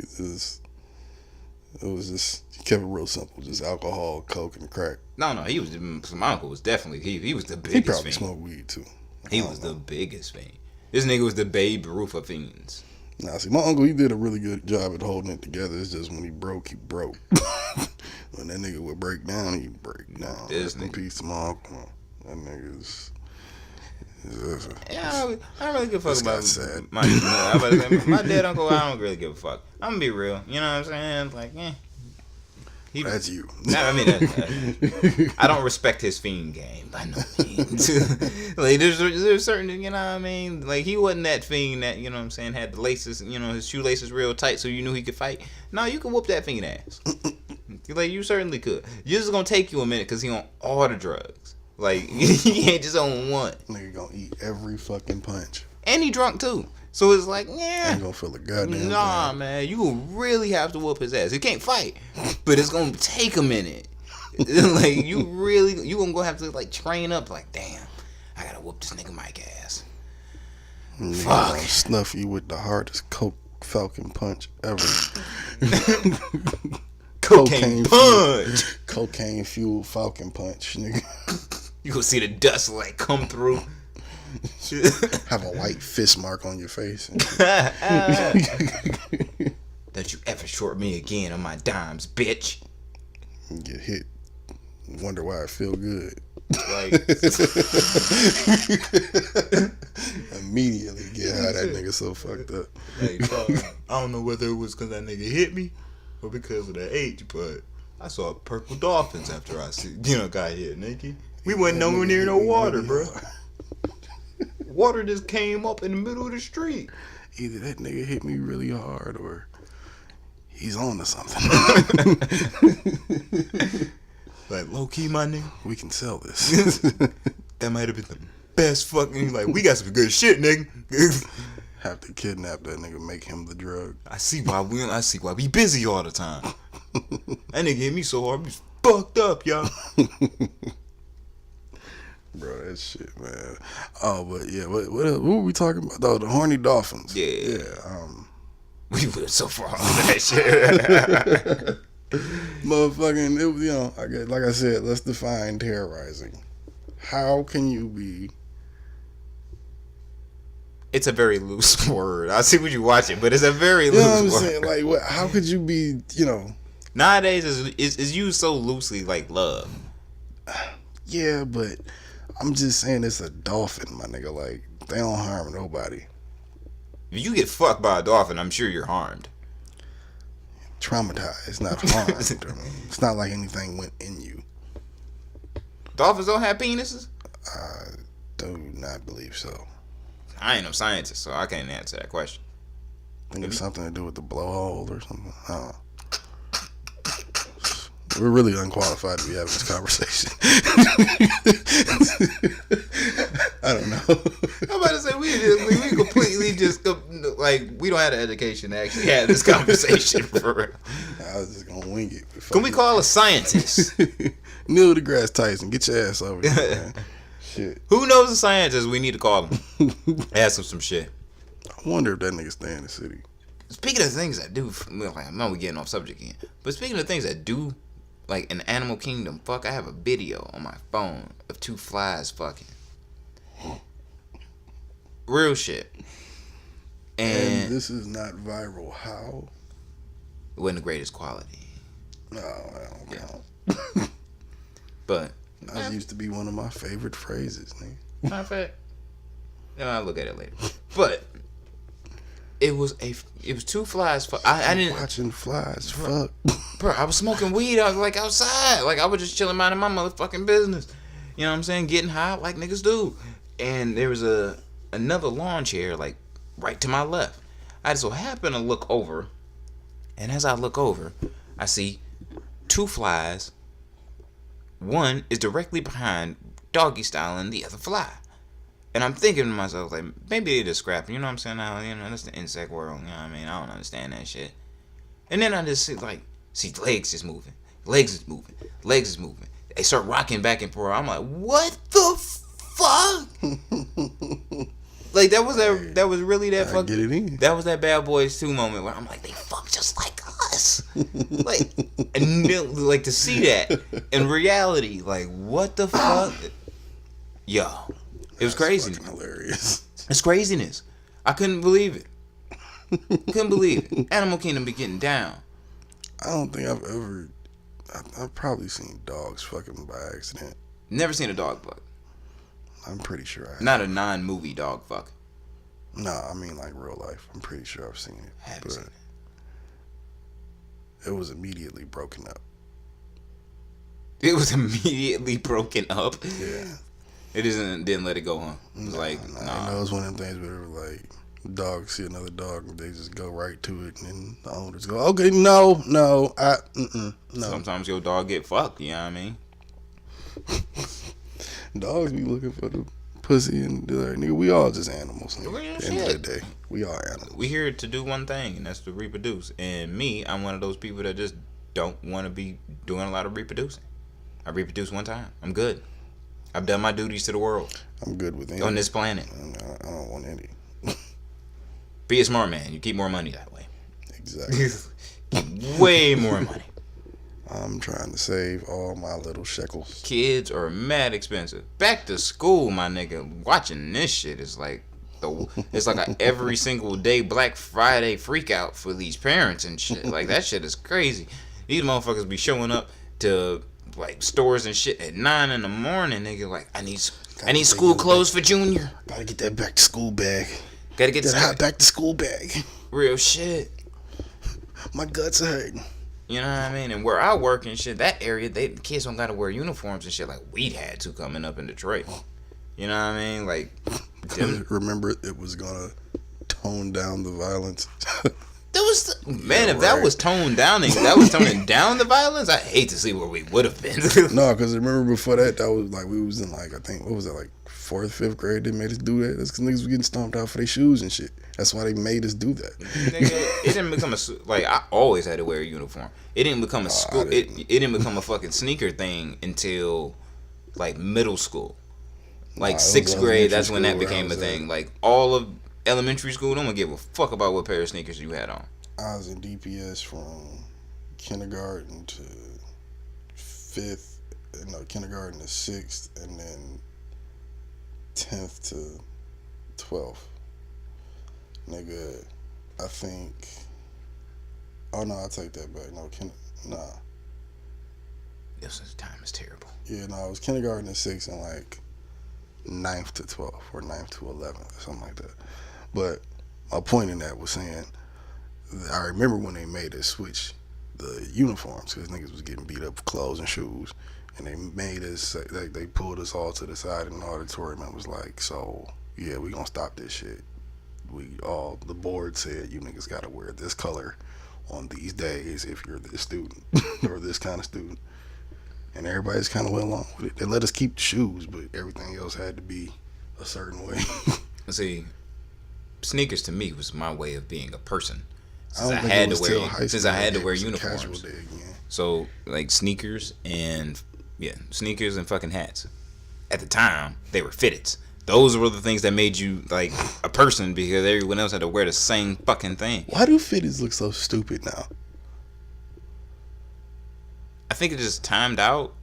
kept it real simple, just alcohol, coke, and crack. No, my uncle was definitely he was the biggest. He probably fiend. smoked weed too. He was the biggest fiend. This nigga was the Babe Ruth of fiends. Nah, see, my uncle, he did a really good job at holding it together. It's just when he broke, he broke. When that nigga would break down, he'd break down. Rest in peace to my uncle. That nigga's. Yeah, I don't really give a fuck about sad. My dead uncle. I don't really give a fuck. I'm gonna be real. You know what I'm saying? Like, that's you. I mean, I don't respect his fiend game by no means. Like, there's certain, you know what I mean? Like, he wasn't that fiend that, you know what I'm saying, had the laces, you know, his shoelaces real tight so you knew he could fight. No, you could whoop that fiend ass. Like, you certainly could. You're just gonna take you a minute because he on all the drugs. Like, he ain't just on one. Nigga gonna eat every fucking punch. And he drunk too. So it's like, yeah. Ain't gonna feel a goddamn Nah, thing. man. You gonna really have to whoop his ass. He can't fight. But it's gonna take a minute. Like, you gonna have to, like, train up. Like, damn, I gotta whoop this nigga Mike ass. Nigga gonna snuff you with the hardest coke falcon punch ever. Cocaine punch. Cocaine fueled falcon punch, nigga. You gonna see the dust like come through. Have a white fist mark on your face. Don't you ever short me again on my dimes, bitch. Get hit. Wonder why I feel good. Like, immediately get how that nigga so fucked up. Like, I don't know whether it was because that nigga hit me or because of the H, but I saw purple dolphins after I got hit, nigga. We wasn't nowhere near no water, bro. Water just came up in the middle of the street. Either that nigga hit me really hard or he's on to something. Like, low key, my nigga. We can sell this. That might have been the best fucking, like, we got some good shit, nigga. Have to kidnap that nigga, make him the drug. I see why we busy all the time. That nigga hit me so hard, we fucked up, y'all. Bro, that shit, man. Oh, but yeah, what were we talking about? Oh, the horny dolphins. Yeah. We went so far off that shit. Motherfucking, it, you know, like I said, let's define terrorizing. How can you be It's a very loose word. I see what you watching, but it's a very loose You know what I'm word. saying? Like, what? How could you be? You know. Nowadays, is used so loosely, like love. Yeah, but I'm just saying it's a dolphin, my nigga. Like, they don't harm nobody. If you get fucked by a dolphin, I'm sure you're harmed. Traumatized, not harmed. It's not like anything went in you. Dolphins don't have penises? I do not believe so. I ain't no scientist, so I can't answer that question. I think it's something to do with the blowhole or something. I don't know. We're really unqualified to be having this conversation. I don't know. I'm about to say we completely just like we don't have the education to actually have this conversation for real. I was just gonna wing it. Can we call a scientist? Neil deGrasse Tyson, get your ass over here, man. Shit. Who knows a scientist? We need to call him. Ask him some shit. I wonder if that nigga stay in the city. Speaking of things that do, like I know we're getting off subject again, but speaking of things that do, like in Animal Kingdom, fuck, I have a video on my phone of 2 flies fucking. Real shit. And this is not viral. How? it wasn't the greatest quality. No, I don't count. But that used to be one of my favorite phrases, nigga. matter of fact, no, I'll look at it later. But it was 2 flies. I didn't watching flies. Fuck, bro. I was smoking weed. I was like outside, like I was just chilling, minding my motherfucking business. You know what I'm saying? Getting high like niggas do. And there was another lawn chair like right to my left. I just so happened to look over, and as I look over, I see 2 flies. One is directly behind doggy style and the other fly. And I'm thinking to myself, like, maybe they just scrapping, you know what I'm saying? Now, you know, that's the insect world, you know what I mean? I don't understand that shit. And then I just see legs just moving. Legs is moving. Legs is moving. They start rocking back and forth. I'm like, what the fuck? Like, that was really that fuck. Get it in. That was that Bad Boys 2 moment where I'm like, they fuck just like us. Like, and like to see that in reality, like, what the fuck? Yo. It was crazy. Hilarious. It's craziness. I couldn't believe it. Couldn't believe it. Animal Kingdom be getting down. I don't think I've probably seen dogs fucking by accident. Never seen a dog fuck. I'm pretty sure I have. Not a non-movie dog fuck. No, I mean like real life. I'm pretty sure I've seen it. Haven't seen it was immediately broken up. It was immediately broken up. Yeah. It didn't let it go, huh? It was nah. I know it's one of them things where like dogs see another dog and they just go right to it, and then the owners go, okay, no. Sometimes your dog get fucked. You know what I mean? Dogs be looking for the pussy, and they're like, nigga, we all just animals. At the end of the day, we are animals. We here to do one thing, and that's to reproduce. And me, I'm one of those people that just don't want to be doing a lot of reproducing. I reproduce one time. I'm good. I've done my duties to the world. I'm good with any. On this planet. I don't want any. Be a smart man. You keep more money that way. Exactly. Keep way more money. I'm trying to save all my little shekels. Kids are mad expensive. Back to school, my nigga. Watching this shit is like it's like a every single day Black Friday freak out for these parents and shit. Like that shit is crazy. These motherfuckers be showing up to like stores and shit at 9 in the morning, nigga. Like I need school clothes for Junior. Gotta get that back to school bag. Gotta get that hot back to school bag. Real shit. My guts are hurting. You know what I mean? And where I work and shit, that area, the kids don't gotta wear uniforms and shit like we had to coming up in Detroit. You know what I mean? Like, remember it was gonna tone down the violence. If that was toned down, that was toning down the violence. I hate to see where we would have been. No, because remember before that was like we was in like I think what was that like 4th, 5th grade. They made us do that. That's because niggas was getting stomped out for their shoes and shit. That's why they made us do that. Nigga, it didn't become I always had to wear a uniform. It didn't become a school. It didn't become a fucking sneaker thing until like middle school. Like 6th grade, that's when that became a thing. Like all of elementary school, don't give a fuck about what pair of sneakers you had on. I was in DPS from kindergarten to 5th, kindergarten to 6th, and then 10th to 12th. Nigga, I think. Oh no, I take that back. No, nah. This time is terrible. Yeah, no, it was kindergarten to 6 and like 9th to 12th or 9th to 11th or something like that. But my point in that was saying, I remember when they made us switch the uniforms because niggas was getting beat up for clothes and shoes, and they made us, they pulled us all to the side in the auditorium and was like, so yeah, we gonna stop this shit. The board said you niggas gotta wear this color on these days if you're this student or this kind of student. And everybody's kind of went along with it. They let us keep the shoes, but everything else had to be a certain way. See, sneakers to me was my way of being a person. Since I had to wear uniforms. So like sneakers and fucking hats. At the time, they were fitteds. Those were the things that made you like a person because everyone else had to wear the same fucking thing. Why do fitteds look so stupid now? I think it just timed out.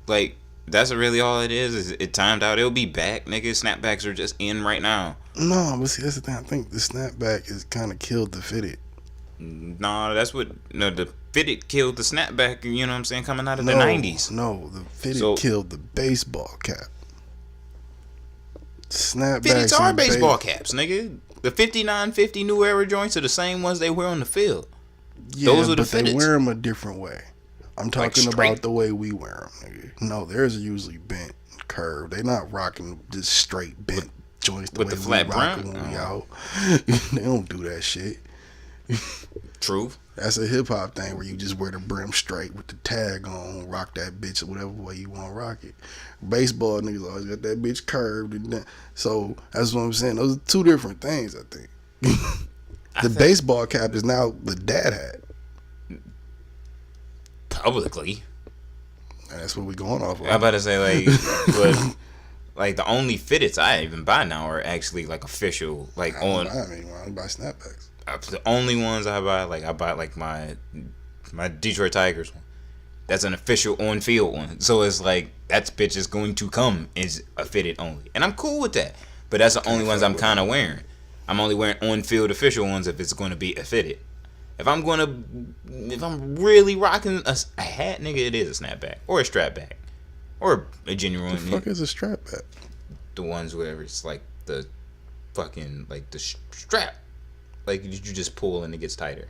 Like, that's really all it is it timed out. It'll be back, nigga. Snapbacks are just in right now. No, but see, that's the thing. I think the snapback is kind of killed the fitted. Nah, the fitted killed the snapback, you know what I'm saying, coming out of the 90s. No, the fitted killed the baseball cap. Snapbacks fitteds are baseball caps, nigga. The 5950 New Era joints are the same ones they wear on the field. Yeah, those are the fitteds. They wear them a different way. I'm talking about the way we wear them, nigga. No, theirs are usually bent, curved. They not rocking just straight bent joints the way the flat we rock them when we out. They don't do that shit. True. That's a hip hop thing where you just wear the brim straight with the tag on, rock that bitch whatever way you want to rock it. Baseball niggas always got that bitch curved and that. So that's what I'm saying. Those are two different things, I think. Baseball cap is now the dad hat. Publicly. And that's what we going off of. I'm about to say but like the only fitteds I even buy now are actually like official, like I buy snapbacks. The only ones I buy like my Detroit Tigers one. That's an official on field one. So it's like that bitch is going to come is a fitted only, and I'm cool with that. But that's the only ones I'm kind of wearing. I'm only wearing on field official ones if it's going to be a fitted. If I'm really rocking a hat, nigga, it is a snapback or a strap back or a genuine. The fuck is a strap back? The ones where it's like the fucking like the strap, like you just pull and it gets tighter.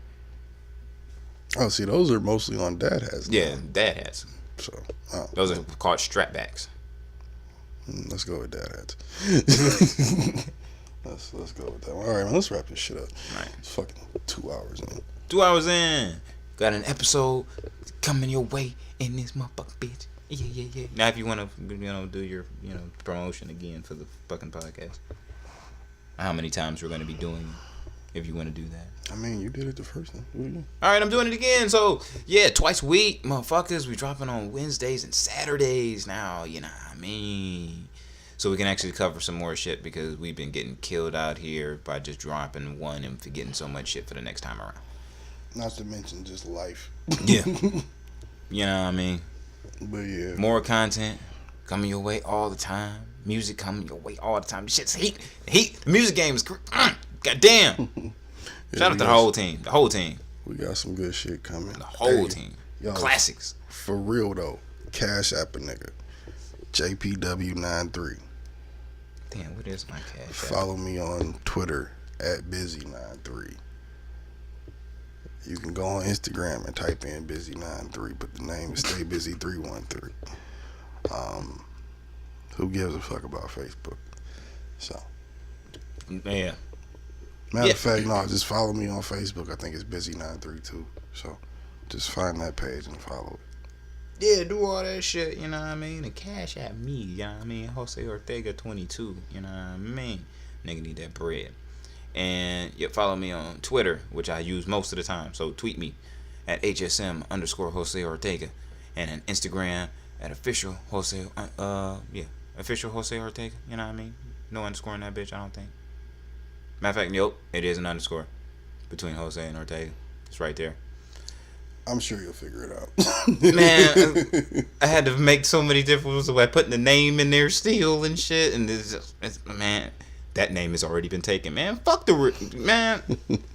Oh, see, those are mostly on dad hats. Yeah, dad hats. So those are called strap backs. Let's go with dad hats. Let's go with that one. All right, man, let's wrap this shit up. All right. It's fucking 2 hours in. 2 hours in. Got an episode coming your way in this motherfucking bitch. Yeah. Now, if you want to, do your, promotion again for the fucking podcast. How many times we're going to be doing if you want to do that. I mean, you did it the first time. All right, I'm doing it again. So, yeah, twice a week, motherfuckers. We dropping on Wednesdays and Saturdays now, you know what I mean? So we can actually cover some more shit because we've been getting killed out here by just dropping one and forgetting so much shit for the next time around. Not to mention just life. Yeah. You know what I mean? But yeah. More content coming your way all the time. Music coming your way all the time. This shit's heat. The music game is goddamn. Shout out to the whole team. The whole team. We got some good shit coming. The whole team. Yo, classics. For real though. Cash app a nigga. JPW93. Damn, what is my cash app? Follow me on Twitter @busy93. You can go on Instagram and type in busy93, but the name is staybusy313. Who gives a fuck about Facebook? So, yeah. Matter of fact, no, just follow me on Facebook. I think it's busy93 too. So, just find that page and follow it. Yeah, do all that shit, you know what I mean? And cash at me, you know what I mean? Jose Ortega 22, you know what I mean? Nigga need that bread. And you follow me on Twitter, which I use most of the time. So tweet me at HSM_Jose Ortega. And on Instagram at official Jose, official Jose Ortega, you know what I mean? No underscore in that bitch, I don't think. Matter of fact, nope, it is an underscore between Jose and Ortega. It's right there. I'm sure you'll figure it out. Man, I had to make so many different ways by putting the name in there still and shit. And man, that name has already been taken, man. Fuck the man.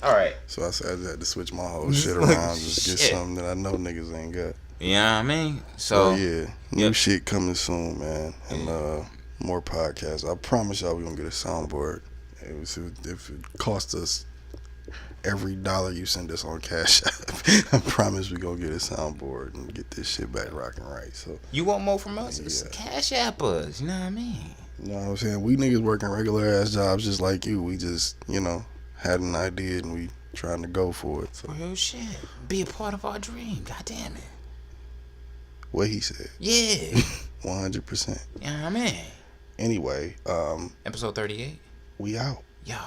All right. So I said I had to switch my whole shit around, just get something that I know niggas ain't got. You know what I mean? So yeah, new shit coming soon, man, and more podcasts. I promise y'all we gonna get a soundboard. If it costs us every dollar you send us on Cash App, I promise we gonna get a soundboard and get this shit back rocking right. So you want more from us? Yeah. Cash App us. You know what I mean? You know what I'm saying? We niggas working regular ass jobs just like you. We just, had an idea and we trying to go for it. So. Real shit. Be a part of our dream. God damn it. What he said. Yeah. 100%. Yeah, I mean. Anyway, episode 38. We out. Yeah.